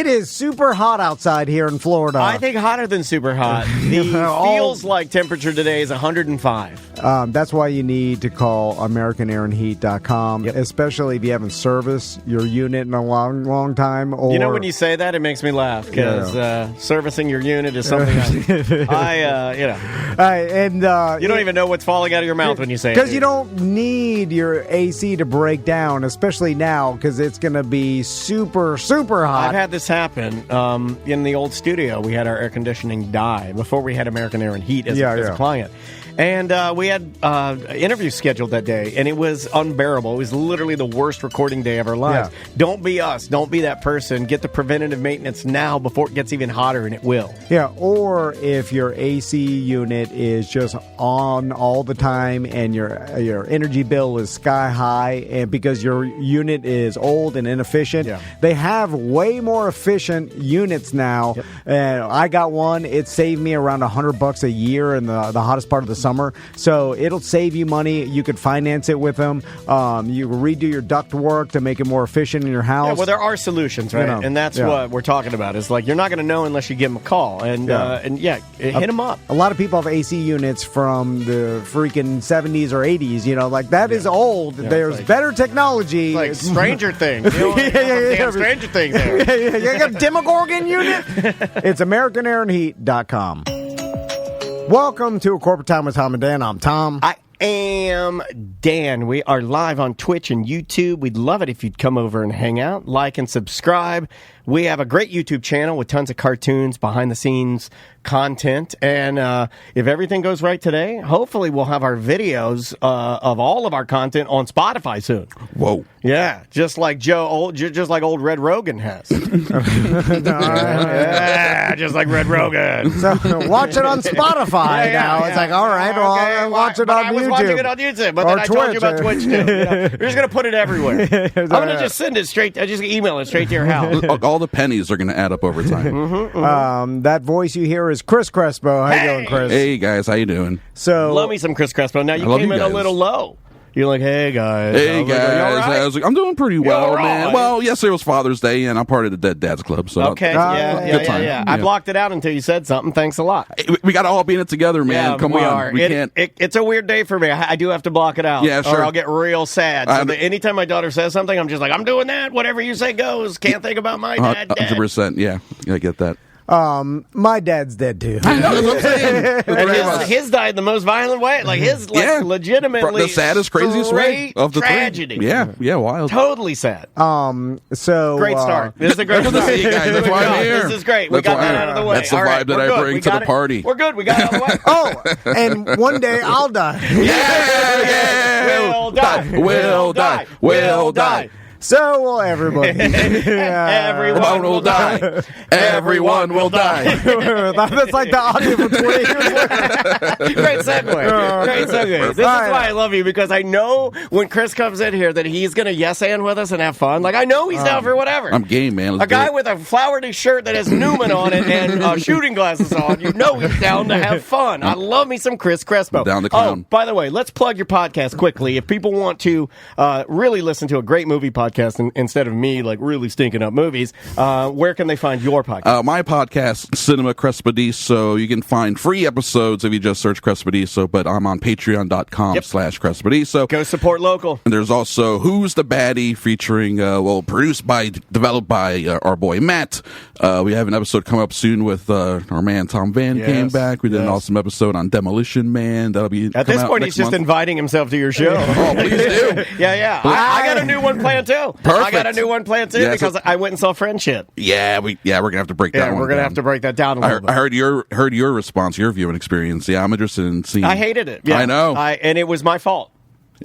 It is super hot outside here in Florida. I think hotter than super hot. The feels like temperature today is 105. That's why you need to call AmericanAirandHeat.com, especially if you haven't serviced your unit in a long, long time. Or, you know, when you say that, it makes me laugh because servicing your unit is something you don't even know what's falling out of your mouth when you say it. Because you don't need your AC to break down, especially now, because it's going to be super, super hot. I've had this happen in the old studio. We had our air conditioning die before we had American Air and Heat as a client. And we had interviews scheduled that day, and it was unbearable. It was literally the worst recording day of our lives. Yeah. Don't be us. Don't be that person. Get the preventative maintenance now before it gets even hotter, and it will. Yeah, or if your AC unit is just on all the time and your energy bill is sky high, and because your unit is old and inefficient, they have way more efficient units now. Yep. I got one. It saved me around $100 a year in the hottest part of the summer. So it'll save you money. You could finance it with them. You redo your duct work to make it more efficient in your house. Yeah, well, there are solutions, right? And that's what we're talking about. Is like you're not going to know unless you give them a call. And hit them up. A lot of people have AC units from the freaking 70s or 80s. You know, like that is old. Yeah, there's better technology. It's like Stranger Things. You know, Stranger Things there. You got a Demogorgon unit? It's AmericanAirandHeat.com. Welcome to A Corporate Time with Tom and Dan. I'm Tom. I am Dan. We are live on Twitch and YouTube. We'd love it if you'd come over and hang out, like and subscribe. We have a great YouTube channel with tons of cartoons, behind-the-scenes content. And if everything goes right today, hopefully we'll have our videos of all of our content on Spotify soon. Whoa. Yeah, just like just like old Red Rogan has. Yeah, just like Red Rogan. So watch it on Spotify now. It's like, all right, well, I'll watch it on YouTube. I was watching it on YouTube, but then I told you about Twitch too. You know, we're just going to put it everywhere. I'm going to just send it straight, just email it straight to your house. All the pennies are going to add up over time. That voice you hear is Chris Crespo. How you doing, Chris? Hey, guys. How you doing? So love me some Chris Crespo. Now, you came in a little low. You're like, hey, guys. Hey, guys. Right? I was like, I'm doing pretty well, man. Well, yesterday was Father's Day, and I'm part of the Dead Dads Club. So okay. Good time. Yeah. I blocked it out until you said something. Thanks a lot. We got to all be in it together, man. Yeah, Come on. We can't. It's a weird day for me. I do have to block it out. Yeah, sure. Or I'll get real sad. So anytime my daughter says something, I'm just like, I'm doing that. Whatever you say goes. Can't think about my dad. 100%. Yeah. I get that. My dad's dead too. I know, that's what I'm saying. His died the most violent way. Like his legitimately the saddest, craziest way of the tragedy. Three. Yeah, wild. Totally sad. So great start. This is a great start. See you guys. That's why I'm here. This is great. We got that out of the way. That's the vibe that I bring to the party. We're good. We got it out of the way. And one day I'll die. Yeah. We'll die. We'll die. So will everybody. Everyone will die. Everyone will die. That's like the audio from 20 years later. Great segue. Great segue. This is why I love you, because I know when Chris comes in here that he's going to yes and with us and have fun. Like, I know he's down for whatever. I'm game, man. A guy with a flowery shirt that has Newman on it and shooting glasses on, you know he's down to have fun. I love me some Chris Crespo. Down to clown. Oh, by the way, let's plug your podcast quickly. If people want to really listen to a great movie podcast, instead of me like really stinking up movies, where can they find your podcast? My podcast, Cinema Crespediso. You can find free episodes if you just search Crespediso, but I'm on patreon.com/Crespediso. Go support local. And there's also Who's the Baddie, featuring, developed by our boy Matt. We have an episode coming up soon with our man Tom Van came back. We did an awesome episode on Demolition Man. That'll be at this point, he's just inviting himself to your show. Oh, please do. Yeah. I got a new one planned too. Perfect. I got a new one planned too because I went and saw Friendship. Yeah, we're gonna have to break that one. We're gonna have to break that down a little bit. I heard your response, your viewing experience. Yeah, I'm interested in seeing. I hated it. Yeah. I know, and it was my fault.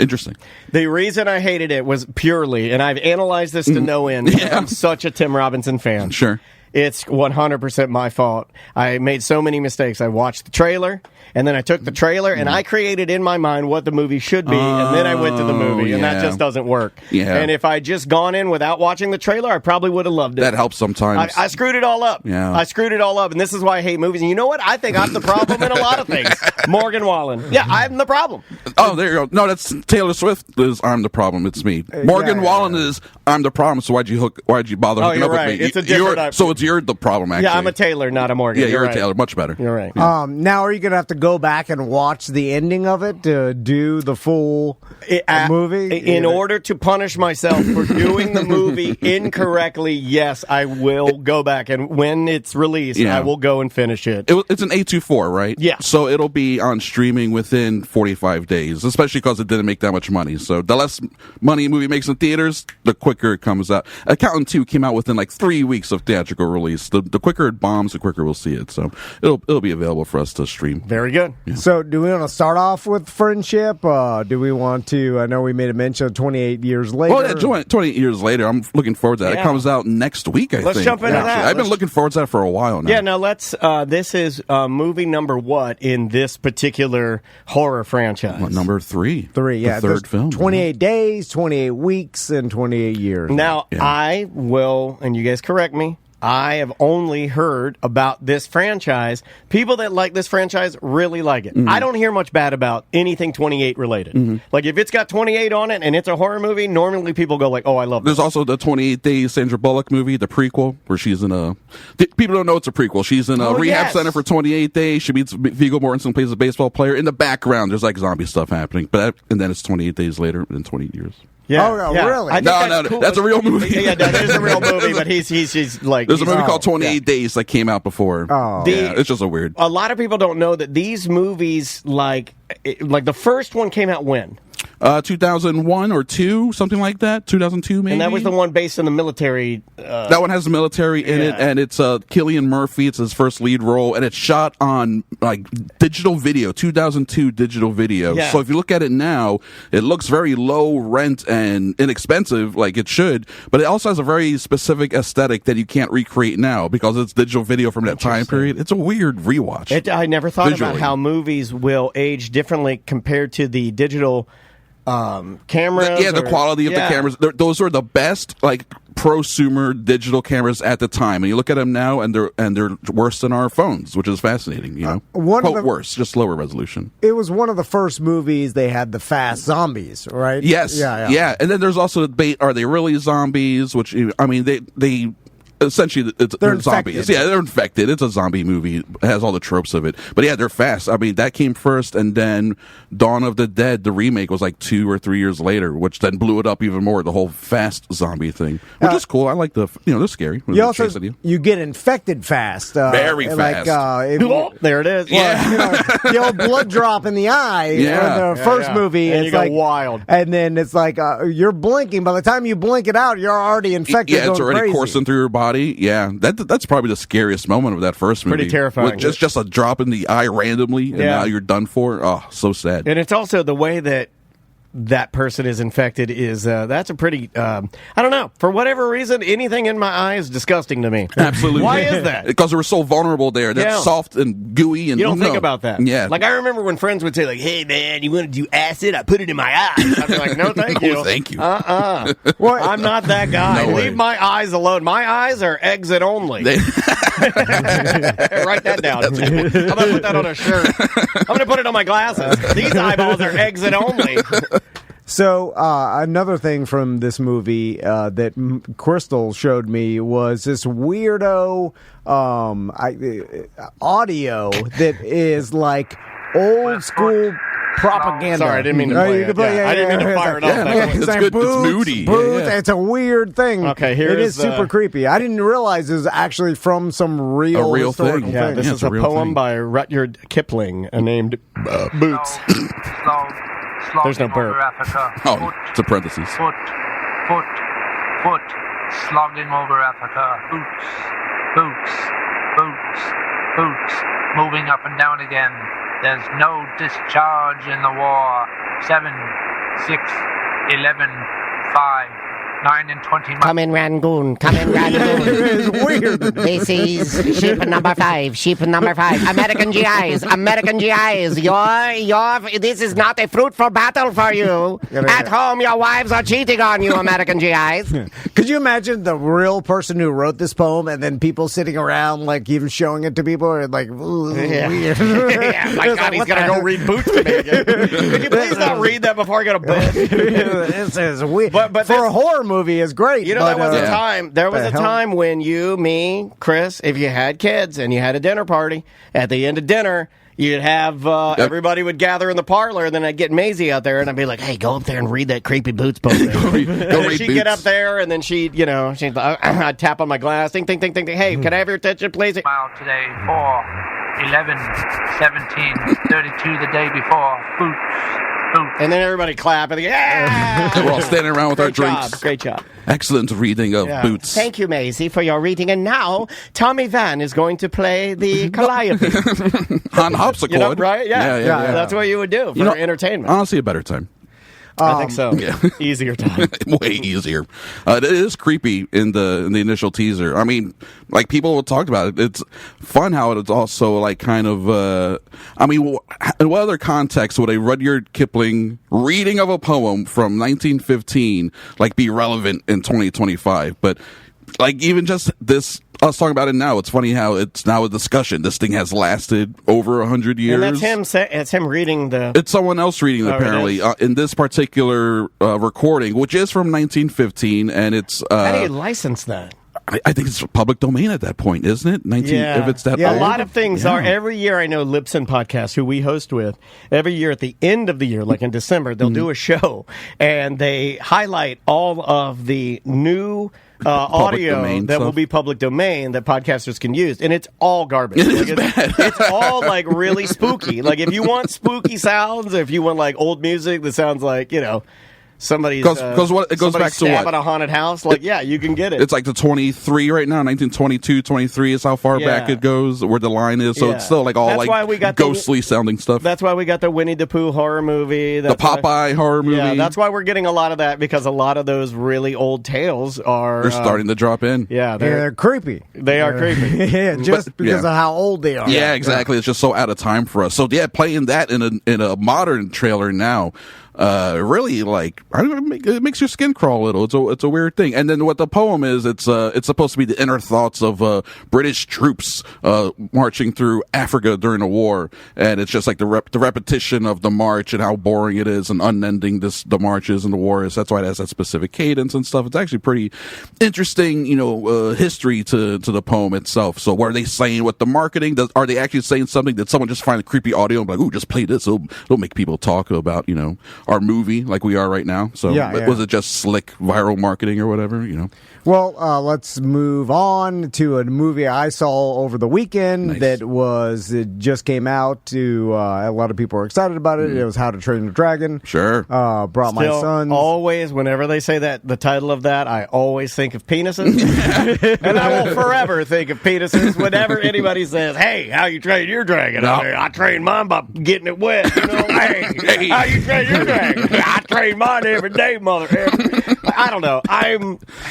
Interesting. The reason I hated it was purely, and I've analyzed this to no end. I'm such a Tim Robinson fan. Sure. It's 100% my fault. I made so many mistakes. I watched the trailer, and then I took the trailer, and I created in my mind what the movie should be, and then I went to the movie, and that just doesn't work. Yeah. And if I just gone in without watching the trailer, I probably would have loved it. That helps sometimes. I screwed it all up. Yeah. I screwed it all up, and this is why I hate movies. And you know what? I think I'm the problem in a lot of things. Morgan Wallen. Yeah, I'm the problem. Oh, there you go. No, that's Taylor Swift is I'm the problem. It's me. Morgan Wallen is I'm the problem. So why'd you bother hooking up with me? It's a different. So you're the problem. Actually, yeah, I'm a Taylor, not a Morgan. Yeah, you're right. a Taylor. Much better. You're right. Yeah. Now, are you going to have to go back and watch the ending of it to do the full movie? In order to punish myself for doing the movie incorrectly, yes, I will go back. And when it's released, I will go and finish it. It's an A24, right? Yeah. So it'll be on streaming within 45 days, especially because it didn't make that much money. So the less money a movie makes in theaters, the quicker it comes out. Accountant 2 came out within like 3 weeks of theatrical release. The quicker it bombs, the quicker we'll see it. So it'll be available for us to stream. Very good. Yeah. So do we want to start off with friendship? Do we want to, I know we made a mention of 28 years later. Well, yeah, 28 years later, I'm looking forward to that. Yeah. It comes out next week, I think. Let's jump into that. I've been looking forward to that for a while now. Yeah, now let's, this is movie number what in this particular horror franchise? What, number 3? 3, yeah. The third film. 28 days, 28 weeks, and 28 years. Now, I will, and you guys correct me, I have only heard about this franchise. People that like this franchise really like it. I don't hear much bad about anything 28 related. Like, if it's got 28 on it and it's a horror movie, normally people go like, oh, I love this. There's also the 28 Days Sandra Bullock movie, the prequel, where she's in a... People don't know it's a prequel. She's in a rehab center for 28 days. She meets Viggo Mortensen, plays a baseball player. In the background, there's like zombie stuff happening. And then it's 28 days later in 28 years. Yeah. Oh, yeah. Really? No, cool. that's a real movie. Yeah, that is a real movie, but he's like... There's a movie called 28 Days that came out before. Oh. It's just a weird... A lot of people don't know that these movies, like the first one came out when? 2001 or 2, something like that. 2002, maybe. And that was the one based in the military. That one has the military in it, and it's Cillian Murphy. It's his first lead role, and it's shot on like digital video, 2002 digital video. Yeah. So if you look at it now, it looks very low rent and inexpensive, like it should. But it also has a very specific aesthetic that you can't recreate now because it's digital video from that time period. It's a weird rewatch. I never thought Visually. about how movies will age differently compared to the digital cameras. The quality of the cameras. Those are the best, like, prosumer digital cameras at the time. And you look at them now, and they're worse than our phones, which is fascinating. You know, worse, just lower resolution. It was one of the first movies they had the fast zombies, right? Yes, yeah. And then there's also the debate: are they really zombies? Which, I mean, they essentially they're zombies. Infected. Yeah, they're infected. It's a zombie movie. It has all the tropes of it. But yeah, they're fast. I mean, that came first, and then Dawn of the Dead, the remake, was like 2 or 3 years later, which then blew it up even more. The whole fast zombie thing, which is cool. I like they're scary. You also you get infected fast, very fast. Like, there it is. Well, the old blood drop in the eye. In the first movie, and it's you like go wild, and then it's like you're blinking. By the time you blink it out, you're already infected. Yeah, it's already crazy. coursing through your body. Yeah, that's probably the scariest moment of that first movie. Pretty terrifying. With just a drop in the eye randomly, and now you're done for. Oh, so sad. And it's also the way that person is infected is that's a pretty I don't know, for whatever reason anything in my eye is disgusting to me. Absolutely. Why is that? Because we're so vulnerable there. That's soft and gooey, and you don't think about that. Yeah, like I remember when friends would say like, hey man, you want to do acid? I put it in my eye. I'd be like, no thank you. No, thank you. Well, I'm not that guy. No way. Leave my eyes alone. My eyes are exit only. Write that down. I'm gonna put that on a shirt. I'm gonna put it on my glasses. These eyeballs are exit only. So another thing from this movie that Crystal showed me was this weirdo audio that is like old school propaganda. Sorry, I didn't mean to play it. I didn't mean to fire it off. It's good. Boots, it's moody. Boots, Yeah. It's a weird thing. Okay, here it is is super creepy. I didn't realize it was actually from some real thing. historical thing. Yeah, this Yeah, is it's a a real poem thing. by Rudyard Kipling named Boots. There's no burp. Oh, it's a parentheses. Foot, slogging over Africa. Boots, moving up and down again. There's no discharge in the war. 7, 6, 11, 5, 9 and 20 months. Come in, Rangoon. Come in, Rangoon. It's weird. This is sheep number 5. Sheep number 5. American GIs. American GIs. This is not a fruitful battle for you. At home, your wives are cheating on you, American GIs. Could you imagine the real person who wrote this poem and then people sitting around, like, even showing it to people are like, ooh, weird. Yeah, my God, he's going to go read Boots to me again. Could you please not read that before I go to bed? This is weird. But for a horror movie, it's great. You know, but, there was a time. There was a time when you, me, Chris, if you had kids and you had a dinner party, at the end of dinner, you'd have everybody would gather in the parlor, and then I'd get Maisie out there, and I'd be like, "Hey, go up there and read that creepy Boots poem." She'd get up there, and then she'd I'd tap on my glass, ding, ding, ding, ding, ding. Hey, can I have your attention, please? Mile today, 4, 11, 17, 32 the day before. Boots. And then everybody clap and they go, yeah! We're all standing around with our drinks. Great job. Excellent reading of Boots. Thank you, Maisie, for your reading. And now, Tommy Van is going to play the Calliope. On Hopsichord. Right? Yeah. That's what you would do for entertainment. Honestly, a better time. I think so. Yeah. Easier time. Way easier. It is creepy in the initial teaser. I mean, like, people talked about it. It's fun how it's also like kind of. In what other context would a Rudyard Kipling reading of a poem from 1915 like be relevant in 2025? But like, even just this. Us talking about it now, it's funny how it's now a discussion. This thing has lasted over 100 years. And that's him reading the... It's someone else reading it, apparently. In this particular recording, which is from 1915, and it's... How do you license that? I think it's public domain at that point, isn't it? If it's that old. A lot of things are. Every year, I know Libsyn Podcast, who we host with, every year at the end of the year, like in December, they'll do a show, and they highlight all of the new... audio that will be public domain that podcasters can use, and it's all garbage. It's bad. It's all like really spooky. Like, if you want spooky sounds, if you want like old music that sounds like, somebody's it goes back to what? At a haunted house, you can get it. It's like the 23 right now, 1922, 23 is how far back it goes, where the line is. So it's still like all ghostly sounding stuff. That's why we got the Winnie the Pooh horror movie, the Popeye horror movie. Yeah, that's why we're getting a lot of that, because a lot of those really old tales are starting to drop in. Yeah, they're creepy. They are creepy. Because of how old they are. Yeah, exactly. It's just so out of time for us. So playing that in a modern trailer now. Really, like, it makes your skin crawl a little. It's a weird thing. And then what the poem is, it's supposed to be the inner thoughts of British troops marching through Africa during the war, and it's just like the repetition of the march and how boring it is and unending the marches and the wars. That's why it has that specific cadence and stuff. It's actually pretty interesting, history to the poem itself. So what are they saying with the marketing? Are they actually saying something? Did someone just find a creepy audio and be like, ooh, just play this? It'll make people talk about, our movie like we are right now. So was it just slick viral marketing or whatever, Well, let's move on to a movie I saw over the weekend that just came out. A lot of people are excited about it. It was How to Train Your Dragon. Sure. Brought my sons. Always, whenever they say that, the title of that, I always think of penises. And I will forever think of penises whenever anybody says, hey, how you train your dragon? I train mine by getting it wet. Hey, how you train your dragon? I train mine every day, mother. I don't know.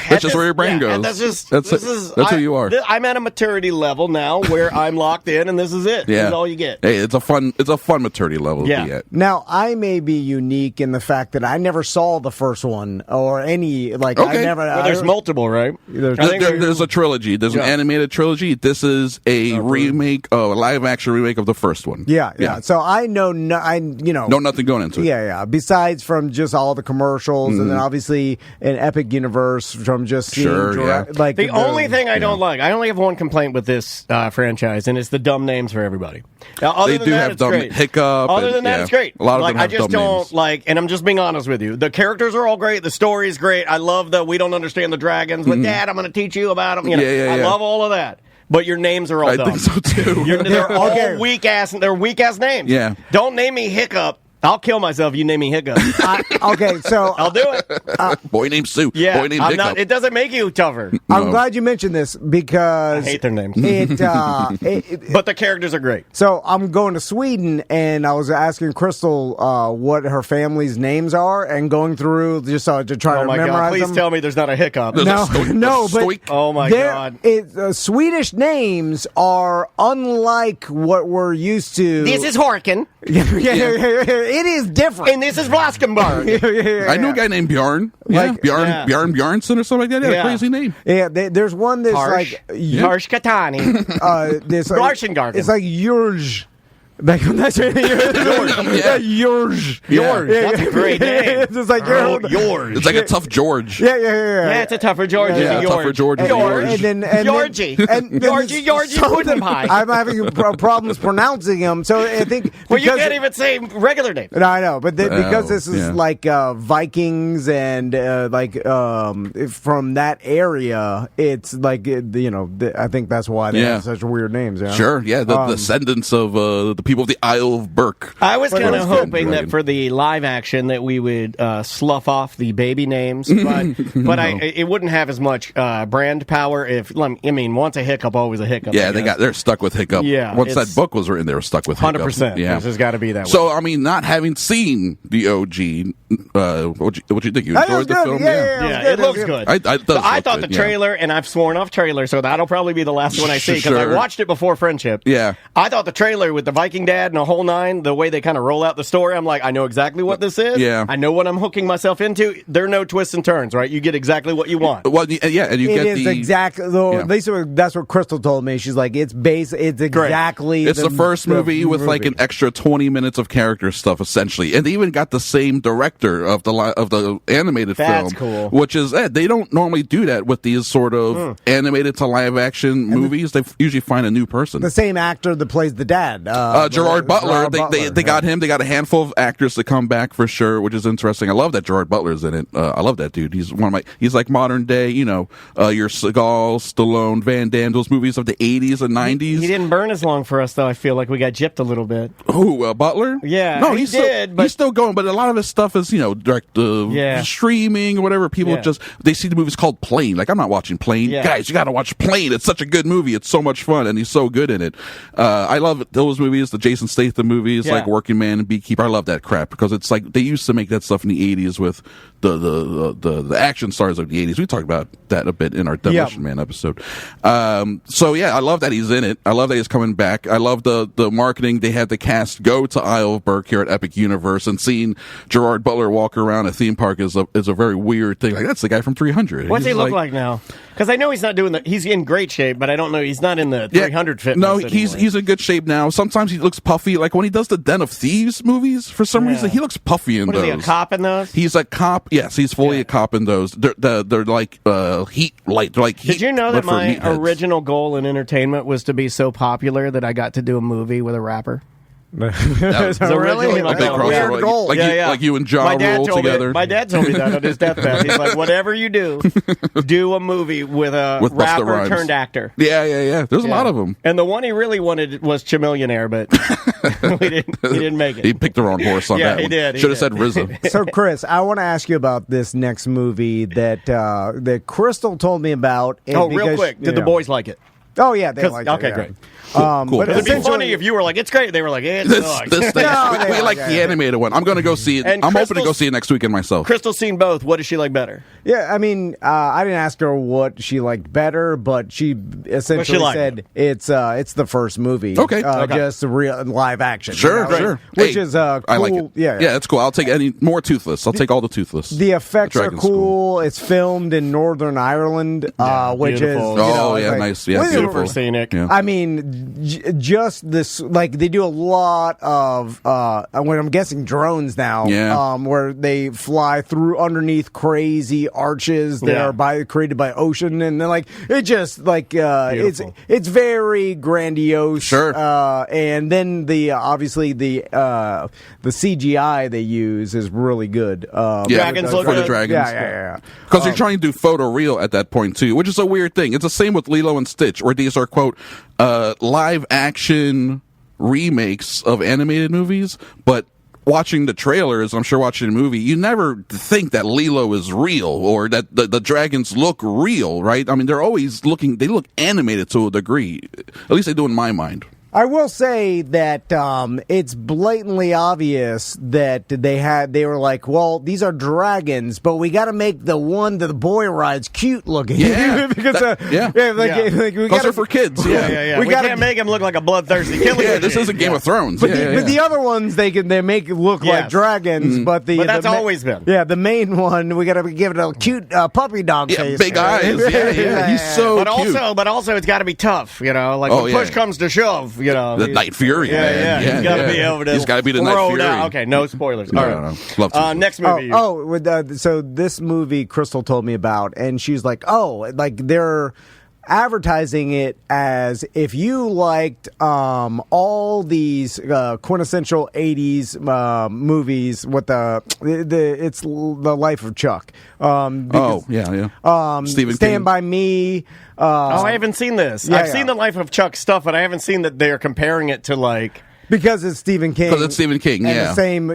That's just where your brain goes. That's who you are. I'm at a maturity level now where I'm locked in, and this is it. Yeah. This is all you get. Hey, it's a fun maturity level to be at. Now, I may be unique in the fact that I never saw the first one or any there's multiple, right? There's a trilogy. There's an animated trilogy. This is a remake, a live action remake of the first one. Yeah. So I know know nothing going into it. Yeah. Besides from just all the commercials, and then obviously an epic universe from just seeing the only thing I don't like. I only have one complaint with this franchise, and it's the dumb names for everybody. Now, they do have dumb hiccup. Other than that, it's great. A lot of them have I just don't names. like, and I'm just being honest with you. The characters are all great. The story's great. I love that we don't understand the dragons, but Dad, I'm going to teach you about them. I love all of that. But your names are all dumb. I think so too. They're all weak ass. They're weak ass names. Yeah. Don't name me Hiccup I'll kill myself if you name me Hiccup. Okay, so I'll do it. Boy named Sue. Yeah, Boy named I'm Hiccup. not, it doesn't make you tougher. I'm glad you mentioned this because I hate their names. But the characters are great. So I'm going to Sweden, and I was asking Crystal what her family's names are, and going through just to try Oh to my God! memorize Please them. tell me there's not a hiccup. There's No, a stoic- no, a but stoic- Oh my They're- God! Swedish names are unlike what we're used to. This is Horken, It is different. and this is Bloskenberg. I knew a guy named Bjorn. Like- Bjorn Bjarnson or something like that. Yeah, Yeah. crazy name. Yeah, there's one that's Harsh. like Harsh Katani. this Blarschengarten. It's like Jurj. Like that's Jurj. George. That's a great name. It's just like George. George. It's like a tough George. Yeah. Yeah, it's a tougher George. Yeah, than tougher George than George. George. And Georgie. then Georgie pudding pie. I'm having problems pronouncing them, so I think Well, you because- can't even say regular names. No, I know, but because this is yeah. like Vikings and from that area, it's like I think that's why they have such weird names. Yeah? Sure, yeah, the descendants of the people of the Isle of Burke. I was kind of it's hoping good. that for the live action that we would slough off the baby names, but it wouldn't have as much brand power if once a hiccup, always a hiccup. Yeah, they're stuck with Hiccup. Yeah, once that it's- book was written, they were stuck with Hiccup. 100%. Yeah, This has got to be that way. So not having seen the OG, what you think? You That was enjoyed the good. film? Yeah. Yeah, it looks good. I thought the trailer, and I've sworn off trailer, so that'll probably be the last one I see because Sure. I watched it before Friendship. Yeah. I thought the trailer with the Viking dad and the whole nine, the way they kind of roll out the story, I'm like, I know exactly what this is. Yeah. I know what I'm hooking myself into. There are no twists and turns, right? You get exactly what you want. Well, yeah, and you It get is the exactly. At least that's what Crystal told me. She's like, it's exactly. It's the first movie with like an extra 20 minutes of character stuff, essentially, and they even got the same director of the animated That's film, cool. which is they don't normally do that with these sort of animated to live action movies. They usually find a new person. the same actor that plays the dad, Gerard Butler. Gerard They got him. They got a handful of actors to come back for sure, which is interesting. I love that Gerard Butler's in it. I love that dude. He's he's like modern day, your Seagal, Stallone, Van Damme, those movies of the 80s and 90s. He didn't burn as long for us, though. I feel like we got gypped a little bit. Who, Butler? Yeah, no, he did, but he's still going. But a lot of his stuff is direct streaming or whatever. People they see the movies called Plane. Like, I'm not watching Plane. Yeah. Guys, you got to watch Plane. It's such a good movie. It's so much fun, and he's so good in it. I love those movies, the Jason Statham movies, like Working Man and Beekeeper. I love that crap because it's like they used to make that stuff in the 80s with the action stars of the 80s. We talked about that a bit in our Demolition Man episode. So yeah, I love that he's in it. I love that he's coming back. I love the marketing. They had the cast go to Isle of Burke here at Epic Universe, and seeing Gerard Butler walk around a theme park is a very weird thing. Like, that's the guy from 300. What's he look like now? Because I know he's not doing he's in great shape, but I don't know. He's not in the 300 fitness. No, anymore. he's in good shape now. Sometimes he looks puffy. Like when he does the Den of Thieves movies, for some reason he looks puffy in What those. is he, a cop in those? He's a cop. Yes, he's fully a cop in those. They're like heat light. They're like heat, Did you know but that for my meatheads. original goal in entertainment was to be so popular that I got to do a movie with a rapper? That was originally a my big goal. crossover. Weird goal. Like you and Ja My dad roll told together. me. My dad told me that on his deathbed. He's like, whatever you do a movie with a With Busta rapper Rhymes. turned actor. Yeah. There's a lot of them. And the one he really wanted was Chamillionaire, but he didn't make it. He picked the wrong horse on Yeah, that he one. did, he Should have did. said RZA. So, Chris, I want to ask you about this next movie that Crystal told me about. Real quick, did the boys like it? Oh yeah, they like it. Okay, yeah. great. Cool. But It'd be essentially- funny if you were like, it's great. They were like, it This sucks. thing. No, we they like like the it. animated one. I'm going to go see it. And I'm hoping to go Crystal's- see it next weekend myself. Crystal's seen both. What does she like better? Yeah, I mean, I didn't ask her what she liked better, but she essentially liked said it's the first movie. Okay. Just real live action. Sure. Which Hey, is cool. I like it. Yeah, That's cool. I'll take any more Toothless. I'll take all the Toothless. The effects are Dragon's cool. It's filmed in Northern Ireland, which beautiful. is Oh, nice. Yeah, beautiful. Super scenic. Yeah. I mean, just this, like, they do a lot of, when I'm guessing drones now, where they fly through underneath crazy arches that are created by ocean, and then, like, it just, like, it's very grandiose. Sure. And then obviously the CGI they use is really good. Dragons look for the good. dragons. Yeah. Because you're trying to do photoreal at that point too, which is a weird thing. It's the same with Lilo and Stitch, where these are quote live action remakes of animated movies, but watching the trailers, I'm sure watching the movie, you never think that Lilo is real or that the dragons look real, right? I mean, they look animated to a degree. At least they do in my mind. I will say that it's blatantly obvious that they were like, well, these are dragons, but we got to make the one that the boy rides cute looking. Yeah, because they're for kids. Yeah. We can't make him look like a bloodthirsty killer. Yeah, this isn't Game of Thrones. But the other ones they make it look like dragons. But that's always been. Yeah, the main one we got to give it a cute puppy dog face. Big eyes. Yeah. He's so cute. But also it's got to be tough. Like when push comes to shove. The Night Fury. Yeah. He's got to be able to. He's got to be the Night Fury. Okay, no spoilers. All right. Love to. Next movie. So this movie Crystal told me about, and she's like, they're advertising it as if you liked all these quintessential 80s movies with it's the life of Chuck. Stephen Stand King. By Me. I haven't seen this. I've seen the life of Chuck stuff, but I haven't seen that they're comparing it to like. Because it's Stephen King. Because it's Stephen King, and the same,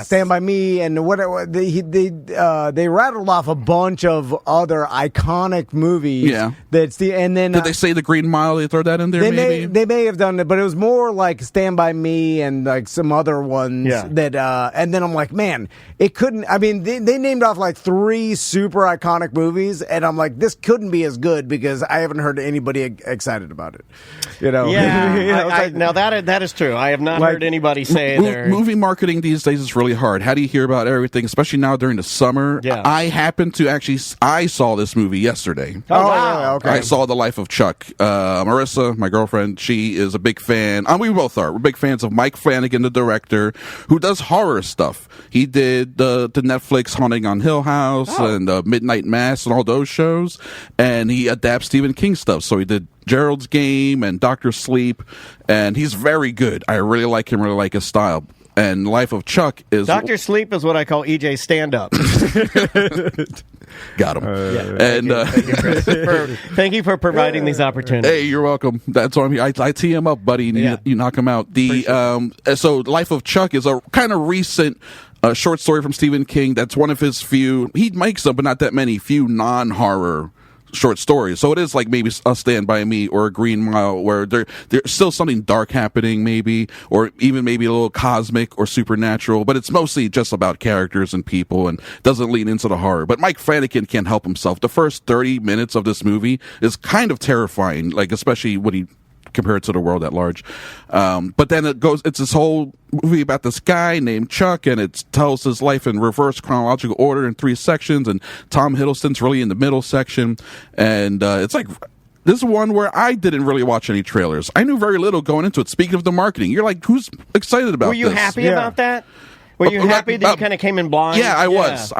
Stand By Me, and they rattled off a bunch of other iconic movies. Yeah. Did they say The Green Mile? They throw that in there, maybe? They may have done it, but it was more like Stand By Me and like some other ones that, and then I'm like, man, it couldn't, I mean, they named off like 3 super iconic movies, and I'm like, this couldn't be as good because I haven't heard anybody excited about it. Yeah. Now that is true. I have not heard anybody say movie marketing these days is really hard. How do you hear about everything, especially now during the summer? Yeah. I happened to I saw this movie yesterday. Oh, wow. Okay. I saw The Life of Chuck. Marissa, my girlfriend, she is a big fan. We both are. We're big fans of Mike Flanagan, the director, who does horror stuff. He did the Netflix Haunting on Hill House and Midnight Mass and all those shows, and he adapts Stephen King stuff. So he did Gerald's Game and Dr. Sleep, and he's very good. I really like him, really like his style. And Life of Chuck is... Dr. Sleep is what I call EJ stand-up. Got him. Thank you for providing these opportunities. Hey, you're welcome. That's why I'm here. I tee him up, buddy, and you knock him out. So Life of Chuck is a kind of recent short story from Stephen King. That's one of his few... He makes them, but not that many. Few non-horror short stories. So it is like maybe a Stand By Me or a Green Mile where there's still something dark happening maybe, or even maybe a little cosmic or supernatural, but it's mostly just about characters and people and doesn't lean into the horror. But Mike Flanagan can't help himself. The first 30 minutes of this movie is kind of terrifying, like especially when he compared to the world at large. But then it's this whole movie about this guy named Chuck, and it tells his life in reverse chronological order in 3 sections, and Tom Hiddleston's really in the middle section. And it's like, this is one where I didn't really watch any trailers. I knew very little going into it. Speaking of the marketing, you're like, who's excited about this? Were you happy about that? Were you happy that you kind of came in blind? Yeah, I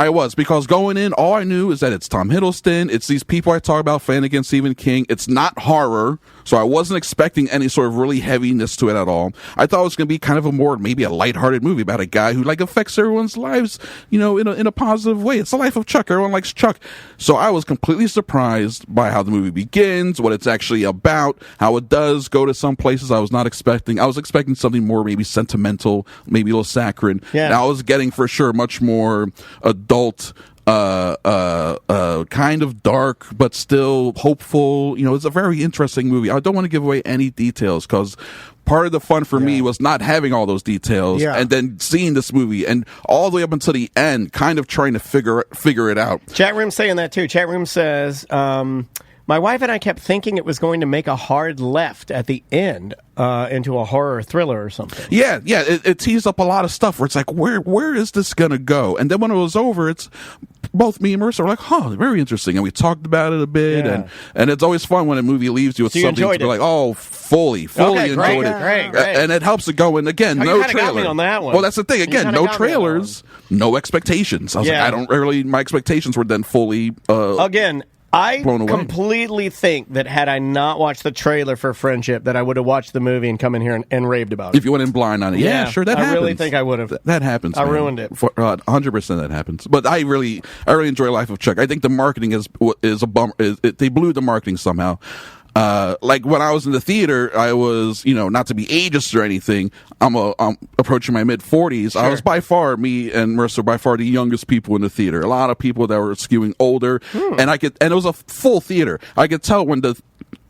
was, because going in, all I knew is that it's Tom Hiddleston, it's these people I talk about, Flanagan, Stephen King. It's not horror, so I wasn't expecting any sort of really heaviness to it at all. I thought it was going to be kind of maybe a lighthearted movie about a guy who affects everyone's lives, in a positive way. It's the life of Chuck. Everyone likes Chuck. So I was completely surprised by how the movie begins, what it's actually about, how it does go to some places I was not expecting. I was expecting something more maybe sentimental, maybe a little saccharine. Yeah. And I was getting for sure much more adult, kind of dark, but still hopeful. It's a very interesting movie. I don't want to give away any details because part of the fun for me was not having all those details and then seeing this movie and all the way up until the end, kind of trying to figure it out. Chat room saying that too. Chat room says, my wife and I kept thinking it was going to make a hard left at the end into a horror thriller or something. Yeah, it teased up a lot of stuff where it's like, where is this going to go? And then when it was over, it's both me and Marissa were like, very interesting. And we talked about it a bit. And it's always fun when a movie leaves you with something to be like, fully enjoyed it. Great. And it helps it go in. Again, no trailer. Got me on that one. Well, that's the thing. Again, no trailers, no expectations. I was like, my expectations were then fully again, I blown away. Completely think that had I not watched the trailer for Friendship, that I would have watched the movie and come in here and raved about it. If you went in blind on it. Yeah, sure, that happens. I really think I would have. That happens. I ruined it. 100% that happens. But I really enjoy Life of Chuck. I think the marketing is a bummer. They blew the marketing somehow. Like when I was in the theater, I was, not to be ageist or anything. I'm approaching my mid 40s. Sure. I was by far, me and Marissa, by far the youngest people in the theater. A lot of people that were skewing older, and it was a full theater. I could tell when the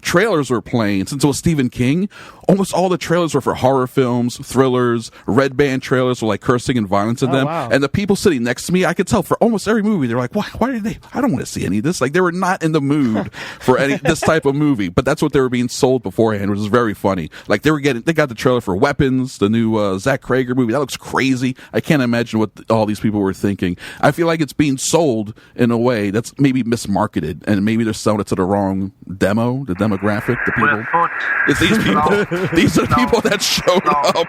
trailers were playing, since it was Stephen King, almost all the trailers were for horror films, thrillers, red band trailers with like cursing and violence in them. Wow. And the people sitting next to me, I could tell for almost every movie, they're like, why did they? I don't want to see any of this. Like they were not in the mood for this type of movie, but that's what they were being sold beforehand, which is very funny. Like they got the trailer for Weapons, the new Zach Krager movie. That looks crazy. I can't imagine what all these people were thinking. I feel like it's being sold in a way that's maybe mismarketed, and maybe they're selling it to the wrong demo, the demographic, the people. It's these people. These are the people that showed up.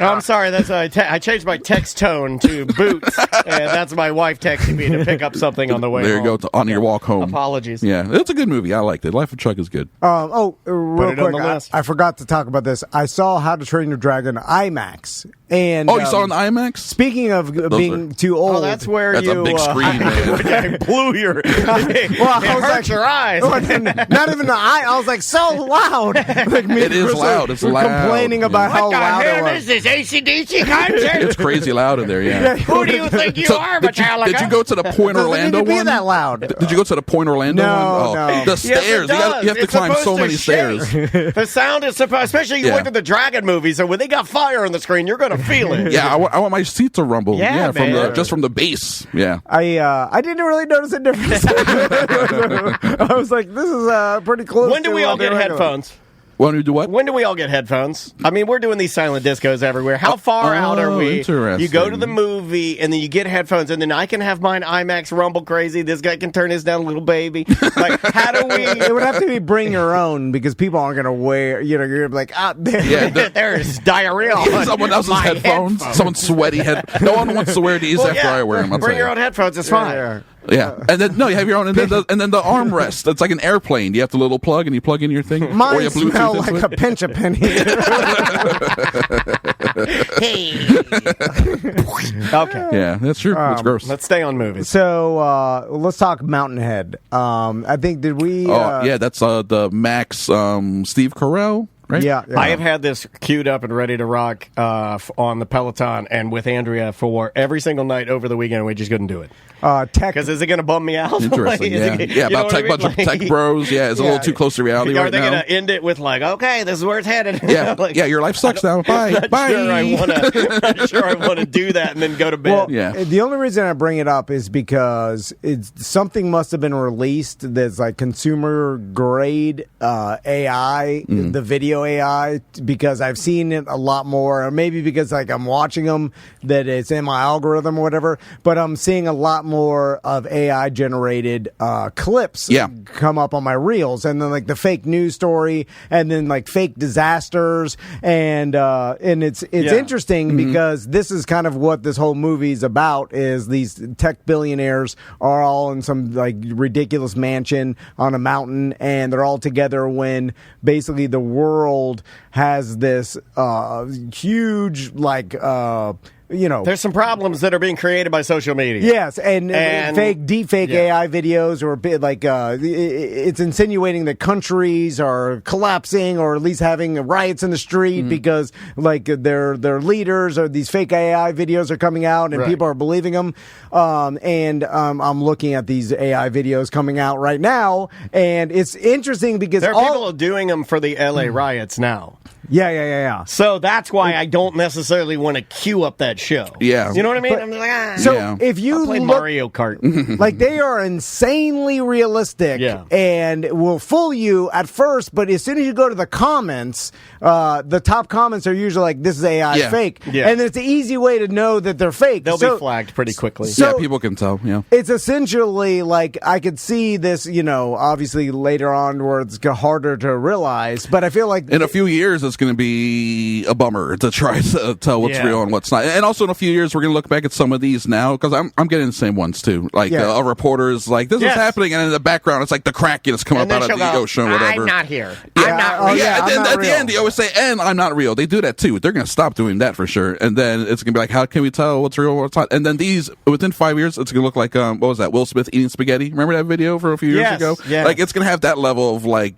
I'm sorry. That's I changed my text tone to boots, and that's my wife texting me to pick up something on the way. There you go, on your walk home. Apologies. Yeah, it's a good movie. I liked it. Life of Chuck is good. Real Put it quick, on the list. I forgot to talk about this. I saw How to Train Your Dragon IMAX. And, you saw it in IMAX? Speaking of being too old. That's where that's a big screen, man. I blew your... I was like, your eyes. Not even the eye. I was like, so loud. Like, it is loud. It's loud. Complaining about how loud it was. What the hell is this, AC/DC concert? It's crazy loud in there, yeah. Who do you think you are, Metallica? Did you go to the Point Orlando be one? that loud. Did you go to the Point Orlando one? No. The stairs. Yes, you have to climb so many stairs. The sound is supposed... Especially you went to the Dragon movie, so when they got fire on the screen, you're going to feel it. Yeah, I want my seat to rumble. Yeah, from the base. Yeah. I didn't really notice a difference. I was like, this is pretty close. When do we all get headphones? When we do what? When do we all get headphones? I mean, we're doing these silent discos everywhere. How far out are we? Interesting. You go to the movie, and then you get headphones, and then I can have mine IMAX rumble crazy. This guy can turn his down, little baby. Like, how do we... It would have to be bring your own, because people aren't going to wear... you're going to be like, there's diarrhea on someone else's headphones. Someone's sweaty head. No one wants to wear these after I wear them. Bring your own headphones. It's fine. Yeah, and then you have your own, and then the armrest. It's like an airplane. You have the little plug, and you plug in your thing. Mine or you have Bluetooth smell like a pinch a penny. Hey. Okay. Yeah, that's true. That's gross. Let's stay on movies. So let's talk Mountainhead. I think did we? That's the Max Steve Carell. Right? Yeah. I have had this queued up and ready to rock on the Peloton and with Andrea for every single night over the weekend. We just couldn't do it. Tech. Because is it going to bum me out? Interesting. About bunch of tech bros. Yeah, it's a little too close to reality right now. Are they going to end it with like, okay, this is where it's headed? Yeah, your life sucks now. Bye. Bye. I'm sure I want to do that and then go to bed. Well, the only reason I bring it up is because something must have been released that's like consumer grade AI, the video AI, because I've seen it a lot more, or maybe because like I'm watching them that it's in my algorithm or whatever, but I'm seeing a lot more of AI generated clips come up on my reels, and then like the fake news story, and then like fake disasters, and it's interesting because this is kind of what this whole movie is about, is these tech billionaires are all in some like ridiculous mansion on a mountain, and they're all together when basically the world has this huge there's some problems that are being created by social media. Yes, and deepfake AI videos, or like it's insinuating that countries are collapsing, or at least having riots in the street because like their leaders, or these fake AI videos are coming out and people are believing them. I'm looking at these AI videos coming out right now, and it's interesting because there are people doing them for the LA riots now. Yeah. So that's why I don't necessarily want to queue up that show. Yeah. You know what I mean? I'm like, So if you play Mario Kart. like, they are insanely realistic and will fool you at first, but as soon as you go to the comments, the top comments are usually like, this is AI fake. Yeah. And it's an easy way to know that they're fake. They'll be flagged pretty quickly. So people can tell, It's essentially like, I could see this, obviously later on where it's harder to realize, but I feel like... in a few years, years, it's going to be a bummer to try to tell what's real and what's not. And also in a few years, we're going to look back at some of these now, because I'm getting the same ones too. Like a reporter is like, this is happening, and in the background, it's like the Kraken has come up out of the ocean or whatever. I'm not here. Yeah. I'm not real. And then at the end, they always say, and I'm not real. They do that too. They're going to stop doing that for sure. And then it's going to be like, how can we tell what's real and what's not? And then these, within 5 years, it's going to look like, what was that? Will Smith eating spaghetti? Remember that video from a few years ago? Yes. Like, it's going to have that level of like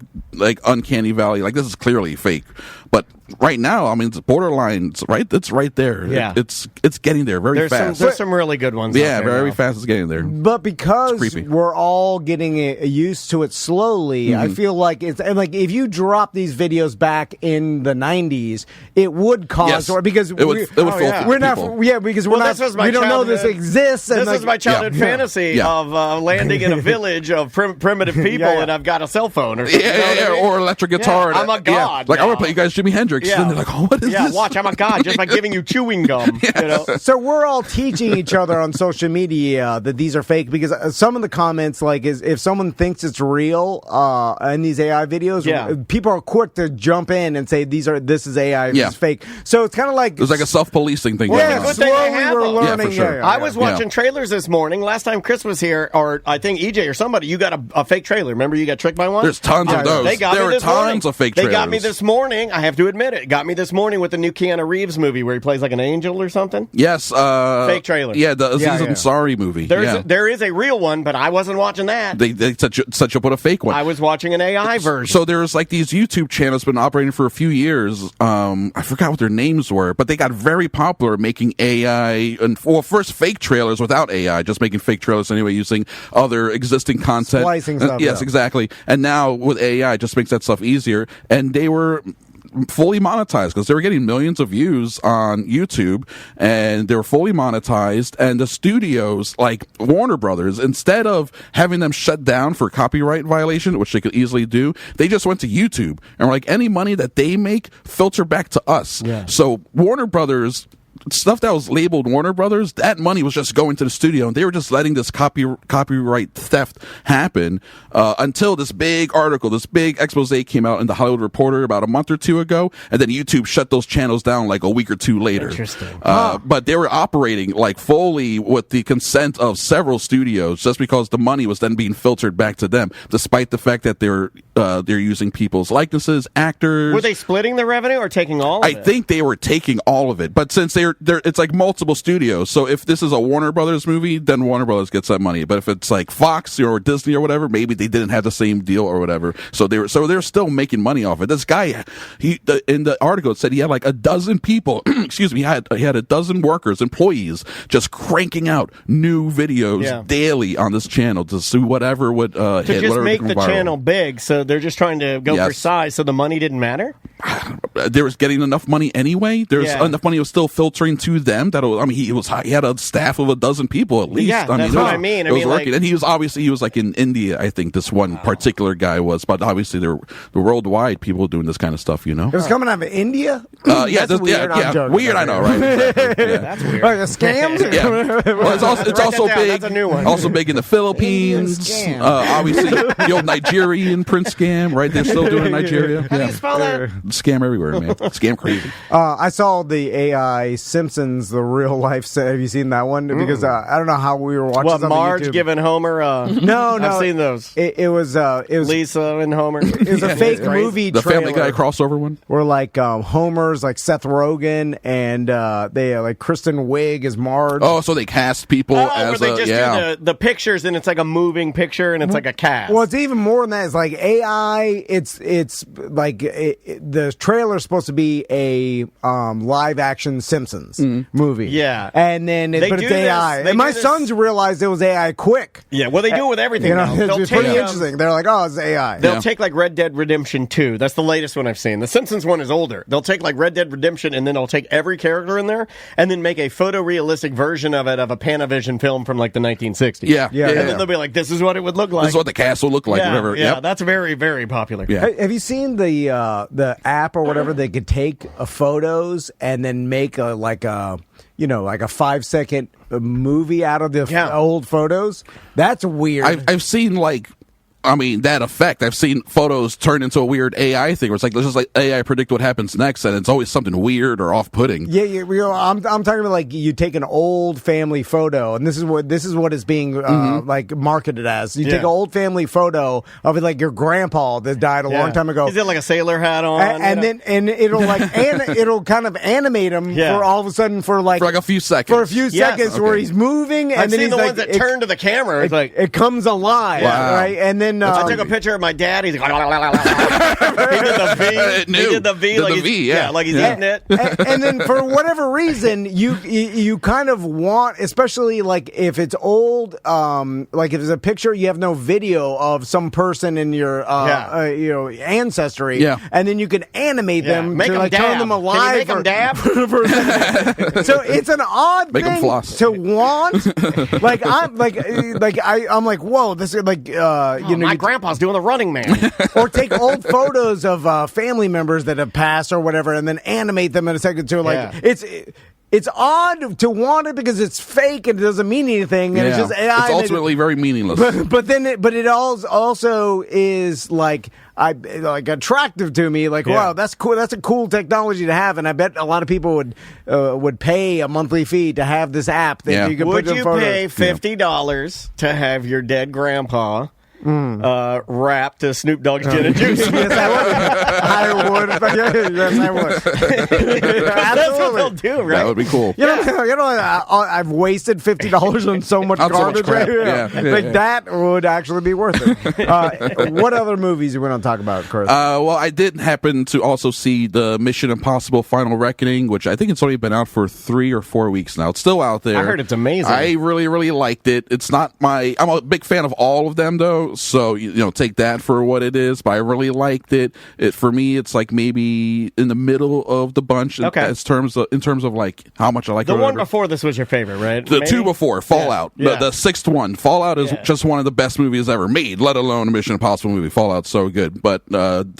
uncanny valley. Like, this is clearly fake. But right now, I mean, it's borderline. It's right there. Yeah. It's getting there very fast. There's some really good ones. Yeah, out there very now. fast. It's getting there. But because we're all getting used to it slowly, I feel like it's and like if you drop these videos back in the 90s, it would cause because it would we're not because we're not we don't know this exists. This is my childhood fantasy of landing in a village of primitive people, and I've got a cell phone or something. Or electric guitar. I'm a god. Like, I want to play you guys Jimi Hendrix. And then they're like, oh, what is this? Watch, I'm a god just by giving you chewing gum. You know? So we're all teaching each other on social media that these are fake because some of the comments, like, is if someone thinks it's real in these AI videos, people are quick to jump in and say this is AI, this is fake. So it's kind of like it's like a self-policing thing. Slowly we're learning. For sure. I was watching trailers this morning. Last time Chris was here, or I think EJ or somebody, you got a fake trailer. Remember, you got tricked by one? There's tons of those. There were tons of fake trailers. They got me this morning. I have to admit it. Got me this morning with the new Keanu Reeves movie where he plays like an angel or something. Yes. Fake trailer. Yeah, the Aziz Ansari movie. There is a real one, but I wasn't watching that. They set you up with a fake one. I was watching an AI version. So there's like these YouTube channels been operating for a few years. I forgot what their names were, but they got very popular making AI and first fake trailers without AI, just making fake trailers anyway using other existing content. Splicing stuff. Yes, exactly. And now with AI, it just makes that stuff easier. And they were fully monetized because they were getting millions of views on YouTube and they were fully monetized, and the studios like Warner Brothers, instead of having them shut down for copyright violation, which they could easily do, they just went to YouTube and were like, any money that they make filter back to us. So Warner Brothers, stuff that was labeled Warner Brothers, that money was just going to the studio, and they were just letting this copyright theft happen until this big article, this big expose came out in the Hollywood Reporter about a month or two ago, and then YouTube shut those channels down like a week or two later. Interesting. But they were operating like fully with the consent of several studios, just because the money was then being filtered back to them, despite the fact that they're using people's likenesses, actors. Were they splitting the revenue or taking all of it? I think they were taking all of it, but since it's like multiple studios. So if this is a Warner Brothers movie, then Warner Brothers gets that money. But if it's like Fox or Disney or whatever, maybe they didn't have the same deal or whatever. So they're still making money off it. This guy, in the article, it said he had like a dozen people. Excuse me, he had a dozen workers, employees, just cranking out new videos daily on this channel to see whatever would hit. To just make the viral. channel big, so they're just trying to go for size, so the money didn't matter? There was getting enough money anyway. There's enough money was still filtering to them. He had a staff of a dozen people at least. Yeah, that's what I mean. It was working, and he was like in India. I think this one particular guy was, but obviously they're worldwide people doing this kind of stuff. You know, it was coming out of India. Weird. I know, right? Exactly. That's weird. Like scams. Well, it's also big. That's a new one. Also big in the Philippines. Obviously, the old Nigerian Prince scam. Right, they're still doing it in Nigeria. How do you spell that? Scam everywhere, man. Scam crazy. I saw the AI Simpsons, the real life. Have you seen that one? Because I don't know how we were watching. What, Marge YouTube. giving Homer? No, I've seen those. It was Lisa and Homer. It was a fake movie. The trailer Family Guy crossover one. Where like Homer's like Seth Rogen, and they like Kristen Wiig as Marge. Oh, so they cast people as where they just do the pictures, and it's like a moving picture, and it's like a cast. Well, it's even more than that. It's like AI. It's like the trailer's supposed to be a live action Simpsons movie. Yeah, and then it's AI. And my sons realized it was AI quick. Yeah, well, they do it with everything. You know, it's pretty interesting. They're like, oh, it's AI. They'll take like Red Dead Redemption 2. That's the latest one I've seen. The Simpsons one is older. They'll take like Red Dead Redemption, and then they'll take every character in there, and then make a photorealistic version of it of a Panavision film from like the 1960s. Yeah. And then they'll be like, this is what it would look like. This is what the cast will look like. Whatever. Yeah, that's very, very popular. Yeah. Have you seen the app or whatever that could take photos and then make a 5-second movie out of the old photos? That's weird. I've seen like I mean, that effect. I've seen photos turn into a weird AI thing where it's like, let's just like AI predict what happens next, and it's always something weird or off-putting. Yeah, I'm talking about like you take an old family photo, and this is what is being like marketed as. You take an old family photo of it, like your grandpa that died a long time ago. He's got like a sailor hat on, and it'll like it'll kind of animate him for all of a sudden for like a few seconds, where he's moving, and I've then seen he's the ones that turn to the camera. It's like it comes alive, right? And then I took a picture of my dad. He's like, he did the V. He did the V. Like he's eating it. And then for whatever reason, you kind of want, especially like if it's old, like if it's a picture, you have no video of some person in your ancestry, and then you can animate them make to like turn them alive. Can you make them dab? So it's an odd make thing to want. I'm like, whoa, this is like my grandpa's doing the Running Man. Or take old photos of family members that have passed or whatever, and then animate them in a second too. Like it's odd to want it because it's fake and it doesn't mean anything, and it's ultimately very meaningless. But it also is like attractive to me. Like, wow, that's cool. That's a cool technology to have, and I bet a lot of people would pay a monthly fee to have this app that you can put in photos. Would you pay $50 to have your dead grandpa wrapped to Snoop Dogg's gin and juice? Yes, I would. Yes, I would. That's what they'll do, right? That would be cool. I've wasted $50 on so much garbage. That would actually be worth it. What other movies are we going to talk about, Chris? Well, I did happen to also see the Mission Impossible Final Reckoning, which I think it's only been out for 3 or 4 weeks now. It's still out there. I heard it's amazing. I really, really liked it. It's not I'm a big fan of all of them, though. So take that for what it is. But I really liked it. For me, it's like maybe in the middle of the bunch in terms of like how much I like it. The one before this was your favorite, right? The two before, Fallout. The sixth one. Fallout is just one of the best movies ever made, let alone a Mission Impossible movie. Fallout's so good. But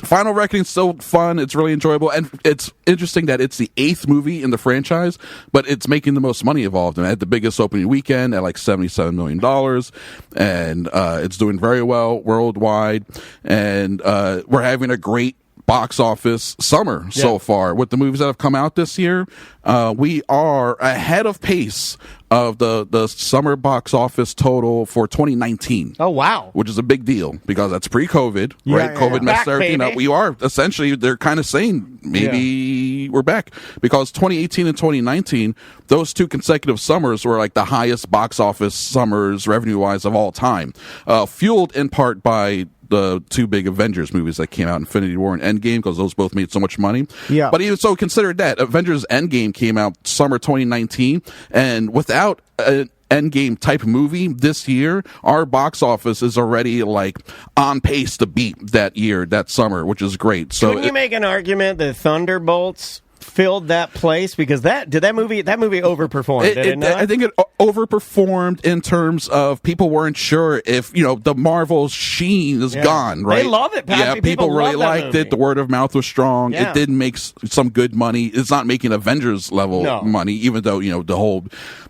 Final Reckoning's so fun. It's really enjoyable. And it's interesting that it's the 8th movie in the franchise, but it's making the most money of all of them. It had the biggest opening weekend at like $77 million. And it's doing very well worldwide, and we're having a great box office summer so far with the movies that have come out this year. We are ahead of pace of the summer box office total for 2019. Oh, wow. Which is a big deal because that's pre-COVID, right? COVID messed everything up. We are essentially, they're kind of saying maybe we're back because 2018 and 2019, those 2 consecutive summers were like the highest box office summers revenue-wise of all time, fueled in part by the 2 big Avengers movies that came out, Infinity War and Endgame, because those both made so much money. Yeah. But even so, consider that Avengers Endgame came out summer 2019, and without an Endgame type movie this year, our box office is already like on pace to beat that summer, which is great. So can you make an argument that Thunderbolts filled that place because that movie overperformed? Did it not? I think it overperformed in terms of people weren't sure if the Marvel sheen is gone, right? They love it. Yeah, people really liked it. The word of mouth was strong. It did make some good money. It's not making Avengers level money, even though the whole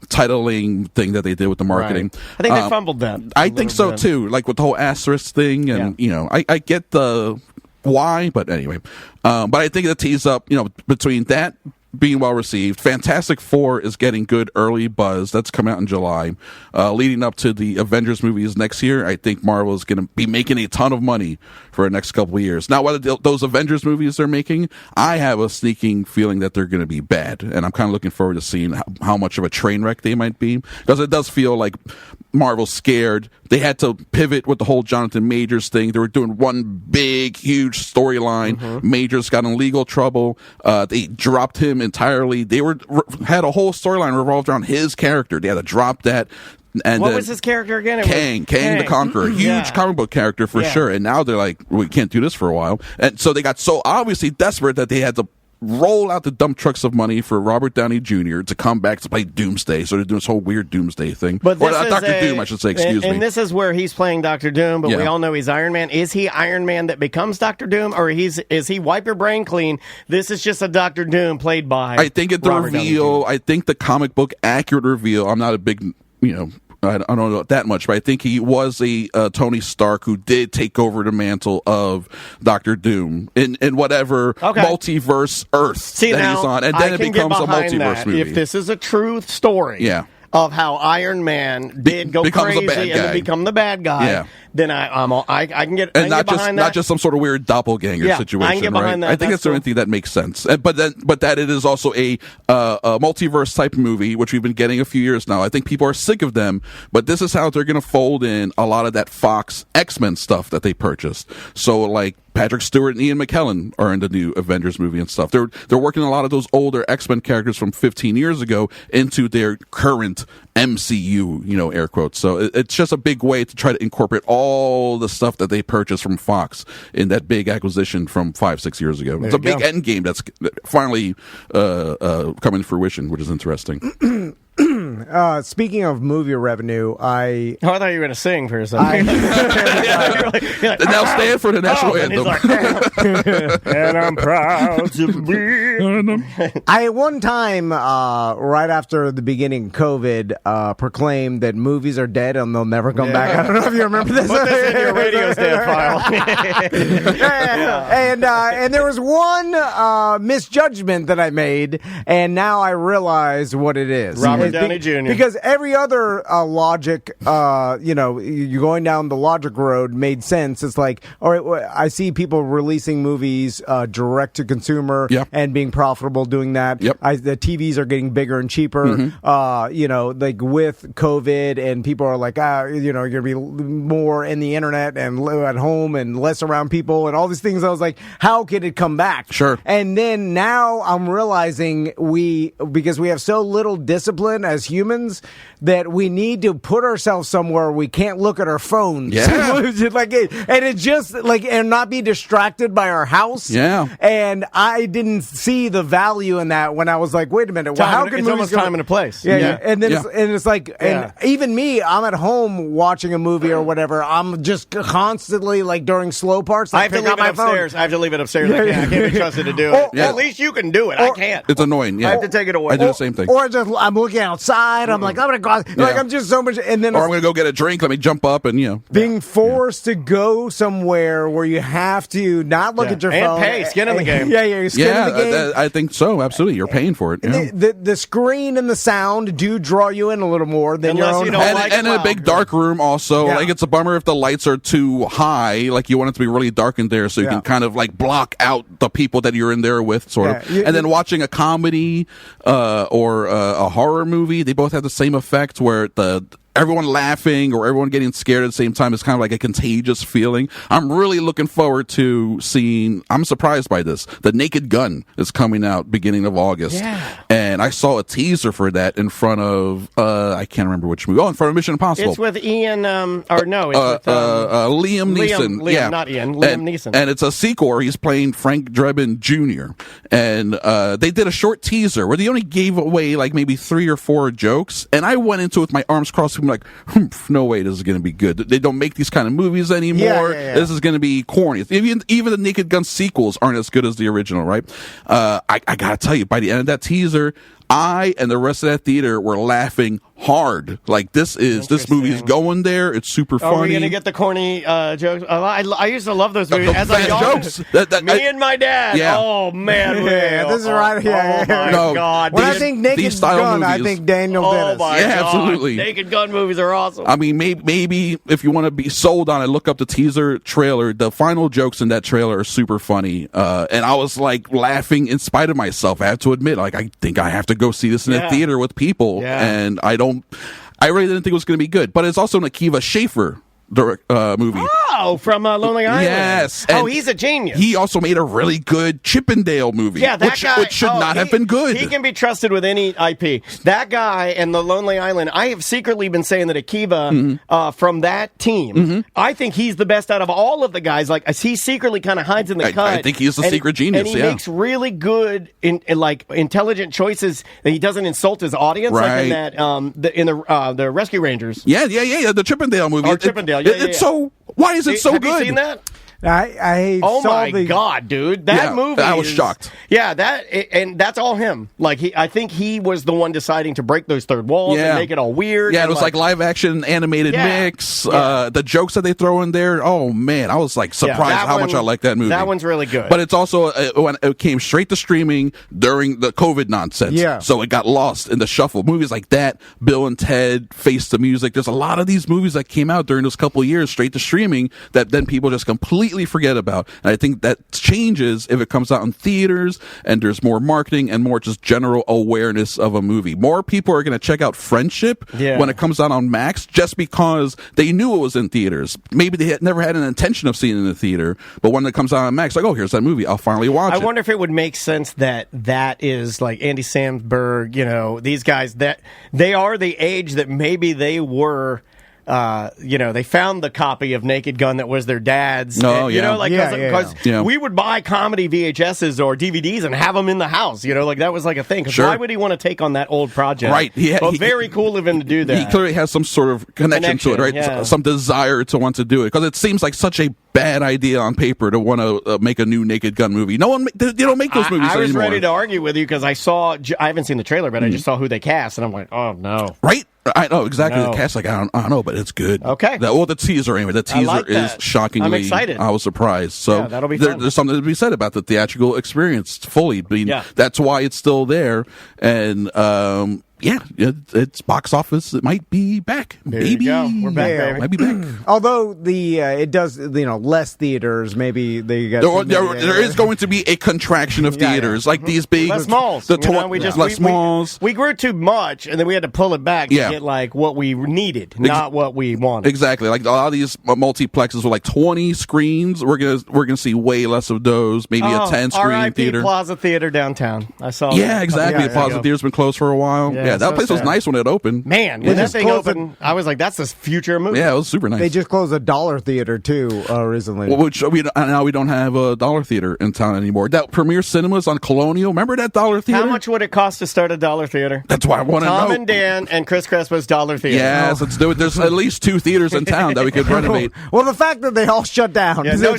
titling thing that they did with the marketing. Right. I think they fumbled that. I think so too. Like with the whole asterisk thing, and I get the why, but anyway. But I think it tees up, between that being well received, Fantastic Four is getting good early buzz. That's coming out in July. Leading up to the Avengers movies next year, I think Marvel is going to be making a ton of money for the next couple of years. Now, whether those Avengers movies they're making, I have a sneaking feeling that they're going to be bad. And I'm kind of looking forward to seeing how much of a train wreck they might be. Because it does feel like Marvel's scared. They had to pivot with the whole Jonathan Majors thing. They were doing one big, huge storyline. Majors got in legal trouble. They dropped him entirely. They had a whole storyline revolved around his character. They had to drop that. And what was his character again? Kang the Conqueror. Huge comic book character for sure. And now they're like, we can't do this for a while. And so they got so obviously desperate that they had to roll out the dump trucks of money for Robert Downey Jr. to come back to play Doomsday. So they're doing this whole weird Doomsday thing. But or Dr. Doom, I should say, excuse me. And this is where he's playing Dr. Doom, but we all know he's Iron Man. Is he Iron Man that becomes Dr. Doom, or is he wipe your brain clean? This is just a Dr. Doom played by I think at the reveal, I think the comic book accurate reveal, I'm not a big, I don't know that much, but I think he was a Tony Stark who did take over the mantle of Doctor Doom in whatever multiverse Earth that he's on, and then it becomes a multiverse movie. If this is a true story, of how Iron Man did go crazy and then become the bad guy, then I can get behind that. Not just some sort of weird doppelganger situation. I can get behind that. I think that's the only thing that makes sense. But that it is also a multiverse type movie, which we've been getting a few years now. I think people are sick of them, but this is how they're going to fold in a lot of that Fox X-Men stuff that they purchased. So like Patrick Stewart and Ian McKellen are in the new Avengers movie and stuff. They're working a lot of those older X-Men characters from 15 years ago into their current MCU, air quotes. So it's just a big way to try to incorporate all the stuff that they purchased from Fox in that big acquisition from 5-6 years ago. It's a big end game that's finally coming to fruition, which is interesting. Speaking of movie revenue, I thought you were going to sing for a second. Now stand for the national anthem. And I'm proud to be. I at one time, right after the beginning of COVID, proclaimed that movies are dead and they'll never come back. I don't know if you remember this. Put this in your radio's dead file. And there was one misjudgment that I made, and now I realize what it is. Robert Downey Jr. Because every other logic, you're going down the logic road made sense. It's like, all right, I see people releasing movies direct to consumer and being profitable doing that. Yep. The TVs are getting bigger and cheaper. Like with COVID, and people are like, you're going to be more in the internet and live at home and less around people and all these things. I was like, how could it come back? Sure. And then now I'm realizing because we have so little discipline as humans that we need to put ourselves somewhere we can't look at our phones. Yeah. And it just and not be distracted by our house. Yeah. And I didn't see the value in that when I was like, wait a minute, how can it's almost time and a place. Yeah. And then it's like, and even me, I'm at home watching a movie or whatever. I'm just constantly like during slow parts. I have to leave it upstairs. I have to leave it upstairs. I can't be trusted to do it. At least you can do it. I can't. It's annoying. Yeah. I have to take it away. I do the same thing. Or I'm looking outside. I'm like, I'm gonna go. Like I'm just so much. And then I'm gonna go get a drink. Let me jump up and being forced to go somewhere where you have to not look at your phone and pay skin in the game. You're skin in the game. I think so. Absolutely, you're paying for it. The screen and the sound do draw you in a little more than your own. And in a big dark room also. Like it's a bummer if the lights are too high. Like you want it to be really dark in there, so you can kind of like block out the people that you're in there with, sort of. And then watching a comedy or a horror movie, they both have the same effect where everyone laughing or everyone getting scared at the same time is kind of like a contagious feeling. I'm really looking forward to seeing, I'm surprised by this. The Naked Gun is coming out beginning of August. Yeah. And I saw a teaser for that in front of, I can't remember which movie. Oh, in front of Mission Impossible. It's with Ian, it's with Liam Neeson. Liam, not Ian. Liam Neeson. And it's a sequel where he's playing Frank Drebin Jr. And they did a short teaser where they only gave away like maybe 3 or 4 jokes. And I went into it with my arms crossed. I'm like, no way, this is going to be good. They don't make these kind of movies anymore. This is going to be corny. Even the Naked Gun sequels aren't as good as the original, right? I got to tell you, by the end of that teaser, I and the rest of that theater were laughing hard. Like this movie's going there. It's super funny. Are we gonna get the corny jokes? I used to love those movies. As a young jokes. Me and my dad. Yeah. Oh man. This is right here. Oh my God. When I think Naked Gun, movies, I think Daniel Dennis. My God. Absolutely. Naked Gun movies are awesome. I mean, maybe if you want to be sold on it, look up the teaser trailer. The final jokes in that trailer are super funny, and I was like laughing in spite of myself. I have to admit, like I think I have to go see this in a theater with people, and I really didn't think it was going to be good. But it's also an Akiva Schaffer movie. Oh, from Lonely Island. Yes. Oh, he's a genius. He also made a really good Chippendale movie. Yeah, that guy. Which should not have been good. He can be trusted with any IP. That guy and the Lonely Island, I have secretly been saying that Akiva from that team, I think he's the best out of all of the guys. Like, he secretly kind of hides in the cut. I think he's the secret genius, and he makes really good, intelligent choices that he doesn't insult his audience, like in that, the Rescue Rangers. Yeah, the Chippendale movie. Oh, Chippendale, It's so... Why is it so good? Have you seen that? I Oh saw my God, dude! That movie. I was shocked. Yeah, and that's all him. Like I think he was the one deciding to break those third walls and make it all weird. Yeah, it was like live action animated mix. The jokes that they throw in there. Oh man, I was like surprised how much I like that movie. That one's really good. But it's also when it came straight to streaming during the COVID nonsense. Yeah. So it got lost in the shuffle. Movies like that, Bill and Ted, Face the Music. There's a lot of these movies that came out during those couple of years straight to streaming that then people just completely forget about. And I think that changes if it comes out in theaters and there's more marketing and more just general awareness of a movie. More people are going to check out Friendship when it comes out on Max just because they knew it was in theaters. Maybe they had never had an intention of seeing it in the theater, but when it comes out on Max, like, oh, here's that movie. I'll finally watch it. I wonder if it would make sense that is like Andy Samberg, these guys, that they are the age that maybe they were. They found the copy of Naked Gun that was their dad's. Because we would buy comedy VHSs or DVDs and have them in the house. That was like a thing. Because why would he want to take on that old project? Right. Very cool of him to do that. He clearly has some sort of connection to it, right? Yeah. Some desire to want to do it because it seems like such a bad idea on paper to want to make a new Naked Gun movie. No one, they don't make those movies anymore. I was ready to argue with you because I haven't seen the trailer, but I just saw who they cast, and I'm like, oh no, right? I know exactly. No. The cast, like I don't know, but it's good. Okay. The teaser anyway. The teaser is shockingly. I'm excited. I was surprised. So that'll be fun. There's something to be said about the theatrical experience fully. That's why it's still there, and it's box office. It might be back. Maybe we're back. Baby. Might be back. Although it does, less theaters. Maybe they got there is going to be a contraction of theaters, like these big less malls. Less malls. We grew too much, and then we had to pull it back to get like what we needed, not what we wanted. Exactly. Like a lot of these multiplexes with like 20 screens, we're gonna see way less of those. Maybe a 10-screen theater. Plaza Theater downtown. I saw. Yeah, exactly. The Plaza Theater's been closed for a while. Yeah, that place was nice when it opened. Man, when that thing opened, I was like, "That's the future movie." Yeah, it was super nice. They just closed a dollar theater too recently. Which now we don't have a dollar theater in town anymore. That Premier Cinemas on Colonial. Remember that dollar theater? How much would it cost to start a dollar theater? That's why I want to know. Tom and Dan and Chris Crespo's dollar theater. Yes, let's do it. There's at least 2 theaters in town that we could renovate. Well, the fact that they all shut down. No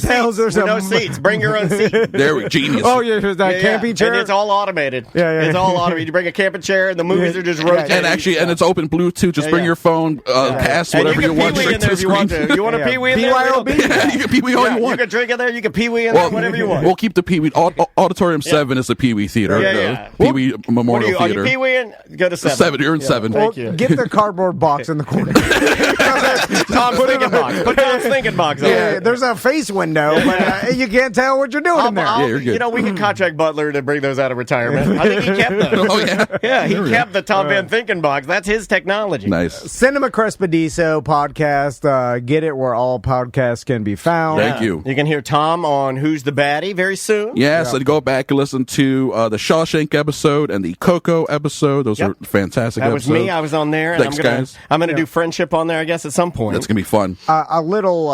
seats. Bring your own seat. They're genius. Oh, yeah, there's that camping chair. And it's all automated. Yeah. It's all automated. You bring a camping chair, and the movies are just rotating. And it's open Bluetooth. Just bring your phone, cast whatever you want. You can pee-wee in there if you want to. You want to pee-wee in there? BYOB? You can pee-wee all you want. You can drink in there. You can pee-wee in there. Whatever you want. We'll keep the pee-wee. Auditorium 7 is the pee-wee theater. Pee-wee Memorial Theater. Are you pee-weeing? Go to 7. 7. You're in 7. Thank you. Get the cardboard box in the corner. Tom's thinking box. Put Tom's thinking box on there. There's a face window, but you can't tell what you're doing in there. Yeah, you're good. We can contract Butler to bring those out of retirement. I think he kept those. Oh, yeah. Yeah, he kept the Tom Van Thinking box. That's his technology. Nice. Cinema Crespediso podcast. Get it where all podcasts can be found. Thank you. You can hear Tom on Who's the Baddie very soon. Yes, and go back and listen to the Shawshank episode and the Coco episode. Those are fantastic episodes. That was me. I was on there. Thanks, guys. I'm going to do Friendship on there, I guess, at some point. That's going to be fun. A little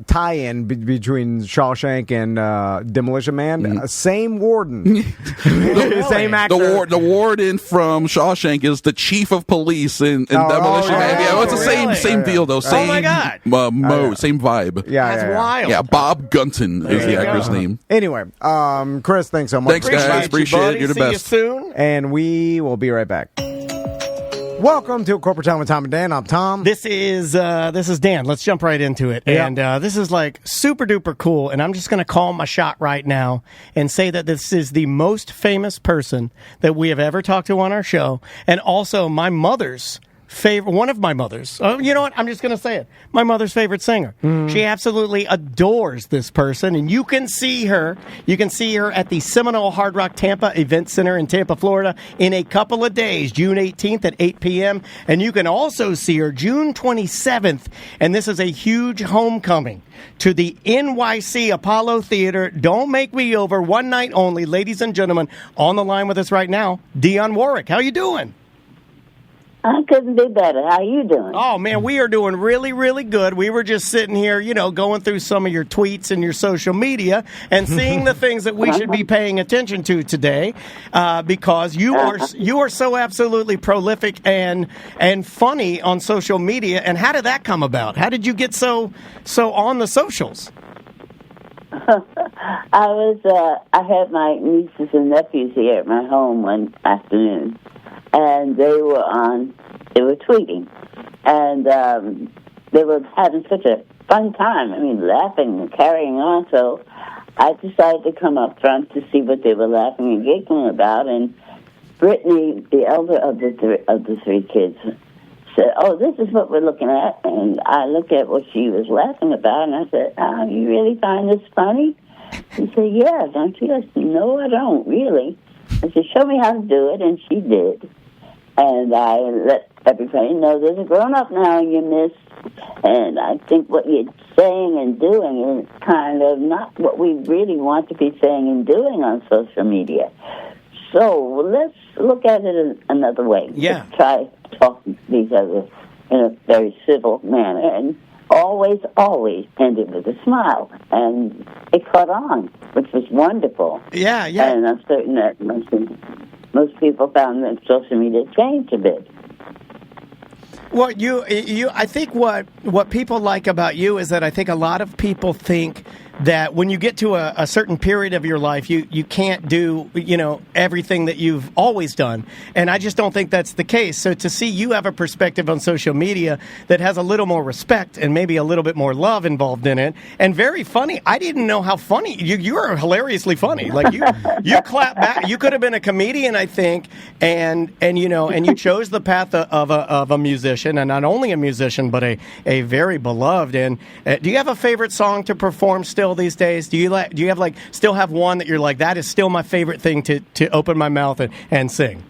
tie-in between Shawshank and Demolition Man. Same warden. Same actor. The warden from Shawshank is the chief of police in Demolition Man. Yeah, it's the same deal, though. Same, oh, my God. Same vibe. That's wild. Yeah, Bob Gunton is the actor's name. Anyway, Chris, thanks so much. Thanks, guys. Appreciate it. You're the best. See you soon. And we will be right back. Welcome to Corporate Time with Tom and Dan. I'm Tom. This is Dan. Let's jump right into it. Yeah. And this is like super duper cool. And I'm just going to call my shot right now and say that this is the most famous person that we have ever talked to on our show, and also my mother's favorite, one of my mother's. You know what? I'm just going to say it. My mother's favorite singer. She absolutely adores this person, and you can see her. You can see her at the Seminole Hard Rock Tampa Event Center in Tampa, Florida, in a couple of days, June 18th at 8 p.m. And you can also see her June 27th, and this is a huge homecoming to the NYC Apollo Theater. Don't make me over. One night only, ladies and gentlemen. On the line with us right now, Dionne Warwick. How you doing? I couldn't be better. How you doing? Oh, man, we are doing really, really good. We were just sitting here, going through some of your tweets and your social media and seeing the things that we should be paying attention to today, because you are so absolutely prolific and funny on social media. And how did that come about? How did you get so on the socials? I had my nieces and nephews here at my home one afternoon, and they were tweeting, and they were having such a fun time. I mean, laughing and carrying on. So I decided to come up front to see what they were laughing and giggling about. And Brittany, the elder of the three kids, said, "Oh, this is what we're looking at." And I looked at what she was laughing about, and I said, "You really find this funny?" She said, "Yeah, don't you?" I said, "No, I don't really." I said, "Show me how to do it," and she did. And I let everybody know there's a grown-up now you miss. And I think what you're saying and doing is kind of not what we really want to be saying and doing on social media. So let's look at it another way. Yeah. Let's try talking to each other in a very civil manner. And always end it with a smile. And it caught on, which was wonderful. Yeah. And I'm certain that most people found that social media changed a bit. Well, I think what people like about you is that I think a lot of people think that when you get to a certain period of your life, you can't do, everything that you've always done. And I just don't think that's the case. So to see you have a perspective on social media that has a little more respect and maybe a little bit more love involved in it, and very funny. I didn't know how funny. You are hilariously funny. Like you clap back. You could have been a comedian, I think, and you chose the path of a musician, and not only a musician, but a very beloved. And do you have a favorite song to perform still these days? Do you have still have one that you're like, that is still my favorite thing to open my mouth and sing?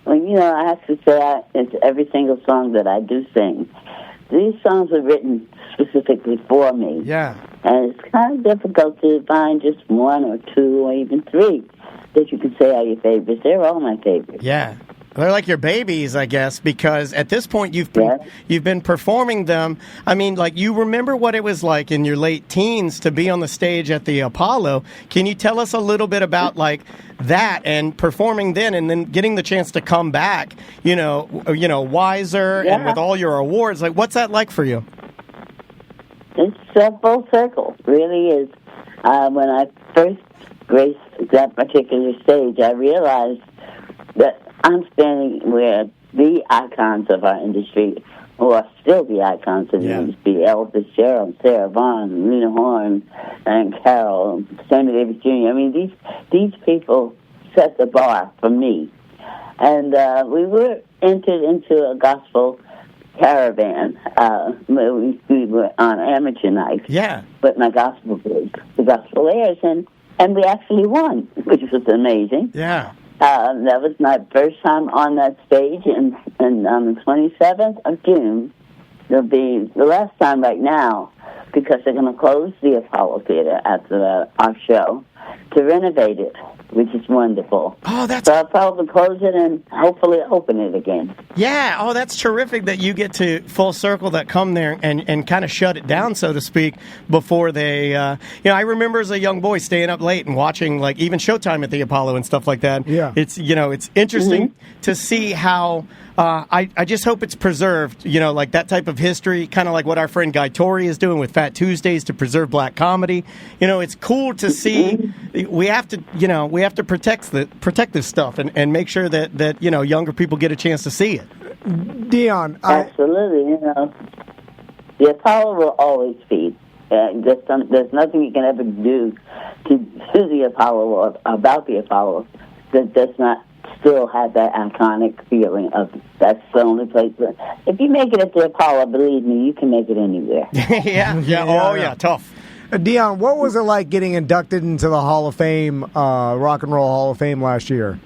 Well, I have to say it's every single song that I do sing. These songs are written specifically for me. Yeah. And it's kind of difficult to find just one or two or even three that you can say are your favorites. They're all my favorites. Yeah. They're like your babies, I guess, because at this point you've been performing them. I mean, you remember what it was like in your late teens to be on the stage at the Apollo. Can you tell us a little bit about that and performing then, and then getting the chance to come back? Wiser and with all your awards. What's that like for you? It's a full circle, really is. When I first graced that particular stage, I realized that I'm standing where the icons of our industry, who are still the icons of the industry, Elvis, Gerald, Sarah Vaughan, Lena Horne, and Carol, Sammy Davis Jr. I mean, these people set the bar for me. And we were entered into a gospel caravan. We were on amateur night. Yeah. With my gospel group, the Gospel Airs, and we actually won, which was amazing. Yeah. That was my first time on that stage, and on the 27th of June, it'll be the last time right now, because they're going to close the Apollo Theater after our show to renovate it, which is wonderful. Oh, so I'll probably close it and hopefully open it again. Yeah. Oh, that's terrific that you get to full circle that come there and kind of shut it down, so to speak, before they. I remember as a young boy staying up late and watching even Showtime at the Apollo and stuff like that. Yeah. It's it's interesting to see how. I just hope it's preserved, that type of history, kind of like what our friend Guy Torrey is doing with Fat Tuesdays to preserve black comedy. It's cool to see. We have to protect this stuff and make sure that younger people get a chance to see it. Dion, absolutely. The Apollo will always be. There's nothing you can ever do to the Apollo or about the Apollo that does not still have that iconic feeling of that's the only place. If you make it at the Apollo, believe me, you can make it anywhere. Yeah. Tough. Dion, what was it like getting inducted into the Hall of Fame, Rock and Roll Hall of Fame last year?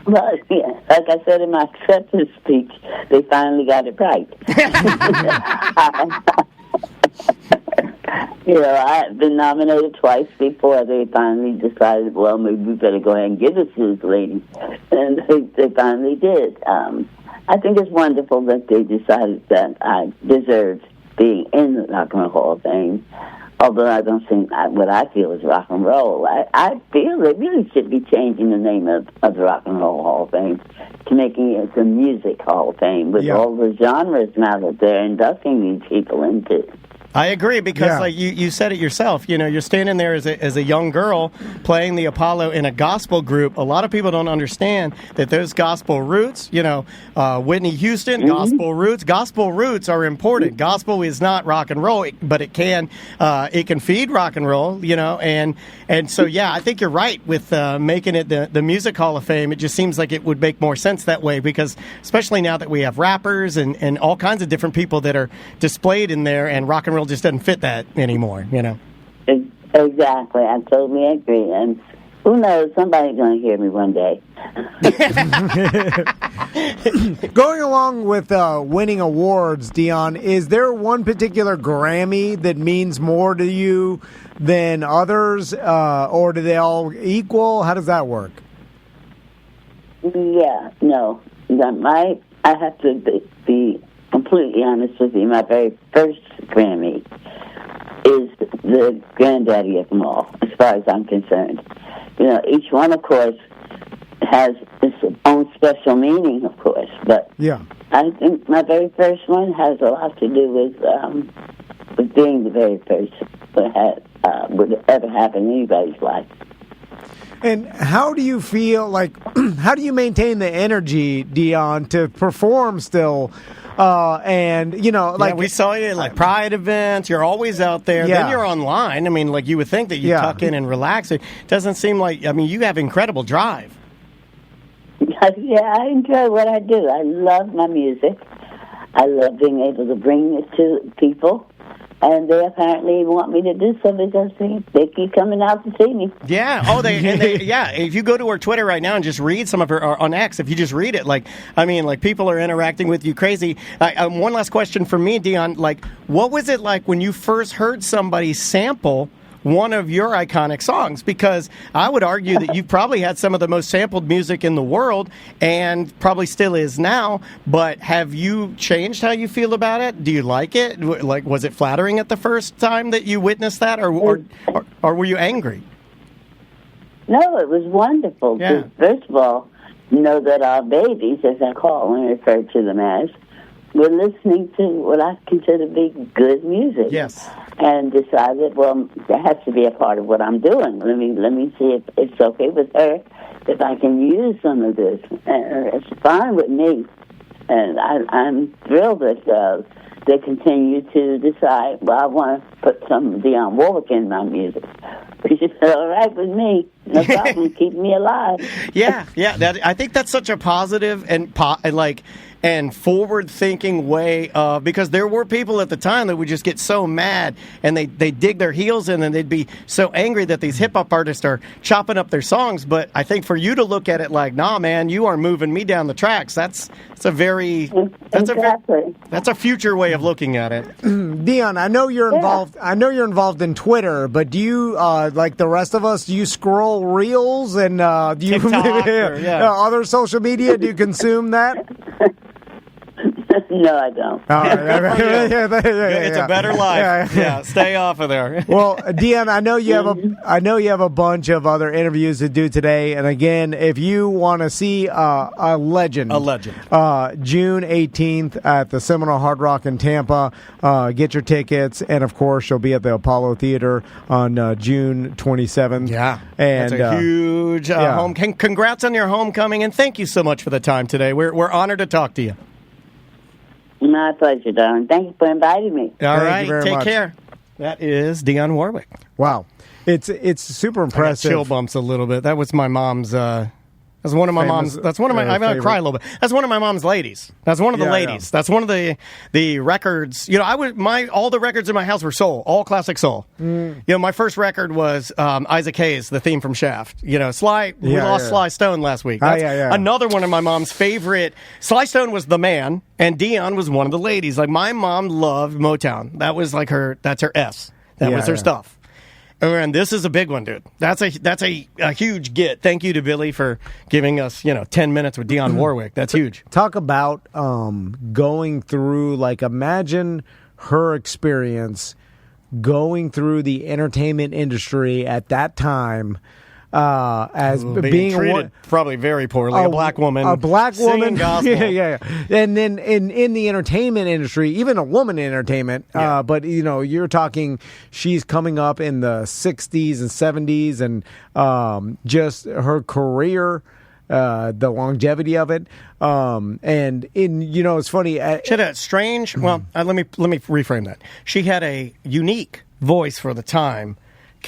Well, yeah, like I said in my acceptance speech, they finally got it right. I've been nominated twice before. They finally decided, well, maybe we better go ahead and give it to this lady. And they finally did. I think it's wonderful that they decided that I deserved being in the Rock and Roll Hall of Fame. Although I don't think what I feel is rock and roll. I feel they really should be changing the name of the Rock and Roll Hall of Fame to making it the Music Hall of Fame with all the genres now that they're inducting these people into. I agree because, like you said it yourself. You're standing there as a young girl playing the Apollo in a gospel group. A lot of people don't understand that those gospel roots. Whitney Houston, gospel roots. Gospel roots are important. Gospel is not rock and roll, but it can feed rock and roll. And so I think you're right with making it the Music Hall of Fame. It just seems like it would make more sense that way because, especially now that we have rappers and all kinds of different people that are displayed in there, and rock and roll just doesn't fit that anymore. Exactly, I totally agree. And who knows? Somebody's going to hear me one day. Going along with winning awards, Dion, is there one particular Grammy that means more to you than others, or do they all equal? How does that work? Yeah, no. I have to be completely honest with you. My very first Grammy is the granddaddy of them all, as far as I'm concerned. Each one, of course, has its own special meaning, of course. But I think my very first one has a lot to do with being the very first that would ever happen in anybody's life. And how do you feel how do you maintain the energy, Dion, to perform still? We saw you at Pride events. You're always out there. Then you're online. I mean, you would think that you tuck in and relax. It doesn't seem like. I mean, you have incredible drive. Yeah, I enjoy what I do. I love my music. I love being able to bring it to people. And they apparently want me to do so because they keep coming out to see me. Yeah. Oh, if you go to her Twitter right now and just read some of her, or on X, if you just read it, people are interacting with you crazy. One last question for me, Dion. What was it like when you first heard somebody sample one of your iconic songs? Because I would argue that you probably had some of the most sampled music in the world and probably still is now, but have you changed how you feel about it? Do you like it? Was it flattering at the first time that you witnessed that, or were you angry? No, it was wonderful. Yeah. First of all, know that our babies, as I call and refer to them as, were listening to what I consider to be good music. Yes. And decided, well, that has to be a part of what I'm doing. Let me see if it's okay with her, if I can use some of this. And it's fine with me. And I'm thrilled that they continue to decide, well, I want to put some Dionne Warwick in my music. Which is all right with me. No problem. Keep me alive. Yeah. I think that's such a positive and forward-thinking way because there were people at the time that would just get so mad and they dig their heels in and they'd be so angry that these hip-hop artists are chopping up their songs. But I think for you to look at it like, nah, man, you are moving me down the tracks, that's a future way of looking at it. Dion, I know you're involved. I know you're involved in Twitter, but do you, like the rest of us, do you scroll reels and do you TikTok other social media? Do you consume that? No, I don't. It's a better life. Yeah, stay off of there. Well, Dion, I know you have a bunch of other interviews to do today. And again, if you want to see a legend, June 18th at the Seminole Hard Rock in Tampa, get your tickets. And of course, she'll be at the Apollo Theater on June 27th. Yeah, and that's a huge home. Congrats on your homecoming, and thank you so much for the time today. We're honored to talk to you. My pleasure, darling. Thank you for inviting me. All right, Thank you very take much. care. That is Dionne Warwick. Wow, it's super impressive. I got chill bumps a little bit. That was my mom's. That's one of my mom's. That's one of my. I'm gonna cry a little bit. That's one of my mom's ladies. That's one of the ladies. Yeah. That's one of the records. All the records in my house were soul, all classic soul. My first record was Isaac Hayes, the theme from Shaft. Sly. We lost Sly Stone last week. That's another one of my mom's favorite. Sly Stone was the man, and Dionne was one of the ladies. Like my mom loved Motown. That was like her. That's her S. That was her stuff. And this is a big one, dude. That's a huge get. Thank you to Billy for giving us 10 minutes with Dionne Warwick. That's huge. Talk about going through, imagine her experience going through the entertainment industry at that time. as being treated probably very poorly. A black woman. A black woman. Singing gospel. Yeah. And then in the entertainment industry, even a woman in entertainment, but you're talking, she's coming up in the 60s and 70s, and just her career, the longevity of it, and it's funny. She had a strange. Well, let me reframe that. She had a unique voice for the time.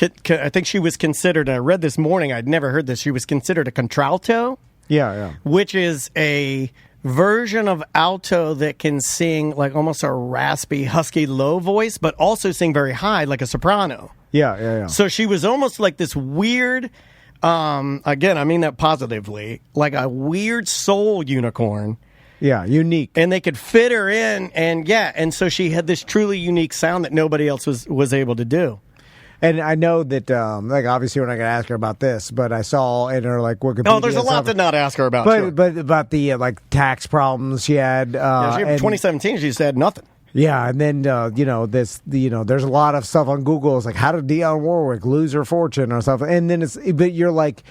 I think she was considered. I read this morning. I'd never heard this. She was considered a contralto. Yeah. Which is a version of alto that can sing like almost a raspy, husky, low voice, but also sing very high, like a soprano. Yeah. So she was almost like this weird. Again, I mean that positively, like a weird soul unicorn. Yeah, unique. And they could fit her in, and so she had this truly unique sound that nobody else was able to do. And I know that, obviously we're not going to ask her about this, but I saw in her, Wikipedia. Oh, there's a lot to not ask her about. But about the, tax problems she had. In 2017, she said nothing. Yeah, and then, there's a lot of stuff on Google. It's like, how did Dionne Warwick lose her fortune or something? And then but you're like,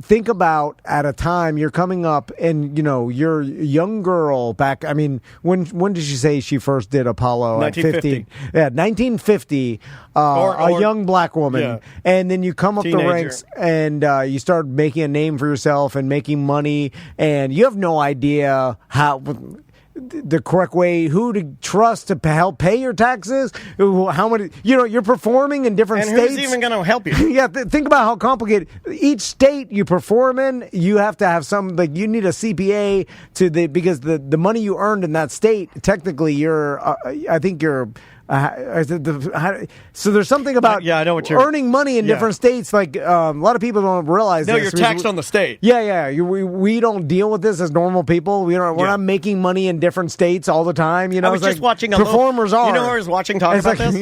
think about at a time you're coming up and, you're a young girl back. I mean, when did she say she first did Apollo? 1950. At 15? Yeah, 1950. A young black woman. Yeah. And then you come up Teenager. the ranks and you start making a name for yourself and making money. And you have no idea how... the correct way, who to trust to help pay your taxes, how many, you're performing in different states. And who's even going to help you? Yeah, think about how complicated. Each state you perform in, you have to have you need a CPA because the money you earned in that state, technically I think you're, so there's something about I know what you're earning money in different states. Like a lot of people don't realize. No, you're taxed on the state. Yeah. We don't deal with this as normal people. We're not making money in different states all the time. I was just watching performers are. You know who I was watching talking about this?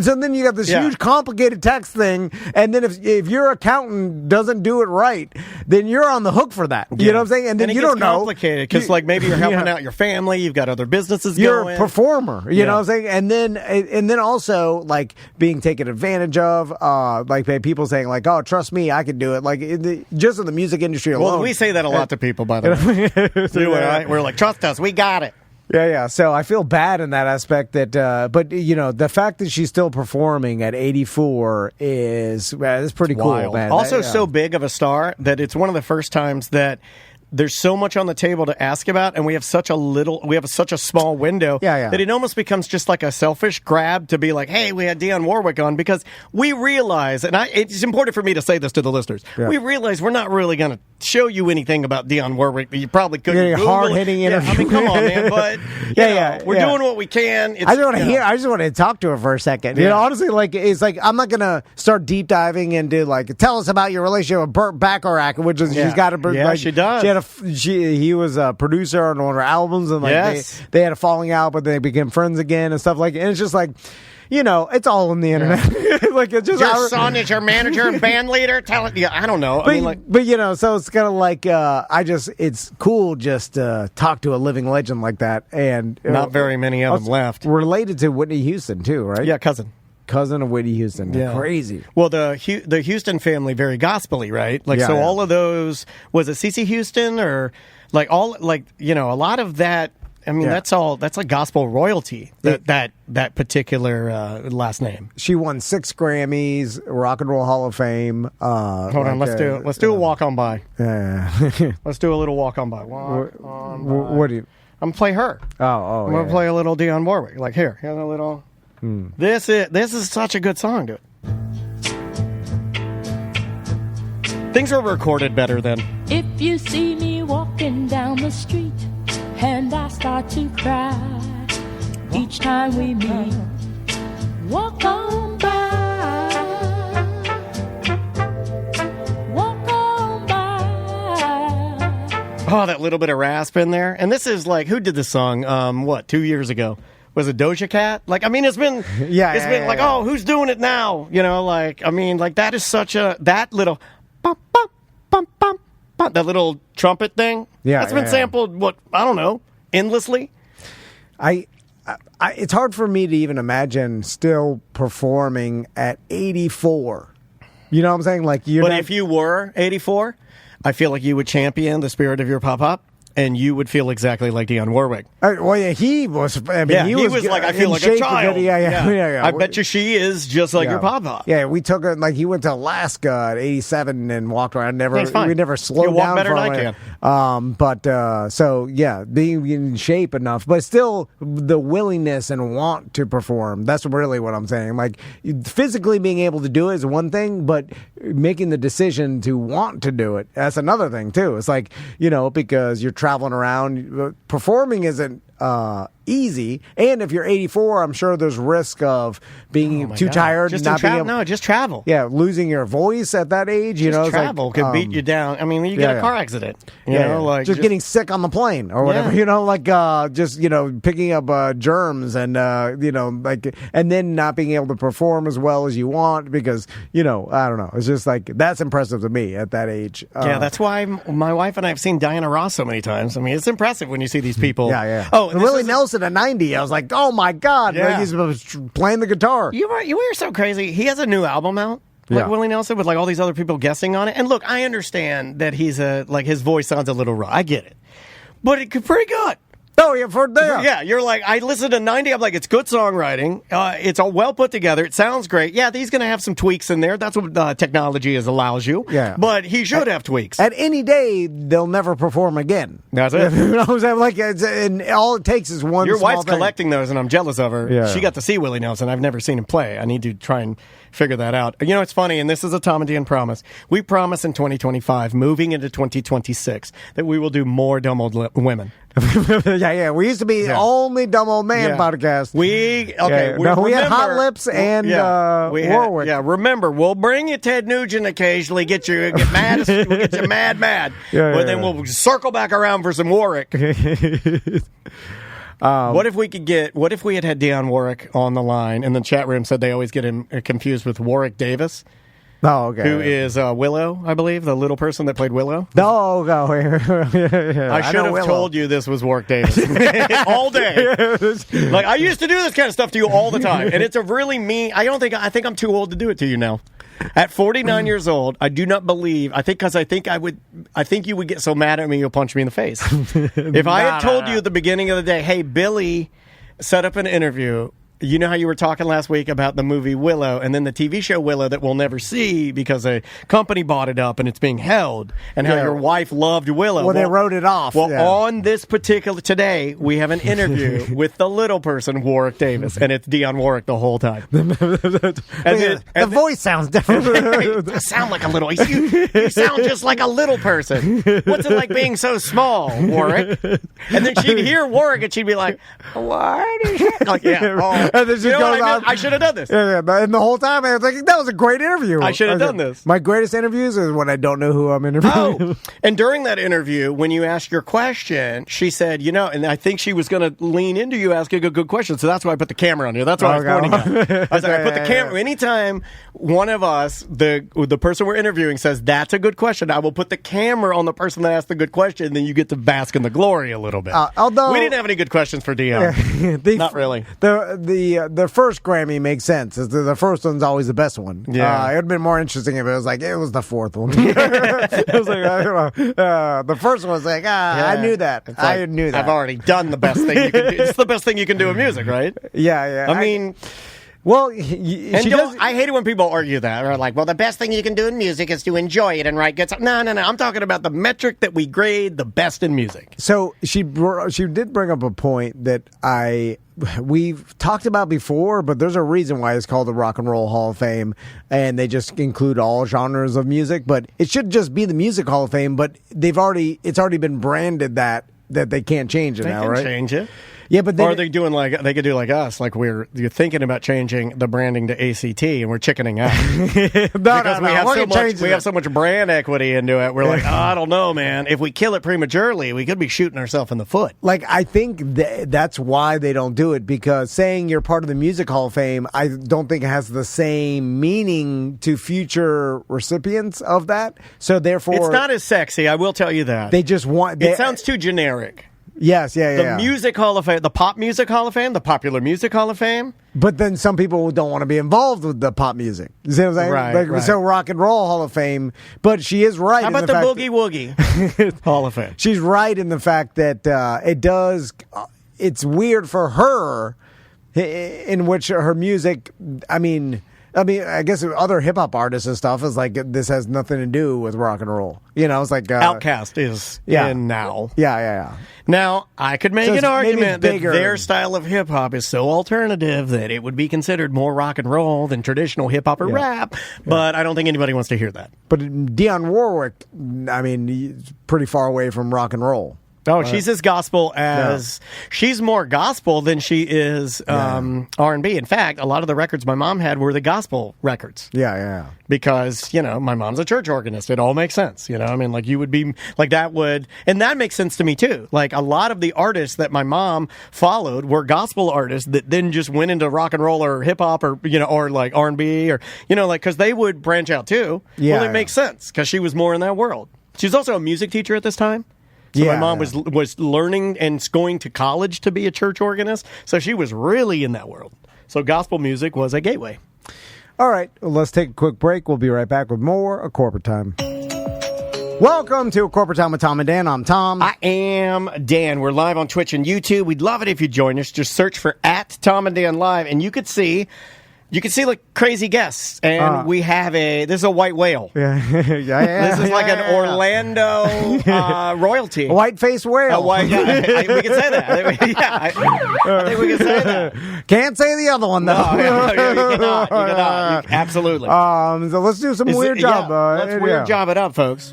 So then you got this huge complicated tax thing, and then if your accountant doesn't do it right, then you're on the hook for that. You know what I'm saying? And then you don't know. It's complicated because maybe you're helping out your family. You've got other businesses you're going. You're a performer. You know what I'm saying? And then also being taken advantage of, people saying oh, trust me, I can do it. Just in the music industry alone. Well, we say that a lot to people, by the way. You and I, we're like, trust us, we got it. Yeah. So I feel bad in that aspect but the fact that she's still performing at 84 is pretty cool, man. Also, so big of a star that it's one of the first times that there's so much on the table to ask about, and we have such a small window that it almost becomes just like a selfish grab to be like, hey, we had Dionne Warwick on, because we realize, and it's important for me to say this to the listeners, we realize we're not really going to show you anything about Dionne Warwick. You probably couldn't. Hard-hitting interview. I mean, come on, man. But we're doing what we can. I just want to talk to her for a second. Honestly, I'm not going to start deep diving into tell us about your relationship with Burt Bacharach, which is she's got to. She does. He was a producer on one of her albums, and they had a falling out, but they became friends again and stuff and it's just it's all on the internet. It's just your son is your manager and band leader. I don't know. So it's kind of it's cool just to talk to a living legend like that, and not very many of them left. Related to Whitney Houston too, right? Yeah, cousin of Whitney Houston. Yeah. Crazy. Well, the Houston family, very gospel-y, right? All of those, was it CeCe Houston or a lot of that. I mean, that's like gospel royalty. That particular last name. She won 6 Grammys, Rock and Roll Hall of Fame. Hold on, let's do a walk on by. Yeah. Let's do a little walk on by. What do you? I'm gonna play her. I'm gonna play a little Dionne Warwick. Here's a little. This is such a good song, dude. Things were recorded better then. If you see me walking down the street and I start to cry each time we meet, walk on by, walk on by. Oh, that little bit of rasp in there. And this is who did this song? 2 years ago? Was it Doja Cat? It's been oh, who's doing it now? That is such that little bum, bum, bum, bum, bum, that little trumpet thing. Yeah, that's been sampled. I don't know, endlessly. It's hard for me to even imagine still performing at 84. You know what I'm saying? Like, but if you were 84, I feel like you would champion the spirit of your pop-up. And you would feel exactly like Dionne Warwick. Well, yeah, he was. I mean, he was like, I feel like a child. Yeah. I bet you she is just like your papa. Yeah, we took it like he went to Alaska at 87 and walked around. We never slowed down better from than it. I can. So yeah, being in shape enough, but still the willingness and want to perform. That's really what I'm saying. Like physically being able to do it is one thing, but making the decision to want to do it, that's another thing too. It's like, because you're traveling around, performing isn't easy, and if you're 84, I'm sure there's risk of being too tired, just not being able. No, just travel. Yeah, losing your voice at that age. Travel could beat you down. I mean, you get a car accident. Like just getting sick on the plane or whatever. Just picking up germs and and then not being able to perform as well as you want because I don't know. It's just like that's impressive to me at that age. That's why my wife and I have seen Diana Ross so many times. I mean, it's impressive when you see these people. Yeah. Oh, Willie Nelson at 90. I was like, oh my God, he's playing the guitar. You were so crazy. He has a new album out. Willie Nelson with like all these other people guessing on it. And look, I understand that he's his voice sounds a little raw. I get it. But it could pretty good. Oh, yeah, for there. Yeah, you're like, I listened to 90. I'm like, it's good songwriting. It's all well put together. It sounds great. Yeah, he's going to have some tweaks in there. That's what technology allows you. Yeah. But he should have tweaks. At any day, they'll never perform again. That's it. You know what I'm saying? Like, and all it takes is one. Your wife's thing. collecting those, and I'm jealous of her. Yeah. She got to see Willie Nelson. I've never seen him play. I need to try and figure that out. It's funny, and this is a Tom and Dean promise. We promise in 2025, moving into 2026, that we will do more dumb old women. Yeah. We used to be only dumb old man podcast. We had Hot Lips and Warwick. Remember, we'll bring you Ted Nugent occasionally, get mad, get you mad. But then we'll circle back around for some Warwick. What if we had Dionne Warwick on the line, and the chat room said they always get him confused with Warwick Davis? Oh, okay. Who is Willow, I believe, the little person that played Willow? No. I should have told you this was Warwick Davis all day. Like, I used to do this kind of stuff to you all the time, and it's a really mean. I think I'm too old to do it to you now. At 49 years old, I do not believe. I think you would get so mad at me you'll punch me in the face. If I had told you at the beginning of the day, hey, Billy set up an interview. You know how you were talking last week about the movie Willow and then the TV show Willow that we'll never see because a company bought it up and it's being held, and how your wife loved Willow. Well, they wrote it off. Well, on this particular today, we have an interview with the little person, Warwick Davis, and it's Dionne Warwick the whole time. The voice sounds different. You sound like a little. You sound just like a little person. What's it like being so small, Warwick? And then she'd hear Warwick and she'd be like, "What is it?" Like, And then she goes on. I should have done this. Yeah. And the whole time I was like, that was a great interview. I should have done this. My greatest interviews is when I don't know who I'm interviewing. And during that interview, when you asked your question, she said, and I think she was going to lean into you asking a good question. So that's why I put the camera on you. That's why I was pointing at. I was like, I put the camera. Anytime one of us, the person we're interviewing says, that's a good question, I will put the camera on the person that asked the good question, and then you get to bask in the glory a little bit. Although we didn't have any good questions for Dionne. Not really. The first Grammy makes sense. The first one's always the best one. Yeah. It would have been more interesting if it was like, it was the fourth one. It was like, I don't know. The first one was like, I knew that. I knew that. I've already done the best thing you can do. It's the best thing you can do in music, right? Yeah. I mean... Well, I hate it when people argue that. Or like, well, the best thing you can do in music is to enjoy it and write good songs. No. I'm talking about the metric that we grade the best in music. So she did bring up a point that we've talked about before, but there's a reason why it's called the Rock and Roll Hall of Fame, and they just include all genres of music. But it should just be the Music Hall of Fame. But it's already been branded that they can't change it now, right? They can change it. Yeah, but or they could do like us, like you're thinking about changing the branding to ACT, and we're chickening out because we have so much brand equity into it. We're like, I don't know, man. If we kill it prematurely, we could be shooting ourselves in the foot. Like, I think that's why they don't do it, because saying you're part of the Music Hall of Fame, I don't think it has the same meaning to future recipients of that. So therefore, it's not as sexy. I will tell you that they just want. It sounds too generic. Yes, The Music Hall of Fame, the Pop Music Hall of Fame, the Popular Music Hall of Fame. But then some people don't want to be involved with the pop music. You see what I'm saying? Right. So Rock and Roll Hall of Fame. But she is right. How about the Boogie Woogie Hall of Fame? She's right in the fact that it does. It's weird for her, in which her music. I mean, I guess other hip hop artists and stuff is like this has nothing to do with rock and roll. It's like Outkast is in now. Yeah. Now I could make an argument that their style of hip hop is so alternative that it would be considered more rock and roll than traditional hip hop or rap. But I don't think anybody wants to hear that. But Dionne Warwick, I mean, pretty far away from rock and roll. Oh, she's as gospel as she's more gospel than she is R&B. In fact, a lot of the records my mom had were the gospel records. Yeah. Because, my mom's a church organist. It all makes sense. I mean, like you would be like that would, and that makes sense to me too. Like a lot of the artists that my mom followed were gospel artists that then just went into rock and roll or hip hop or, or like R&B or, like, cause they would branch out too. Yeah. Well, it makes sense because she was more in that world. She was also a music teacher at this time. So my mom was learning and going to college to be a church organist. So she was really in that world. So gospel music was a gateway. All right, well, let's take a quick break. We'll be right back with more of Corporate Time. Welcome to Corporate Time with Tom and Dan. I'm Tom. I am Dan. We're live on Twitch and YouTube. We'd love it if you join us. Just search for @Tom and Dan Live, and you could see like crazy guests, and we have this is a white whale. Yeah. This is like an Orlando royalty. A white-faced whale. We can say that. I think we can say that. Can't say the other one, though. No, you cannot. Absolutely. So let's do some weird job. Let's weird job it up, folks.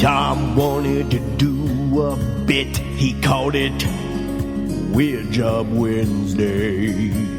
Tom wanted to do a bit. He called it Weird Job Wednesday.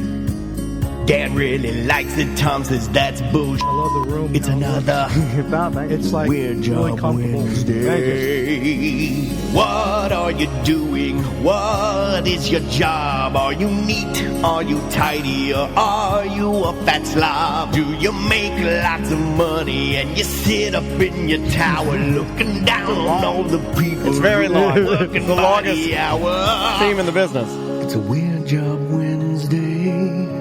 Dan really likes it. Tom says that's bullshit. I love the room. It's another it's like Weird Job really comfortable. Wednesday. What are you doing? What is your job? Are you neat? Are you tidy? Or are you a fat slob? Do you make lots of money and you sit up in your tower looking down on all the people? It's very long. It's the longest hour theme in the business. It's a Weird Job Wednesday.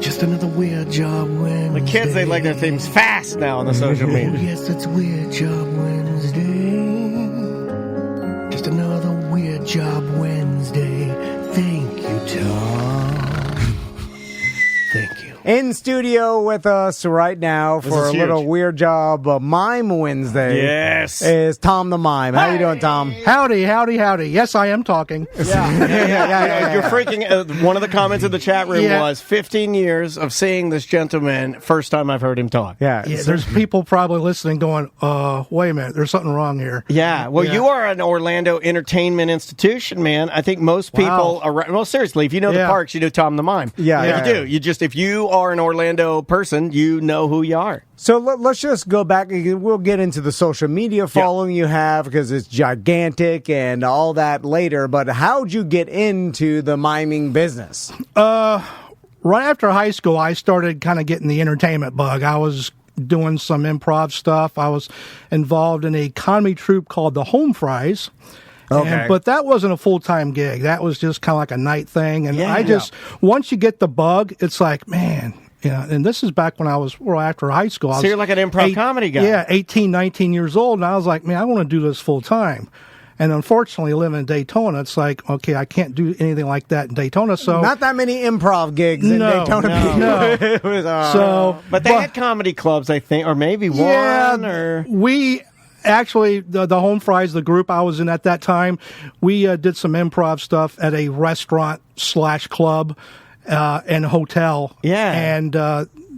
Just another Weird Job Wednesday. The kids, they like their themes fast now on the social media. Oh, yes, it's Weird Job Wednesday. Just another Weird Job Wednesday. Thank you, Tom. Thank you. In studio with us right now for a little Weird Job Mime Wednesday. Yes. Is Tom the Mime. How you doing, Tom? Howdy. Yes, I am talking. Yeah. You're freaking. One of the comments in the chat room was 15 years of seeing this gentleman. First time I've heard him talk. Yeah. There's people probably listening going, wait a minute, there's something wrong here. Yeah. Well, you are an Orlando entertainment institution, man. I think most people around, well, seriously, if you know the parks, you know Tom the Mime. Yeah. You do. You just, if you are an Orlando person, you know who you are. So let's just go back. We'll get into the social media following you have because it's gigantic and all that later. But how'd you get into the miming business? Right after high school, I started kind of getting the entertainment bug. I was doing some improv stuff. I was involved in a comedy troupe called the Home Fries. Okay. But that wasn't a full-time gig. That was just kind of like a night thing. And once you get the bug, it's like, man, and this is back when I was, after high school. So you're like an improv comedy guy. Yeah, 18, 19 years old. And I was like, man, I want to do this full-time. And unfortunately, living in Daytona, it's like, okay, I can't do anything like that in Daytona. So not that many improv gigs in Daytona. No. But they had comedy clubs, I think, or maybe one. Yeah, we... Actually, the Home Fries, the group I was in at that time, we did some improv stuff at a restaurant/club and hotel. Yeah. And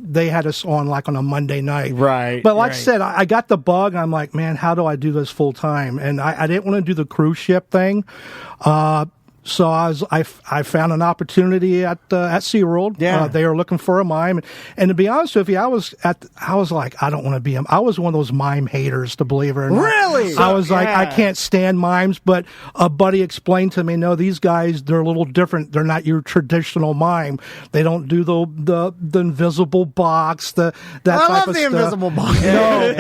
they had us on like on a Monday night. Right. But like I said, I got the bug. I'm like, man, how do I do this full time? And I didn't want to do the cruise ship thing. So I found an opportunity at SeaWorld. Yeah. They were looking for a mime, and to be honest with you, I was like, I don't want to be him. I was one of those mime haters, to believe it or not. Really? I was like, I can't stand mimes. But a buddy explained to me, no, these guys, they're a little different. They're not your traditional mime. They don't do the invisible box. I love the invisible box. No,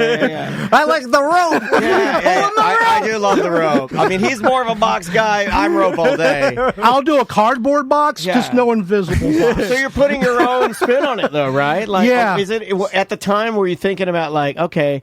I like the rope. I do love the rope. I mean, he's more of a box guy. I'm rope all day. I'll do a cardboard box, just no invisible box. So you're putting your own spin on it, though, right? Like, yeah. Is it at the time? Were you thinking about like, okay?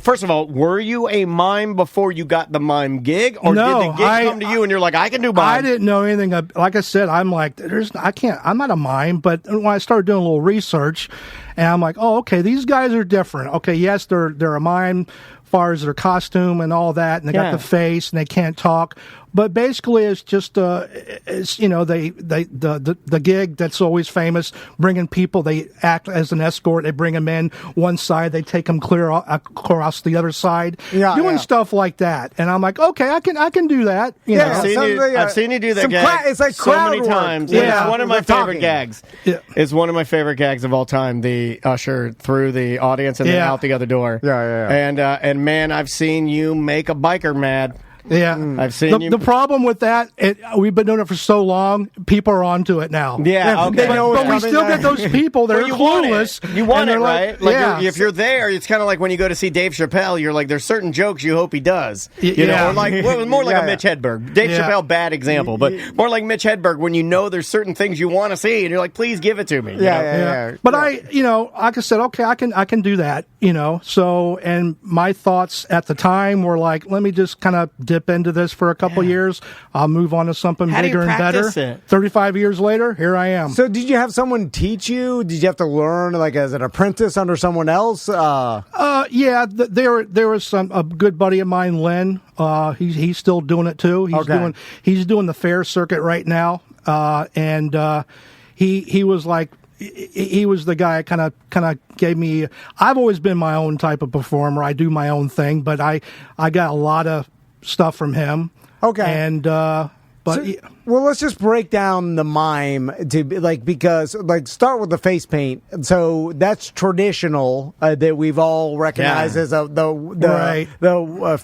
First of all, were you a mime before you got the mime gig, or no, did the gig come to you and you're like, I can do mime? I didn't know anything. Like I said, I'm like, I'm not a mime. But when I started doing a little research, and I'm like, oh, okay, these guys are different. Okay, yes, they're a mime as far as their costume and all that, and they got the face and they can't talk. But basically, it's just it's the gig that's always famous, bringing people. They act as an escort. They bring them in one side, they take them clear across the other side, doing stuff like that. And I'm like, okay, I can do that. You know? I've seen you do that gag. It's like so many work. times. Yeah, it's one of my favorite gags. Yeah. It's one of my favorite gags of all time. The usher through the audience and then out the other door. Yeah. And man, I've seen you make a biker mad. Yeah, I've seen you. The problem with that, we've been doing it for so long, people are onto it now. Yeah, okay. But we still get those people that are clueless. You want it, like, right? Like if you're there, it's kind of like when you go to see Dave Chappelle, you're like, there's certain jokes you hope he does. You know, or like, more like a Mitch Hedberg. Dave Chappelle, bad example, but more like Mitch Hedberg when you know there's certain things you want to see, and you're like, please give it to me. But like I said, okay, I can do that, So, and my thoughts at the time were like, let me just kind of dip into this for a couple years. I'll move on to something bigger and better. 35 years later, here I am. So did you have someone teach you? Did you have to learn like as an apprentice under someone else? Yeah, there was a good buddy of mine, Len. He's still doing it too. He's doing the fair circuit right now. And he was like, he was the guy kind of gave me. I've always been my own type of performer. I do my own thing, but I got a lot of stuff from him. Okay. And well, let's just break down the mime because start with the face paint. So that's traditional that we've all recognized as the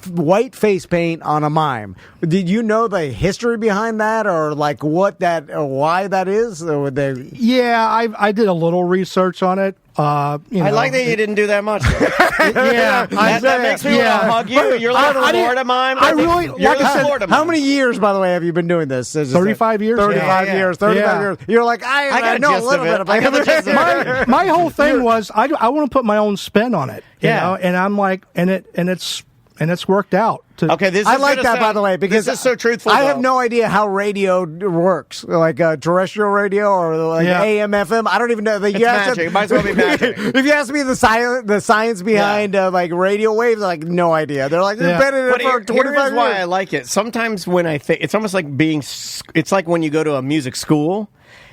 white face paint on a mime. Did you know the history behind that, or like what that or why that is? Yeah, I did a little research on it. I like that you didn't do that much. that makes me want to hug you. You're like a Florida mime. How many years, by the way, have you been doing this? 35 years. 35 years. 35 years. You're like, I know a little bit about it. My whole thing was I want to put my own spin on it. You know? And I'm like, and it's worked out. I like that, by the way, because this is so truthful. I have no idea how radio works, like terrestrial radio or like AM, FM. I don't even know. It's magic. It might as well be magic. If you ask me the science behind like radio waves, like no idea. They're like, they've been in it for 25 years. Why I like it. Sometimes when I think, it's almost like it's like when you go to a music school.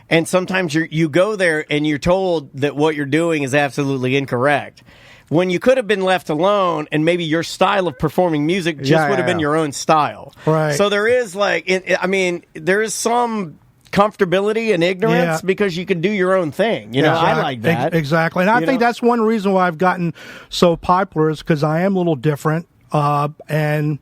And sometimes you go there and you're told that what you're doing is absolutely incorrect. When you could have been left alone and maybe your style of performing music just would have been your own style. Right. So there is there is some comfortability and ignorance because you can do your own thing. I like that. Exactly. And I think that's one reason why I've gotten so popular is because I am a little different. And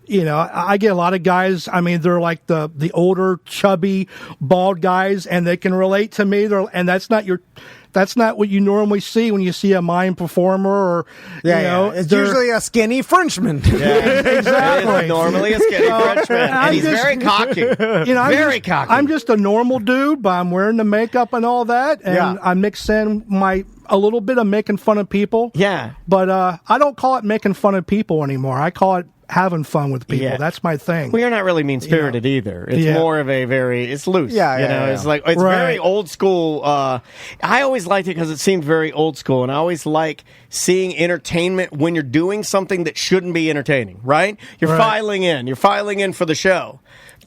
I get a lot of guys. I mean, they're like the older, chubby, bald guys, and they can relate to me. And that's not what you normally see when you see a mime performer, or it's usually a skinny Frenchman. Yeah, exactly. It is normally a skinny Frenchman, and he's very cocky. Very cocky. I'm just a normal dude, but I'm wearing the makeup and all that, and I mix in a little bit of making fun of people. Yeah, but I don't call it making fun of people anymore. I call it having fun with people. That's my thing. Well, you're not really mean-spirited either. It's more of it's loose. It's like, it's very old school. I always liked it because it seemed very old school, and I always like seeing entertainment when you're doing something that shouldn't be entertaining, right? You're filing in for the show,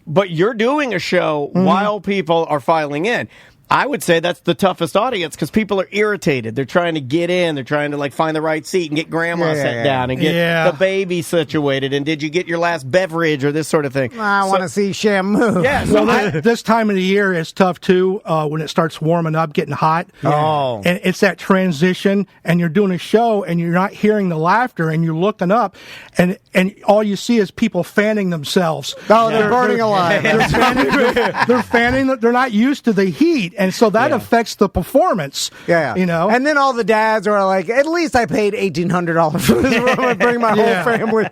but you're doing a show while people are filing in. I would say that's the toughest audience because people are irritated. They're trying to get in. They're trying to like find the right seat and get grandma sat down and get the baby situated. And did you get your last beverage or this sort of thing? I want to see Shamu. Yeah. So this time of the year is tough too. When it starts warming up, getting hot. Oh. And it's that transition, and you're doing a show, and you're not hearing the laughter, and you're looking up, and all you see is people fanning themselves. Oh, they're burning alive. They're fanning. They're not used to the heat, and so that affects the performance. Yeah. You know. And then all the dads are like, at least I paid $1,800 for this room. I bring my whole family.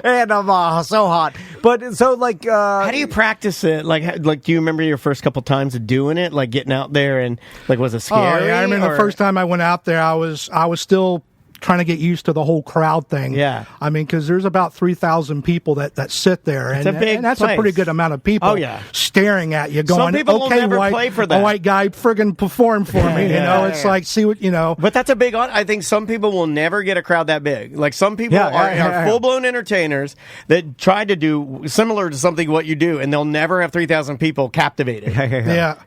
And I'm so hot. But so like, how do you practice it? Like, do you remember your first couple times of doing it? Like getting out there and like, was it scary? Oh, yeah. I remember the first time I went out there, I was still trying to get used to the whole crowd thing. Yeah. I mean, because there's about 3,000 people that sit there. It's a big and that's place. a pretty good amount of people staring at you going, some people okay, will never white, play for that. A white guy friggin' perform for me. It's like, see what, But that's a big, I think some people will never get a crowd that big. Like some people are full-blown entertainers that try to do similar to something what you do, and they'll never have 3,000 people captivated.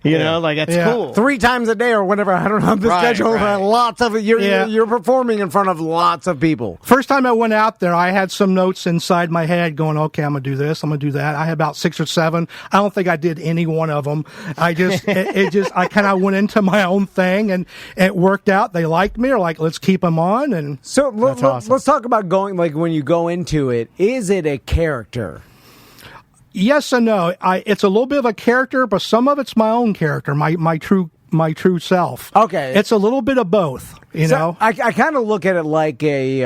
You know, like that's cool. 3 times a day or whenever, I don't know the schedule, lots of it. You're performing in front of lots of people. First time I went out there, I had some notes inside my head going, okay, I'm going to do this, I'm going to do that. I had about 6 or 7. I don't think I did any one of them. I just, I kind of went into my own thing, and it worked out. They liked me, or like, let's keep them on. And so let's talk about going, like when you go into it, is it a character? Yes and no. It's a little bit of a character, but some of it's my own character, my true self. Okay. It's a little bit of both. You know, I kind of look at it like a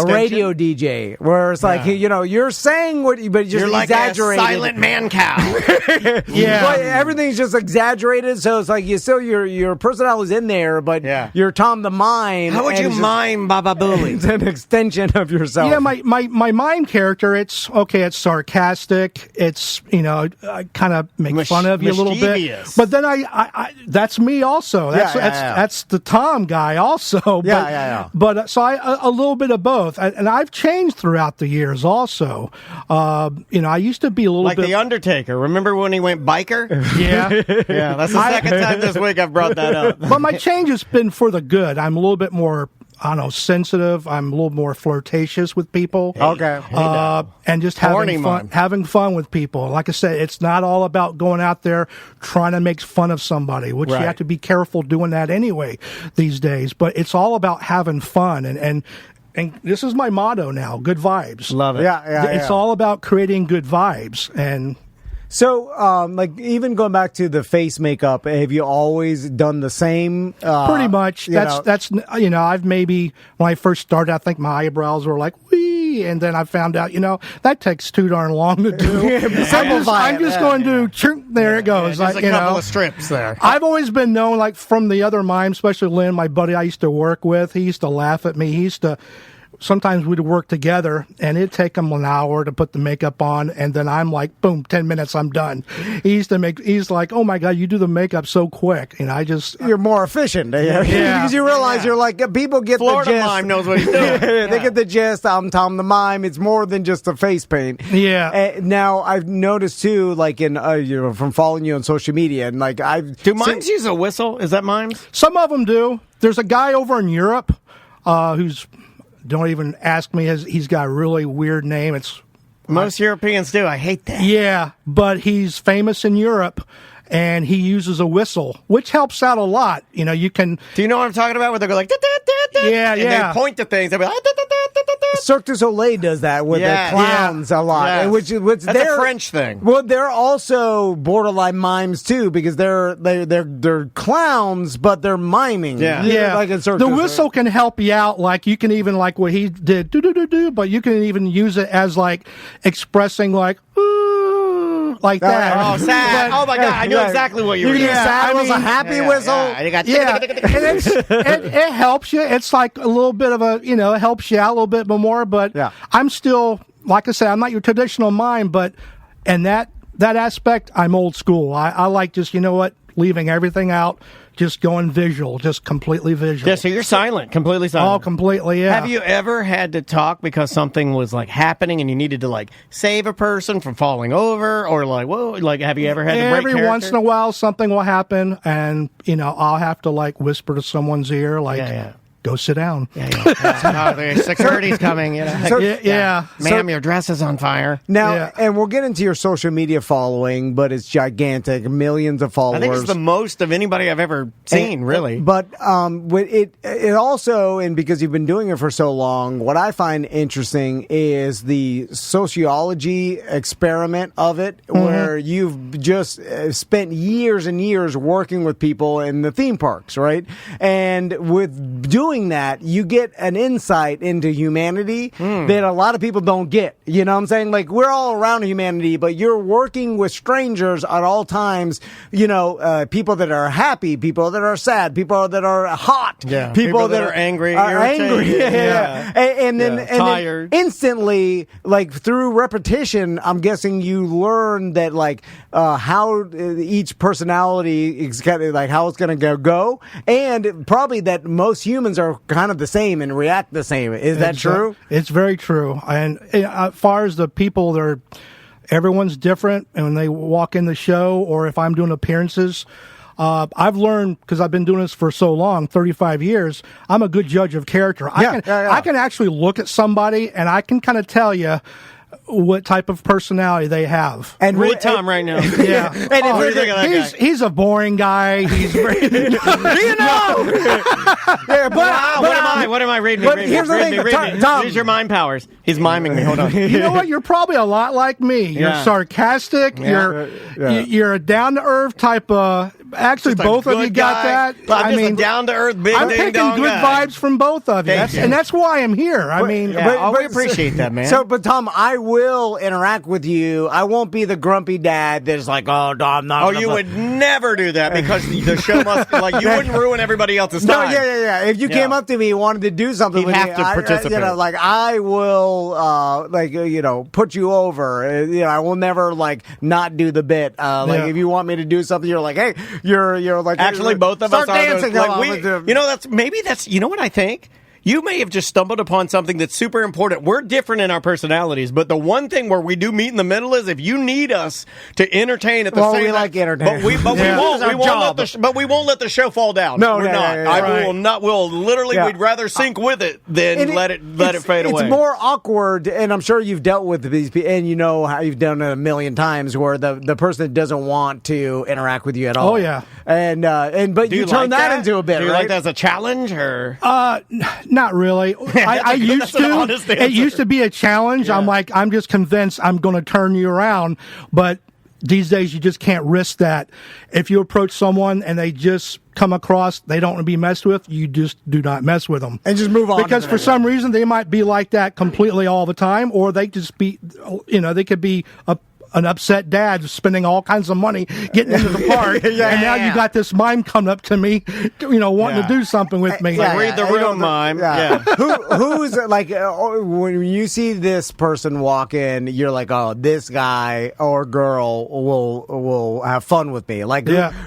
radio DJ, where it's like you're saying what, but you're like exaggerated. A silent man cow. But everything's just exaggerated, so it's like your personality's in there, but you're Tom the Mime. How would you mime Baba Booey? It's an extension of yourself. Yeah, my mime character. It's okay. It's sarcastic. It's I kind of make fun of you a little bit, but then I that's me also. That's the Tom guy also. But so a little bit of both, and I've changed throughout the years. Also, I used to be a little like bit the Undertaker. Remember when he went biker? Yeah. That's the second time this week I've brought that up. But my change has been for the good. I'm a little bit more, I don't know, sensitive. I'm a little more flirtatious with people. And just having fun with people. Like I said, it's not all about going out there trying to make fun of somebody, which you have to be careful doing that anyway these days. But it's all about having fun, and this is my motto now: good vibes. Love it. It's all about creating good vibes. And so, like, even going back to the face makeup, have you always done the same? Pretty much. That's I've maybe, when I first started, I think my eyebrows were like, wee, and then I found out, that takes too darn long to do. I'm just going to, there it goes. Just a couple of strips there. I've always been known, like, from the other mimes, especially Lynn, my buddy I used to work with, he used to laugh at me. Sometimes we'd work together, and it'd take him an hour to put the makeup on, and then I'm like, boom, 10 minutes, I'm done. He's like, oh my God, you do the makeup so quick. And you're more efficient. Because you realize you're like, people get Florida the gist. Mime knows what he's doing. They get the gist. I'm Tom the Mime. It's more than just the face paint. Yeah. Now, I've noticed too, like in, from following you on social media, and like do mimes use a whistle? Is that mimes? Some of them do. There's a guy over in Europe who's, don't even ask me. He's got a really weird name. Most Europeans do. I hate that. Yeah, but he's famous in Europe, and he uses a whistle, which helps out a lot. You can. Do you know what I'm talking about? Where they go like, and they point to things. They'll be like, Cirque du Soleil does that with the clowns a lot, which that's a French thing. Well, they're also borderline mimes too, because they're clowns, but they're miming. Like in Cirque the du whistle can help you out. Like you can even, like what he did, do, but you can even use it as like expressing like, ooh, like that. Oh, sad. Oh my God, I knew exactly what you were doing. Sad was a happy whistle. It helps you. It's like a little bit of it helps you out a little bit more, but I'm still, like I said, I'm not your traditional mime, but in that aspect, I'm old school. I like just, leaving everything out, just going visual, just completely visual. Yeah, so you're silent, completely silent. Oh, completely, yeah. Have you ever had to talk because something was like happening and you needed to like save a person from falling over, or like, whoa, like have you ever had to break Every character? once in a while, something will happen, and I'll have to like whisper to someone's ear, like, go sit down. The security's coming. Ma'am, your dress is on fire. Now, and we'll get into your social media following, but it's gigantic, millions of followers. I think it's the most of anybody I've ever seen, really. But it also, and because you've been doing it for so long, what I find interesting is the sociology experiment of it, where you've just spent years and years working with people in the theme parks, right? And with doing that, you get an insight into humanity that a lot of people don't get. You know what I'm saying? Like, we're all around humanity, but you're working with strangers at all times. People that are happy, people that are sad, people that are hot, people that are angry, and then tired. Then instantly, like through repetition, I'm guessing you learn that like how each personality is kind of like how it's going to go, and probably that most humans are kind of the same and react the same. Is that true? It's very true. And as far as the people, everyone's different. And when they walk in the show, or if I'm doing appearances, I've learned, because I've been doing this for so long, 35 years, I'm a good judge of character. I can actually look at somebody and I can kind of tell you what type of personality they have. And read Tom right now. Yeah. And he's a boring guy. He's very, What am I reading? But here's the thing, Tom, use your mind powers. He's miming me. Hold on. You know what? You're probably a lot like me. You're sarcastic. You're a down to earth type of. Actually, both of you got that. I mean, down to earth, big. I'm picking good vibes from both of you. And that's why I'm here. I mean, we appreciate that, man. But Tom, I will interact with you. I won't be the grumpy dad that's like, oh, no, I'm not. Oh, you would never do that, because the show must you wouldn't ruin everybody else's time. No, If you came up to me and wanted to do something with me, to participate. I will, put you over. I will never not do the bit. If you want me to do something, you're like, hey. You're like, actually, both of us are dancing. That's what I think. You may have just stumbled upon something that's super important. We're different in our personalities, but the one thing where we do meet in the middle is if you need us to entertain at the same time. We like entertaining. But we won't let the show fall down. No, we're not. I will not. We'll literally. We'd rather sink with it than let it fade away. It's more awkward, and I'm sure you've dealt with these people, and you know how you've done it a million times, where the person that doesn't want to interact with you at all. Oh yeah, but you turn that into a bit. Do you right? like that as a challenge, or? Not really. I used to. It used to be a challenge. Yeah. I'm just convinced I'm going to turn you around. But these days, you just can't risk that. If you approach someone and they just come across, they don't want to be messed with, you just do not mess with them. And just move on. Because for some reason, they might be like that completely all the time, or they just be, they could be an upset dad spending all kinds of money getting into the park, and now you got this mime coming up to me, wanting to do something with me. Read the room, mime. Who's when you see this person walk in, you're like, oh, this guy or girl will have fun with me.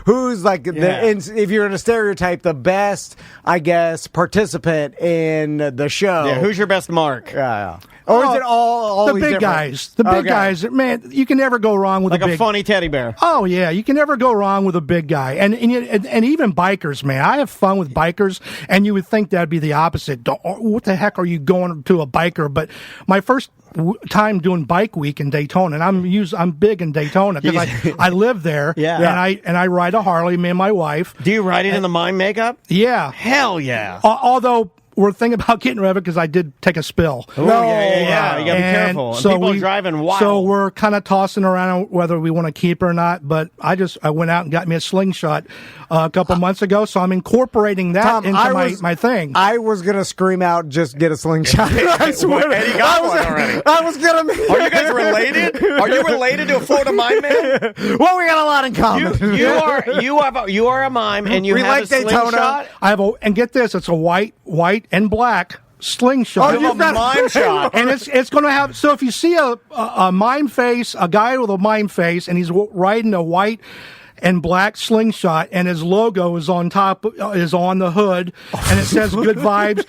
Who's if you're in a stereotype, the best, I guess, participant in the show. Yeah, who's your best mark? Yeah. Or is it all the big guys? The big guys, man. You can never go wrong with a funny teddy bear. Oh yeah, you can never go wrong with a big guy, and even bikers, man. I have fun with bikers, and you would think that'd be the opposite. What the heck are you going to a biker? But my first time doing bike week in Daytona, and I'm big in Daytona because I live there, and I ride a Harley. Me and my wife. Do you ride it in the mime makeup? Yeah, hell yeah. Although. We're thinking about getting rid of it because I did take a spill. Oh, yeah. You got to be careful. And people are driving wild. So we're kind of tossing around whether we want to keep it or not. But I went out and got me a slingshot a couple months ago. So I'm incorporating that into my thing. I was going to scream out, just get a slingshot. I swear. And he got one already. I was going to. Are you guys related? Are you related to a Florida mime man? Well, we got a lot in common. You are a mime, and you have a slingshot. I have and get this, it's a white and black slingshot. Oh, you've got a mime shot. And it's going to have, so if you see a mime face, a guy with a mime face, and he's riding a white and black slingshot, and his logo is on the hood, and it says "Good Vibes."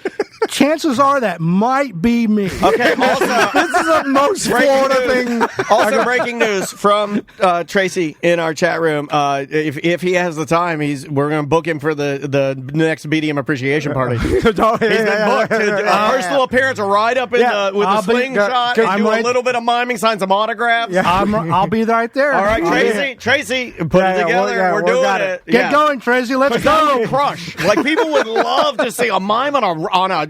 Chances are that might be me. Okay. Also, This is the most Florida thing. also breaking news from Tracy in our chat room. If he has the time, we're going to book him for the next BDM appreciation party. He's been booked. Personal appearance right up in with the slingshot. And do a little bit of miming, sign some autographs. Yeah. I'll be right there. All right, Tracy, put it together. We're doing it. Get going, Tracy. Let's go. Crush. Like, people would love to see a mime on a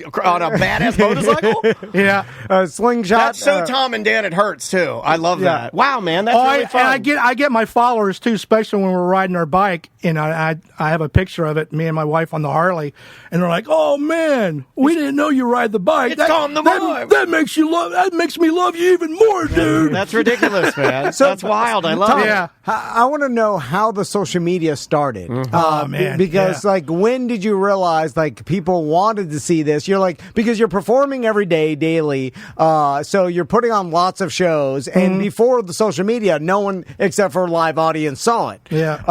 badass motorcycle. Yeah, slingshot. That's so Tom and Dan. It hurts too. I love that. Wow, man, that's really fun. And I get my followers too, especially when we're riding our bike. And I have a picture of it, me and my wife on the Harley, and they're like, "Oh man, we didn't know you ride the bike. It's Tom the Mime. That makes me love you even more, dude." That's ridiculous, man. That's wild. I love it. Yeah. I want to know how the social media started. Oh, man. Because like, when did you realize like people wanted to see this? You're like, because you're performing every day, daily. So you're putting on lots of shows, and before the social media, no one except for a live audience saw it. Yeah.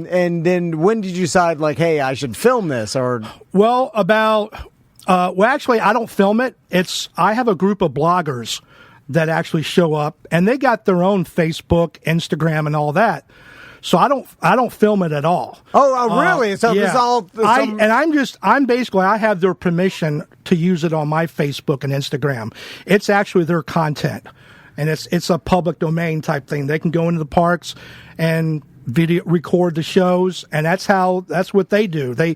And then when did you decide like, hey, I should film this? Or Well, actually, I don't film it. I have a group of bloggers that actually show up, and they got their own Facebook, Instagram, and all that. So I don't film it at all. Oh, really? So yeah. it's all. I have their permission to use it on my Facebook and Instagram. It's actually their content, and it's a public domain type thing. They can go into the parks and record the shows, and that's what they do.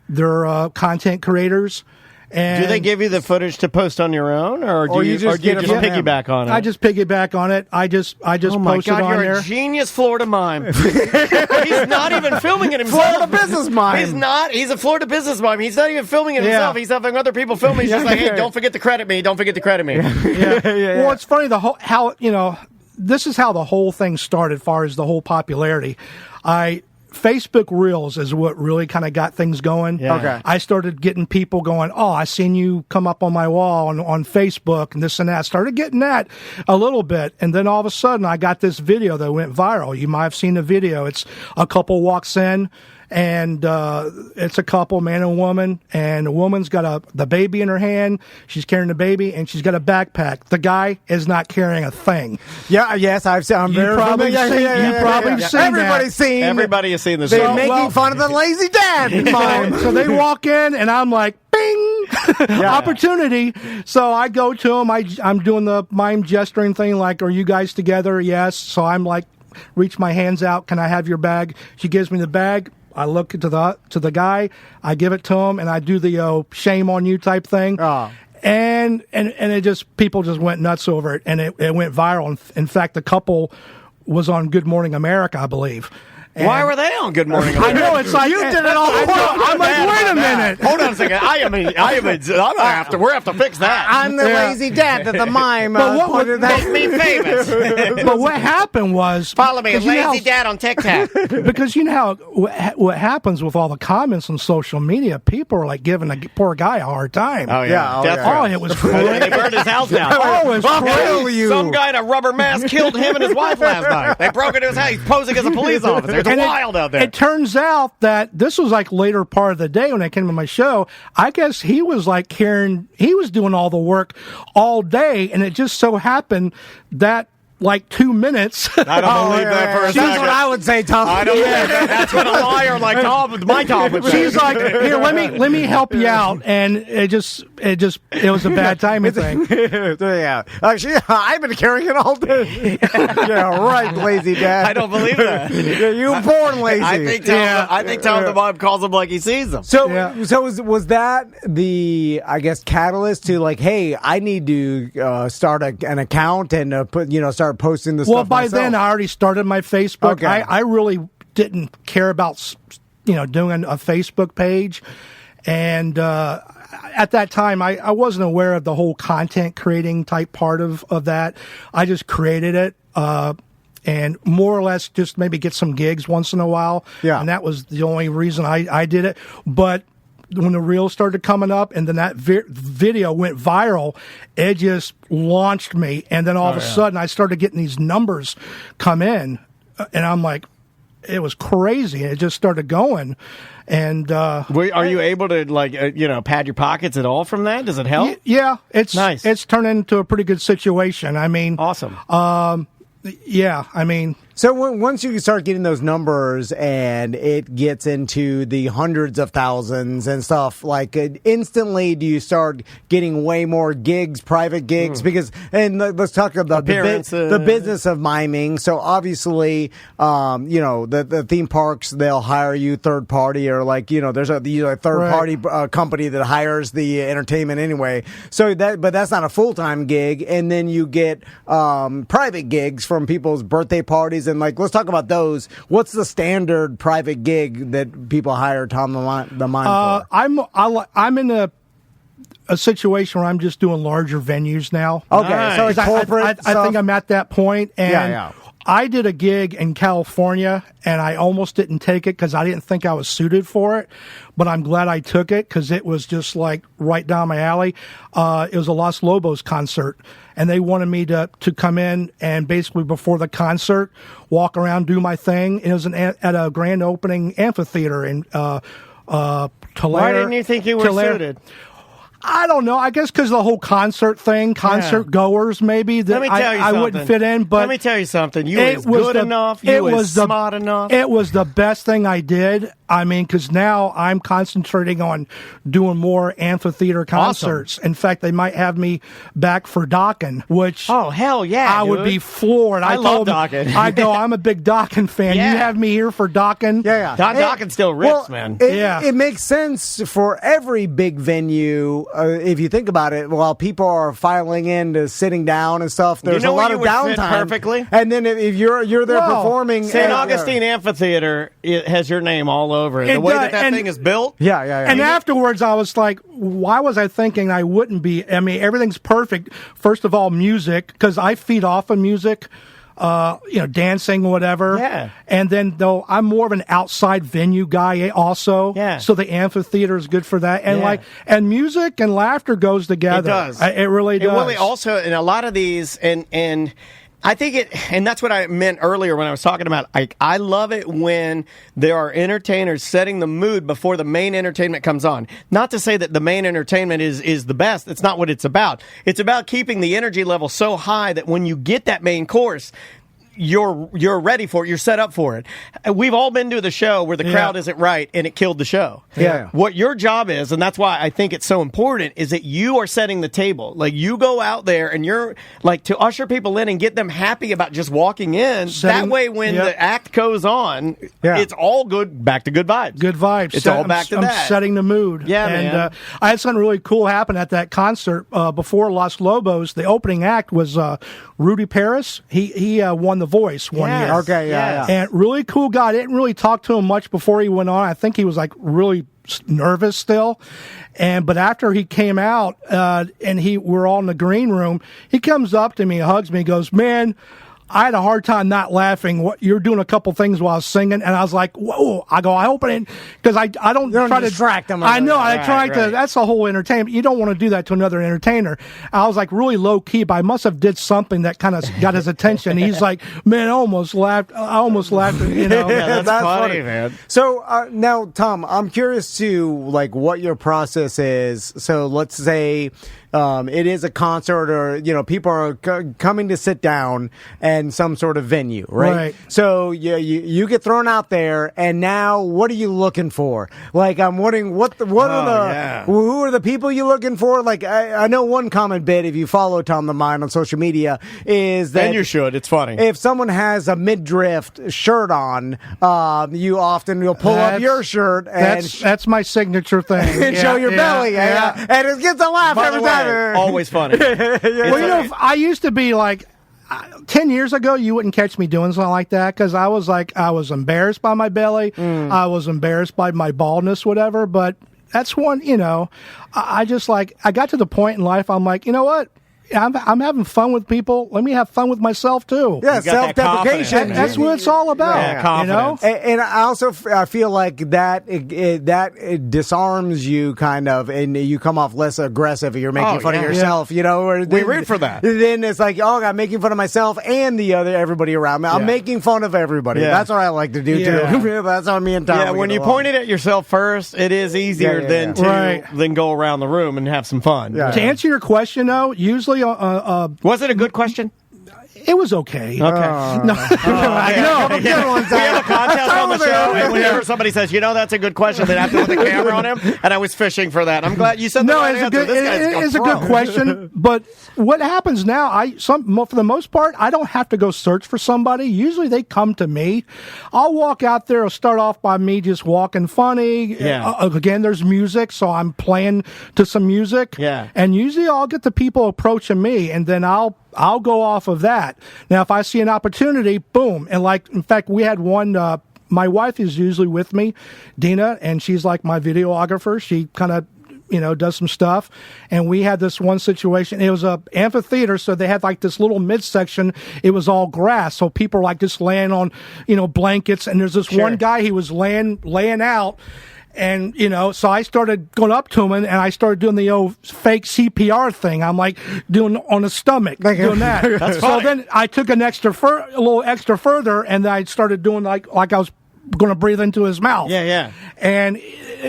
They're content creators. And do they give you the footage to post on your own, or do you just piggyback on it? I just piggyback on it. I just post it on there. Oh my God, you're a genius Florida mime. He's not even filming it himself. Florida business mime. He's not. He's a Florida business mime. He's not even filming it himself. He's having other people film it. He's just like, hey, don't forget to credit me. Don't forget to credit me. Yeah. Well, it's funny this is how the whole thing started. As far as the whole popularity, Facebook Reels is what really kind of got things going. Yeah. Okay. I started getting people going, "Oh, I seen you come up on my wall on Facebook and this and that." Started getting that a little bit. And then all of a sudden I got this video that went viral. You might have seen the video. It's a couple walks in, and it's a couple, man and woman, and the woman's got the baby in her hand. She's carrying the baby, and she's got a backpack. The guy is not carrying a thing. Yeah, yes, I've seen. You've probably seen. Everybody has seen this. They're making fun of the lazy dad mime. So they walk in, and I'm like, bing, opportunity. So I go to them. I'm doing the mime gesturing thing, like, "Are you guys together?" Yes. So I'm like, reach my hands out. "Can I have your bag?" She gives me the bag. I look to the guy, I give it to him, and I do the shame on you type thing. Oh. And people just went nuts over it, and it went viral. In fact, the couple was on Good Morning America, I believe. And why were they on Good Morning America? I know, it's like, you did it all. I'm like, wait a minute. Hold on a second. We're have to fix that. I'm the lazy dad that the mime pointed Make me famous. But what happened was, follow me, lazy dad on TikTok. Because you know how what happens with all the comments on social media, people are like giving the poor guy a hard time. Oh yeah, it was crazy. They burned his house down. Oh, it was crazy. Some guy in a rubber mask killed him and his wife last night. They broke into his house. He's posing as a police officer. It's wild out there. It turns out that this was like later part of the day when I came to my show. I guess he was like he was doing all the work all day, and it just so happened that like 2 minutes. I don't believe that for a second. That's what I would say, Tom. I don't believe that. That's what a liar like Tom, my Tom would say. She's like, "Here, let me help you out," and it was a bad timing thing. Yeah, actually, I've been carrying it all day. Yeah, right, lazy dad. I don't believe that. Yeah, you were born lazy. I think Tom the Mime calls him like he sees them. So was that the, I guess, catalyst to like, hey, I need to start an account and start posting this stuff. Well, by myself. then I already started my Facebook. Okay. I really didn't care about doing a Facebook page, and at that time I wasn't aware of the whole content creating type part of that. I just created it and more or less just maybe get some gigs once in a while. Yeah, and that was the only reason I did it. But when the reels started coming up and then that video went viral, it just launched me. And then all of a sudden I started getting these numbers come in, and I'm like, it was crazy. It just started going. And are you able to pad your pockets at all from that? Does it help? Yeah, it's nice. It's turned into a pretty good situation. I mean, awesome. Yeah, I mean. So once you start getting those numbers and it gets into the hundreds of thousands and stuff, like instantly do you start getting way more gigs, private gigs? Because, and let's talk about the business of miming. So obviously, the theme parks, they'll hire you third party, or there's a third party company that hires the entertainment anyway. So but that's not a full-time gig. And then you get private gigs from people's birthday parties. And let's talk about those. What's the standard private gig that people hire Tom the Mime for? I'm in a situation where I'm just doing larger venues now. Okay, nice. So it's corporate. I think I'm at that point, and I did a gig in California, and I almost didn't take it because I didn't think I was suited for it. But I'm glad I took it because it was just right down my alley. It was a Los Lobos concert, and they wanted me to come in and basically before the concert walk around, do my thing. And it was at a grand opening amphitheater in Tulare. Why didn't you think you were suited? I don't know. I guess because of the whole concert thing, concert goers maybe, that I wouldn't fit in. But let me tell you something. You was good enough. You was smart enough. It was the best thing I did. I mean, because now I'm concentrating on doing more amphitheater concerts. Awesome. In fact, they might have me back for Dokken, which hell yeah, I would be floored. I love Dokken. I go, I'm a big Dokken fan. Yeah. You have me here for Dokken. Yeah. Dokken still rips, man. It makes sense for every big venue. If you think about it, while people are filing in to sitting down and stuff, there's a lot of downtime. Perfectly. And then if you're there performing, St. Augustine Amphitheater, it has your name all over it. The way that thing is built. Yeah. And afterwards, I was like, why was I thinking I wouldn't be? I mean, everything's perfect. First of all, music, because I feed off of music. Dancing, whatever. Yeah. And then, though, I'm more of an outside venue guy also. Yeah. So the amphitheater is good for that. And and music and laughter goes together. It does. It really does. It really also, in a lot of these, and I think and that's what I meant earlier when I was talking about, I love it when there are entertainers setting the mood before the main entertainment comes on. Not to say that the main entertainment is the best. It's not what it's about. It's about keeping the energy level so high that when you get that main course, you're ready for it. You're set up for it. We've all been to the show where the crowd isn't right and it killed the show. Yeah. What your job is, and that's why I think it's so important, is that you are setting the table. Like, you go out there and you're to usher people in and get them happy about just walking in. That way, when the act goes on, it's all good. Back to good vibes. Good vibes. It's all back to that. I'm setting the mood. Yeah, and, man. I had something really cool happen at that concert before Los Lobos. The opening act was Rudy Paris. He won The Voice one year. Okay, yeah. And really cool guy. I didn't really talk to him much before he went on. I think he was really nervous still. But after he came out and we're all in the green room, he comes up to me, hugs me, goes, "Man, I had a hard time not laughing. You're doing a couple things while I was singing," and I was like, "Whoa!" I go, "I hope I didn't," because I don't try to distract them. I know. I try to. That's the whole entertainment. You don't want to do that to another entertainer. I was really low key, but I must have did something that kind of got his attention. He's like, "Man, I almost laughed. You know, yeah, that's funny, man." So now, Tom, I'm curious to what your process is. So let's say it is a concert, or people are coming to sit down and some sort of venue, right? So you get thrown out there, and now what are you looking for? I'm wondering who are the people you looking for? I know one common bit, if you follow Tom the Mime on social media, is that, and you should. It's funny. If someone has a midriff shirt on, you'll pull up your shirt and that's my signature thing. and show your belly, and it gets a laugh every time. Always funny. Well, I used to be 10 years ago, you wouldn't catch me doing something like that because I was embarrassed by my belly. I was embarrassed by my baldness, whatever. But that's one, I just I got to the point in life, I'm like, you know what? I'm having fun with people. Let me have fun with myself too. Yeah, self-deprecation. That's what it's all about. Yeah, confidence. You know? And I also feel like that it disarms you kind of, and you come off less aggressive if you're making fun of yourself. You know, or we root for that. Then it's like, oh, I'm making fun of myself and everybody around me. I'm making fun of everybody. Yeah. That's what I like to do too. That's how me and Tom. Yeah, when you point it at yourself first, it is easier than to go around the room and have some fun. Yeah. To answer your question, though, usually was it a good question? It was okay. Okay. No. We have a contest on the show, and whenever somebody says, that's a good question, they have to put the camera on him, and I was fishing for that. I'm glad you said that. It's a good question, but what happens now, for the most part, I don't have to go search for somebody. Usually they come to me. I'll walk out there. I'll start off by me just walking funny. Yeah. Again, there's music, so I'm playing to some music. Yeah. And usually I'll get the people approaching me, and then I'll go off of that. Now, if I see an opportunity, boom. And in fact, we had one, my wife is usually with me, Dina, and she's like my videographer. She kind of, does some stuff. And we had this one situation. It was a amphitheater, so they had like this little midsection. It was all grass. So people were like just laying on, blankets. And there's this one guy, he was laying out. And, so I started going up to him and I started doing the old fake CPR thing. I'm like doing on his stomach, doing that. That's so funny. then I took a little extra further and then I started doing like I was going to breathe into his mouth. Yeah. And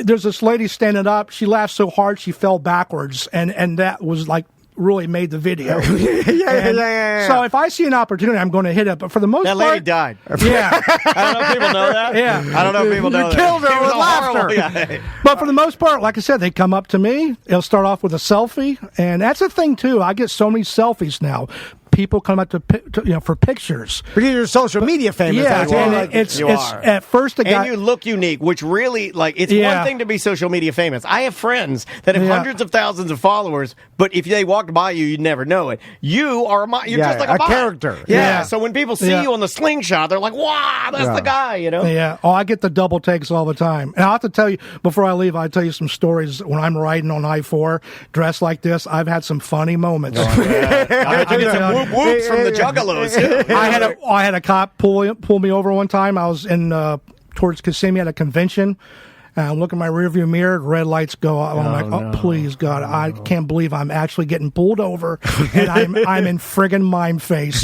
there's this lady standing up. She laughed so hard she fell backwards. And that was like really made the video. Yeah. So if I see an opportunity, I'm going to hit it. But for the most part, that lady died. Yeah. I don't know if people know that. Yeah. I don't know if people know that. You killed her It was with laughter. Yeah. But for the most part, like I said, they come up to me. They'll start off with a selfie. And that's the thing, too. I get so many selfies now. People come up to for pictures. Because you're social media famous. Yeah, and it's are. at first a guy. And you look unique, which really, it's one thing to be social media famous. I have friends that have hundreds of thousands of followers, but if they walked by you, you'd never know it. You're just like a bot. character. Yeah. So when people see you on the slingshot, they're like, wow, that's the guy, Yeah. Oh, I get the double takes all the time. And I'll have to tell you, before I leave, I'll tell you some stories. When I'm riding on I-4, dressed like this, I've had some funny moments. I bet you get some whoops from the juggalos. I had a cop pull me over one time. I was in towards Kissimmee at a convention. I look in my rearview mirror, red lights go off. I'm like, please, God, I can't believe I'm actually getting pulled over, and I'm in friggin' mime face.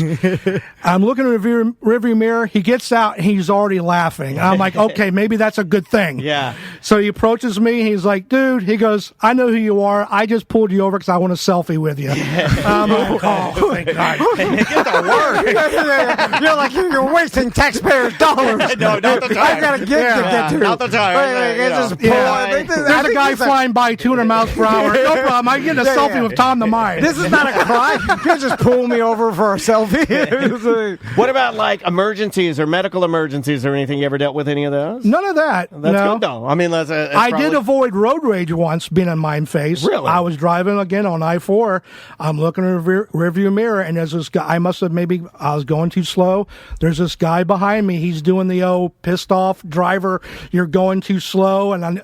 I'm looking in the rearview mirror. He gets out, and he's already laughing. I'm like, okay, maybe that's a good thing. Yeah. So he approaches me. He's like, dude, he goes, I know who you are. I just pulled you over because I want a selfie with you. I'm like, oh, thank God. Get to work. You're like, you're wasting taxpayers' dollars. No, not the time. I've got a gift to get to. Not the time. There's a guy flying by 200 miles per hour. No problem. I'm getting a selfie with Tom the Mime. This is not a crime. You can't just pull me over for a selfie. What about emergencies or medical emergencies or anything? You ever dealt with any of those? None of that. That's good though. I mean, that's I did avoid road rage once, being in mime face. Really? I was driving again on I-4. I'm looking in the rearview mirror, and there's this guy. I was going too slow. There's this guy behind me. He's doing the pissed off driver. You're going too slow. And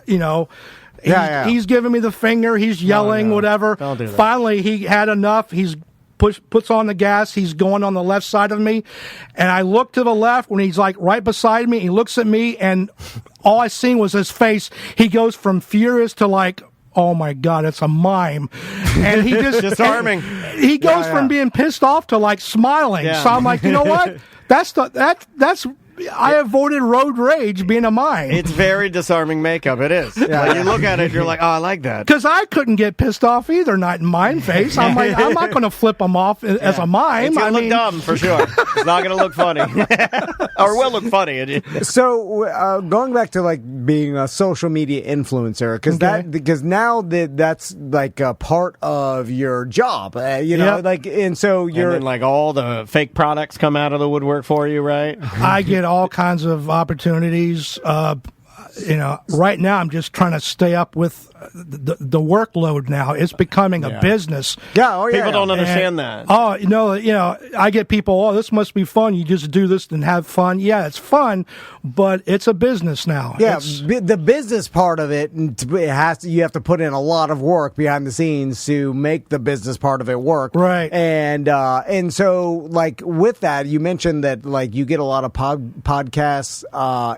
he's giving me the finger. He's yelling, whatever. Don't do that. Finally, he had enough. He's puts on the gas. He's going on the left side of me, and I look to the left when he's like right beside me. He looks at me, and all I seen was his face. He goes from furious to like, oh my God, it's a mime. And he just disarming. He goes from being pissed off to like smiling. Yeah. So I'm like, you know what? That's I avoided road rage being a mime. It's very disarming makeup. It is. Like, you look at it, you're like, oh, I like that. Because I couldn't get pissed off either, not in mime face. I'm like, I'm not going to flip them off as a mime. It's going to look dumb, for sure. It's not going to look funny. Or will look funny. So, going back to being a social media influencer, because now that's like a part of your job, and so you're... And then all the fake products come out of the woodwork for you, right? I get all kinds of opportunities. Right now I'm just trying to stay up with the workload now. It's becoming a business. Yeah, oh yeah. People don't understand that. Oh, I get people. Oh, this must be fun. You just do this and have fun. Yeah, it's fun, but it's a business now. Yeah, the business part of it, you have to put in a lot of work behind the scenes to make the business part of it work. Right. And so like with that, you mentioned that like you get a lot of podcasts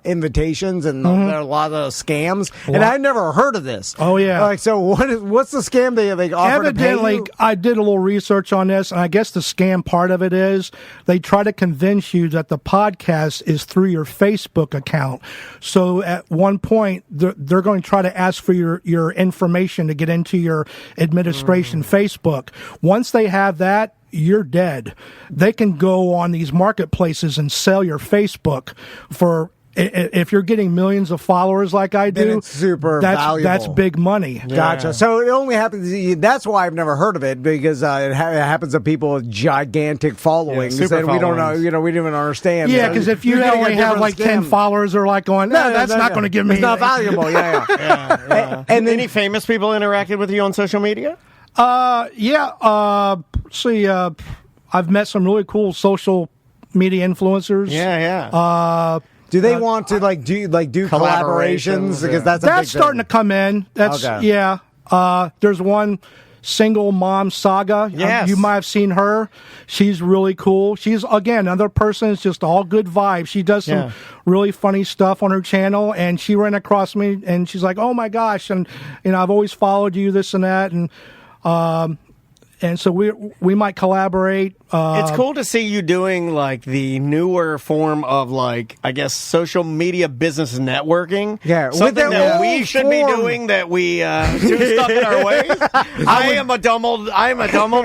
invitations, and there are a lot of scams. And I've never heard of this. Oh yeah. Like, so what's the scam they offer to pay you? I did a little research on this, and I guess the scam part of it is they try to convince you that the podcast is through your Facebook account. So at one point, they're going to try to ask for your information to get into your administration Facebook. Once they have that, you're dead. They can go on these marketplaces and sell your Facebook for. If you're getting millions of followers like I do, then it's super valuable. That's big money. Yeah. Gotcha. So it only happens. That's why I've never heard of it, because it happens to people with gigantic followings, and we don't know. We don't even understand. Yeah, because if you only have like 10 followers, they're like going, "No, that's not going to give me." It's not valuable. Yeah. And any famous people interacted with you on social media? I've met some really cool social media influencers. Yeah. Do they want to do collaborations? Because that's starting to come in. That's okay. Yeah. There's one single mom saga. Yes. You might have seen her. She's really cool. She's again another person. It's just all good vibes. She does some really funny stuff on her channel, and she ran across me, and she's like, "Oh my gosh!" And I've always followed you, this and that, and so we might collaborate. It's cool to see you doing like the newer form of like, I guess, social media business networking. Yeah, something that we should be doing that we too stuck in our ways. I am a dumb old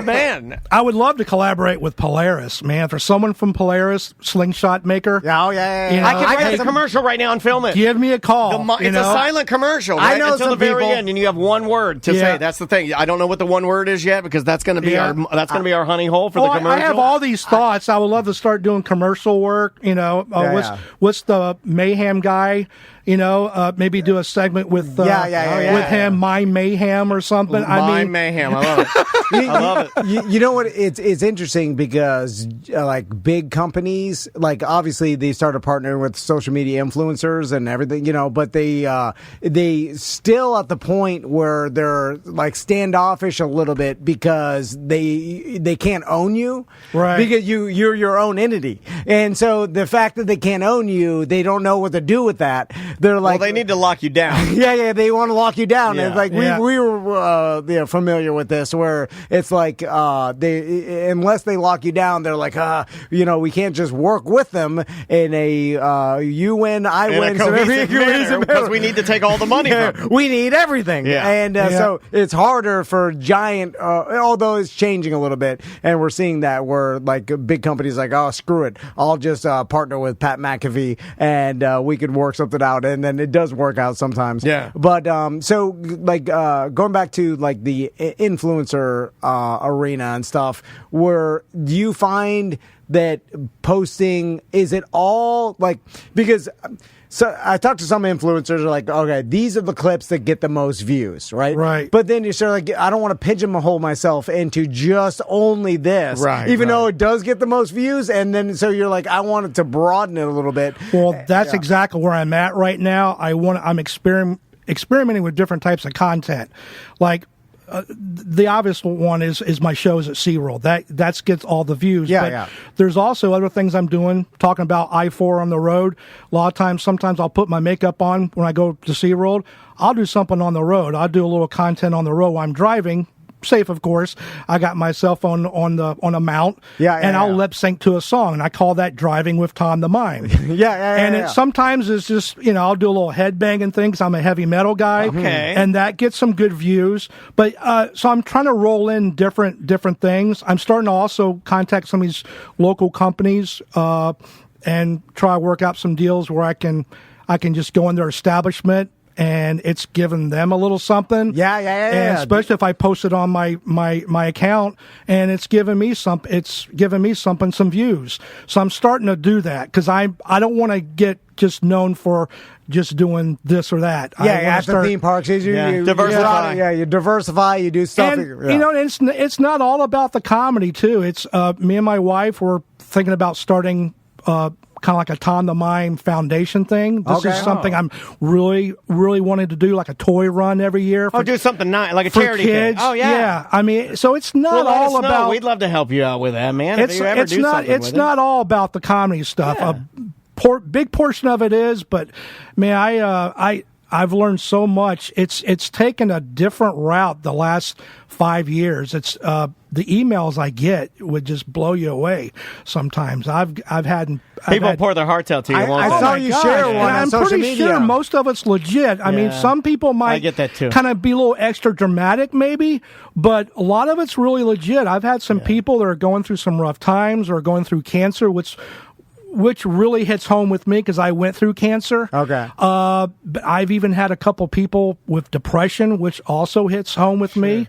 man. I would love to collaborate with Polaris, man. For someone from Polaris, slingshot maker. Oh yeah. I can write a commercial right now and film it. Give me a call. It's a silent commercial. Right? I know until the very end, and you have one word to say. That's the thing. I don't know what the one word is yet, because that's going to be our honey hole for the commercial. I have all these thoughts. I would love to start doing commercial work. What's the mayhem guy? Maybe do a segment with him, My Mayhem or something. Mayhem. I love it. I love it. You know what? It's interesting because like big companies, like obviously they started partnering with social media influencers and everything, but they still at the point where they're like standoffish a little bit because they can't own you, right? Because you're your own entity, and so the fact that they can't own you, they don't know what to do with that. They're like, well, they need to lock you down. Yeah, they want to lock you down. Yeah. And like we were familiar with this, where it's like unless they lock you down, they're like, we can't just work with them in a you win, I win, because we need to take all the money from them. We need everything. Yeah. And so it's harder for giant, although it's changing a little bit, and we're seeing that where like big companies like, oh, screw it, I'll just partner with Pat McAfee and we could work something out. And then it does work out sometimes. Yeah. But so like going back to like the influencer arena and stuff, where do you find that posting, is it all like, because so I talked to some influencers are like, okay, these are the clips that get the most views, right? Right. But then you start like, I don't want to pigeonhole myself into just only this, right? Even though it does get the most views, and then so you're like, I wanted to broaden it a little bit. Well, that's exactly where I'm at right now. I'm experimenting with different types of content, like. The obvious one is my shows at SeaWorld. That gets all the views. But there's also other things I'm doing, talking about I-4 on the road. A lot of times, sometimes I'll put my makeup on when I go to SeaWorld. I'll do something on the road. I'll do a little content on the road while I'm driving. Safe, of course. I got my cell phone on a mount, and I'll lip sync to a song, and I call that driving with Tom the Mime. It sometimes it's just I'll do a little headbanging thing because I'm a heavy metal guy, and that gets some good views. But so I'm trying to roll in different things. I'm starting to also contact some of these local companies and try to work out some deals where I can just go in their establishment and it's given them a little something. Yeah. And especially if I post it on my account, and it's given me some views. So I'm starting to do that because I don't want to get just known for just doing this or that. At the theme parks, you diversify. You diversify. You do stuff. And it's not all about the comedy too. It's me and my wife were thinking about starting kind of like a Tom the Mime Foundation thing. This is something I'm really, really wanting to do, like a toy run every year. Do something nice, like a for charity kids. thing. Oh, yeah. I mean, so it's not all about. We'd love to help you out with that, man. It's not all about the comedy stuff. Yeah. Big portion of it is, but man, I've learned so much. It's taken a different route the last 5 years. It's the emails I get would just blow you away. Sometimes I've had people pour their hearts out to you. I saw you share one on social media. I'm pretty sure most of it's legit. I mean, some people might get that too. Kind of be a little extra dramatic, maybe, but a lot of it's really legit. I've had some people that are going through some rough times or going through cancer, which really hits home with me because I went through cancer. Okay. But I've even had a couple people with depression, which also hits home with me.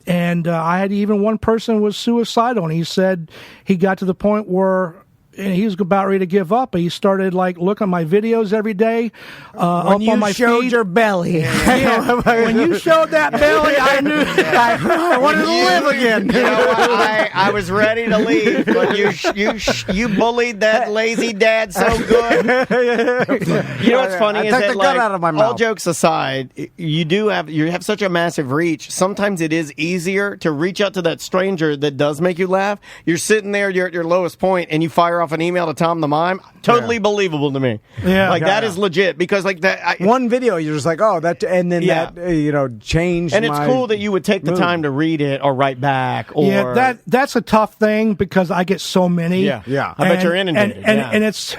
And I had even one person was suicidal, and he said he got to the point where he was about ready to give up, but he started like looking at my videos every day. When up you on my showed feed. your belly. When you showed that belly, I knew I wanted to live again. You know what? I was ready to leave, but you bullied that lazy dad so good. You know what's funny is that, like, out of my mouth. all jokes aside, you have such a massive reach. Sometimes it is easier to reach out to that stranger that does make you laugh. You're sitting there, you're at your lowest point, and you fire off an email to Tom the Mime. Totally believable to me. Yeah, that is legit because like that. One video, you're just like, oh, that, and then that changed. And it's cool that you would take the time to read it or write back. Or that's a tough thing because I get so many. Yeah. I bet you're inundated. And it's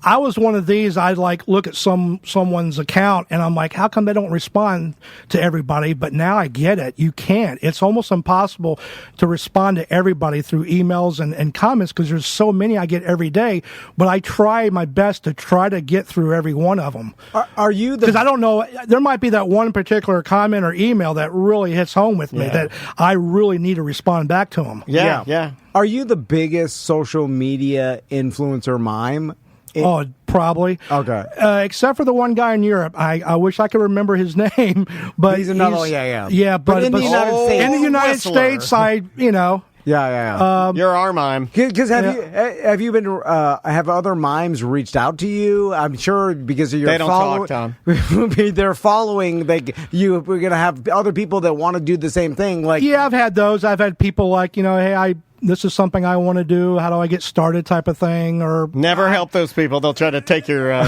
I was one of these. I'd like look at someone's account and I'm like, how come they don't respond to everybody? But now I get it. You can't. It's almost impossible to respond to everybody through emails and comments because there's so many I get every day. But I try my best to try to get through every one of them. Are you because I don't know. There might be that one particular comment or email that really hits home with me that I really need to respond back to them. Yeah. Are you the biggest social media influencer mime? Probably. Okay. Except for the one guy in Europe. I wish I could remember his name, but he's another one. Yeah. Yeah, but in the United States, in the United States, Yeah. You're our mime. Because have you been have other mimes reached out to you? I'm sure because of your they don't talk, Tom. They're following. We're gonna have other people that want to do the same thing. Like I've had those. I've had people like hey, this is something I want to do. How do I get started? Type of thing. Or never help those people. They'll try to take your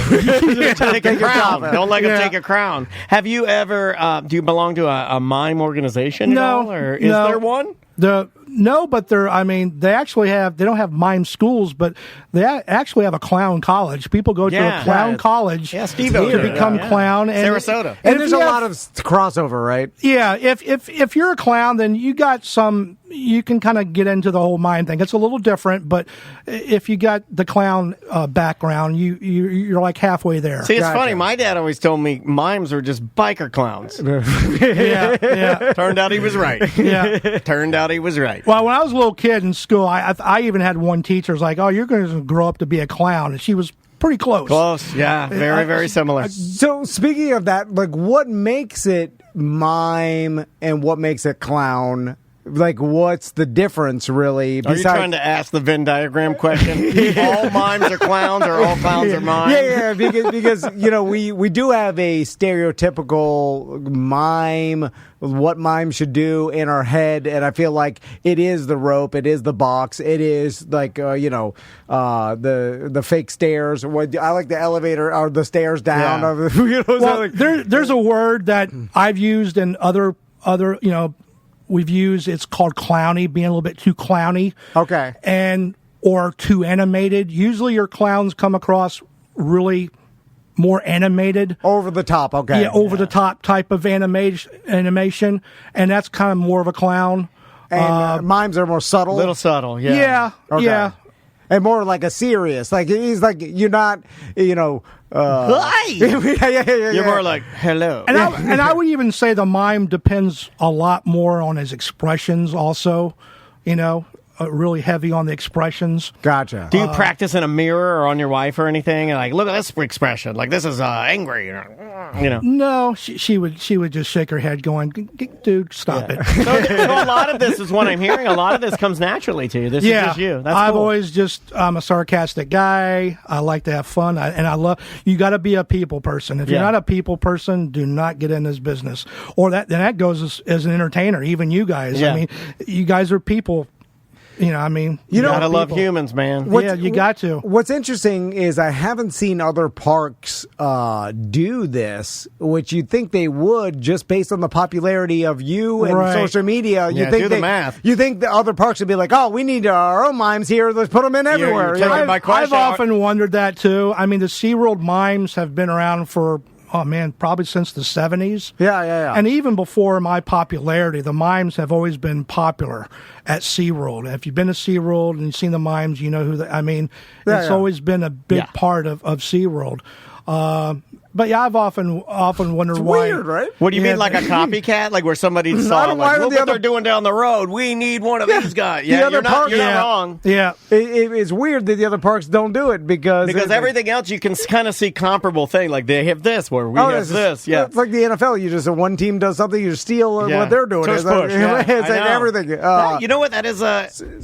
take your crown. Don't let them take your crown. Have you ever? Do you belong to a mime organization? No. At all, or is there one? No, but they actually have, they don't have mime schools, but they actually have a clown college. People go to a clown college to become clown. And Sarasota. And there's a lot of crossover, right? Yeah. If you're a clown, then you can kind of get into the whole mime thing. It's a little different, but if you got the clown background, you're like halfway there. See, it's funny. My dad always told me mimes are just biker clowns. Yeah. Turned out he was right. Yeah. Turned out he was right. Well, when I was a little kid in school, I even had one teacher was like, "Oh, you're going to grow up to be a clown," and she was pretty close. Close, yeah, very similar. So, speaking of that, like, what makes it mime and what makes it clown? Like, what's the difference, really? Are you trying to ask the Venn diagram question? All mimes are clowns, or all clowns are mimes? Yeah, because we do have a stereotypical mime, what mime should do in our head, and I feel like it is the rope, it is the box, it is like the fake stairs. I like the elevator or the stairs down. Yeah. There's a word that I've used in other we've used. It's called clowny, being a little bit too clowny. Okay. Or too animated. Usually your clowns come across really more animated. Over the top, okay. Yeah, over the top type of animation. And that's kind of more of a clown. And mimes are more subtle. Little subtle, yeah. Yeah, okay. yeah. And more like a serious. Like, he's like, you're not, Hi! You're more like, hello. And I would even say the mime depends a lot more on his expressions also, really heavy on the expressions. Gotcha. Do you practice in a mirror or on your wife or anything? Like, look at this expression. Like, this is angry. No, she would just shake her head going, dude, stop it. So a lot of this is what I'm hearing. A lot of this comes naturally to you. This is just you. That's I've cool. always I'm a sarcastic guy. I like to have fun. And I love, you got to be a people person. If you're not a people person, do not get in this business. Or that goes as an entertainer, even you guys. Yeah. I mean, you guys are people. You gotta love humans, man. You got to. What's interesting is I haven't seen other parks do this, which you'd think they would just based on the popularity of you and social media. Do the math. You think the other parks would be like, oh, we need our own mimes here. Let's put them in everywhere. I've often wondered that, too. I mean, the SeaWorld mimes have been around for... Oh, man, probably since the 70s. Yeah. And even before my popularity, the mimes have always been popular at SeaWorld. If you've been to SeaWorld and you've seen the mimes, you know who it's always been a big part of SeaWorld. But yeah, I've often wondered why. Weird, right? What do you mean, like a copycat? Like where somebody saw, like, look what they're doing down the road. We need one of these guys. Yeah, you're not wrong. Yeah. It's weird that the other parks don't do it because everything else you can kind of see comparable thing. Like they have this where we have this. Yeah, it's like the NFL. You just one team does something, you steal what they're doing. It's like everything. You know what that is?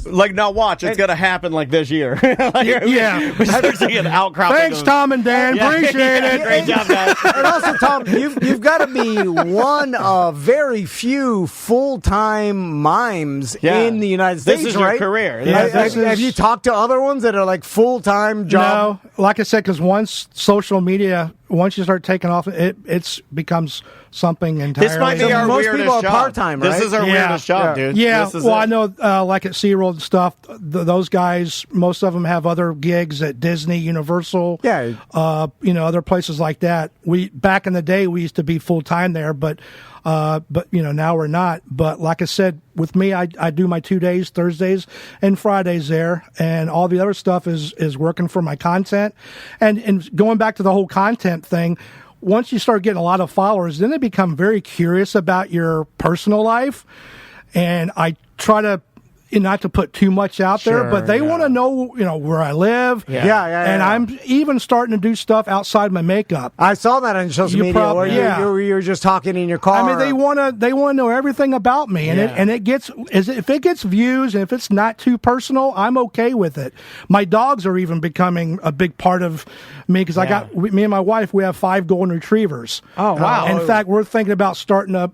Like now, watch. It's going to happen like this year. We start seeing an outcrop. Thanks, Tom and Dan. Appreciate it. Great job. And also, Tom, you've got to be one of very few full-time mimes in the United States, This is right? your career. Have you talked to other ones that are like full-time job? No, like I said, because once you start taking off, it becomes something entirely. This might be our most weirdest people are job. part-time, right? This is our weirdest job, dude. Yeah, I know, like at SeaWorld and stuff, those guys, most of them have other gigs at Disney, Universal, other places like that. Back in the day, we used to be full-time there, but now we're not. But like I said, with me, I do my 2 days, Thursdays and Fridays there, and all the other stuff is working for my content. And going back to the whole content thing, once you start getting a lot of followers, then they become very curious about your personal life. And I try to not to put too much out there, but they want to know, where I live. And I'm even starting to do stuff outside my makeup. I saw that on social media where you were just talking in your car. I mean, they want to know everything about me, and if it gets views and if it's not too personal, I'm okay with it. My dogs are even becoming a big part of me because me and my wife, we have 5 golden retrievers. Oh wow! In fact, we're thinking about starting up.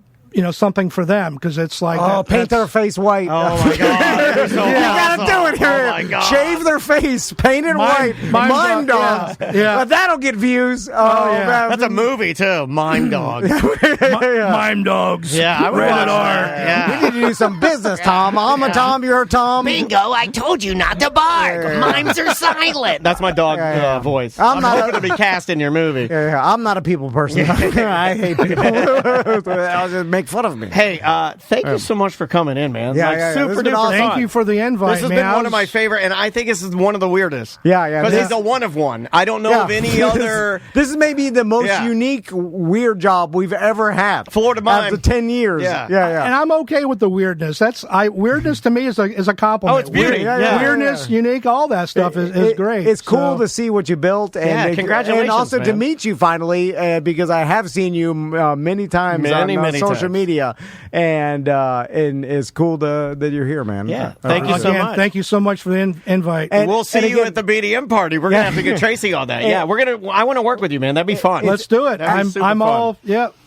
Something for them because it's like paint their face white. Oh my god! You gotta do it here. Oh my god! Shave their face, paint it white. Mime dogs. Yeah. That'll get views. Man. That's a movie too. Mime dog. Mime dogs. Yeah, I would Rated watch R. that. Yeah. We need to do some business, Tom. I'm a Tom. You're a Tom. Bingo, I told you not to bark. Mimes are silent. That's my dog voice. I'm not hoping to be cast in your movie. I'm not a people person. I hate people. I'll just make fun of me. Hey, thank you so much for coming in, man. Super duper awesome. Thank you for the invite. This has been one of my favorite, and I think this is one of the weirdest. Because he's a one of one. I don't know of any other. This is maybe the most unique, weird job we've ever had. Florida Mime. After 10 years. Yeah. And I'm okay with the weirdness. Weirdness to me is a compliment. Oh, it's beauty. Weirdness, unique, all that stuff is great. It's cool to see what you built. And congratulations, and also man. to meet you finally, because I have seen you many times on social media. And it's cool that you're here, man. Yeah, thank you so much. Thank you so much for the invite. And we'll see you at the BDM party. We're gonna have to get Tracy on that. I want to work with you, man. That'd be fun. Let's do it. I'm all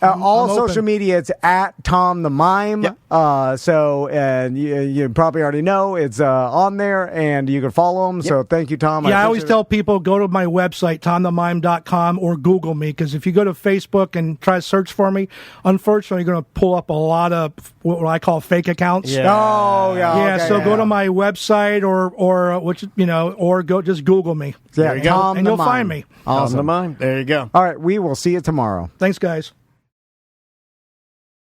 all social media. It's at Tom the Mime. Yep. And you probably already know it's on there, and you can follow him. Yep. So thank you, Tom. I always tell people go to my website tomthemime.com or Google me, because if you go to Facebook and try to search for me, unfortunately you're going to pull up a lot of what I call fake accounts. Go to my website or just Google me. There you go. And you'll find me. Awesome. Tom the Mime. There you go. All right, we will see you tomorrow. Thanks, guys.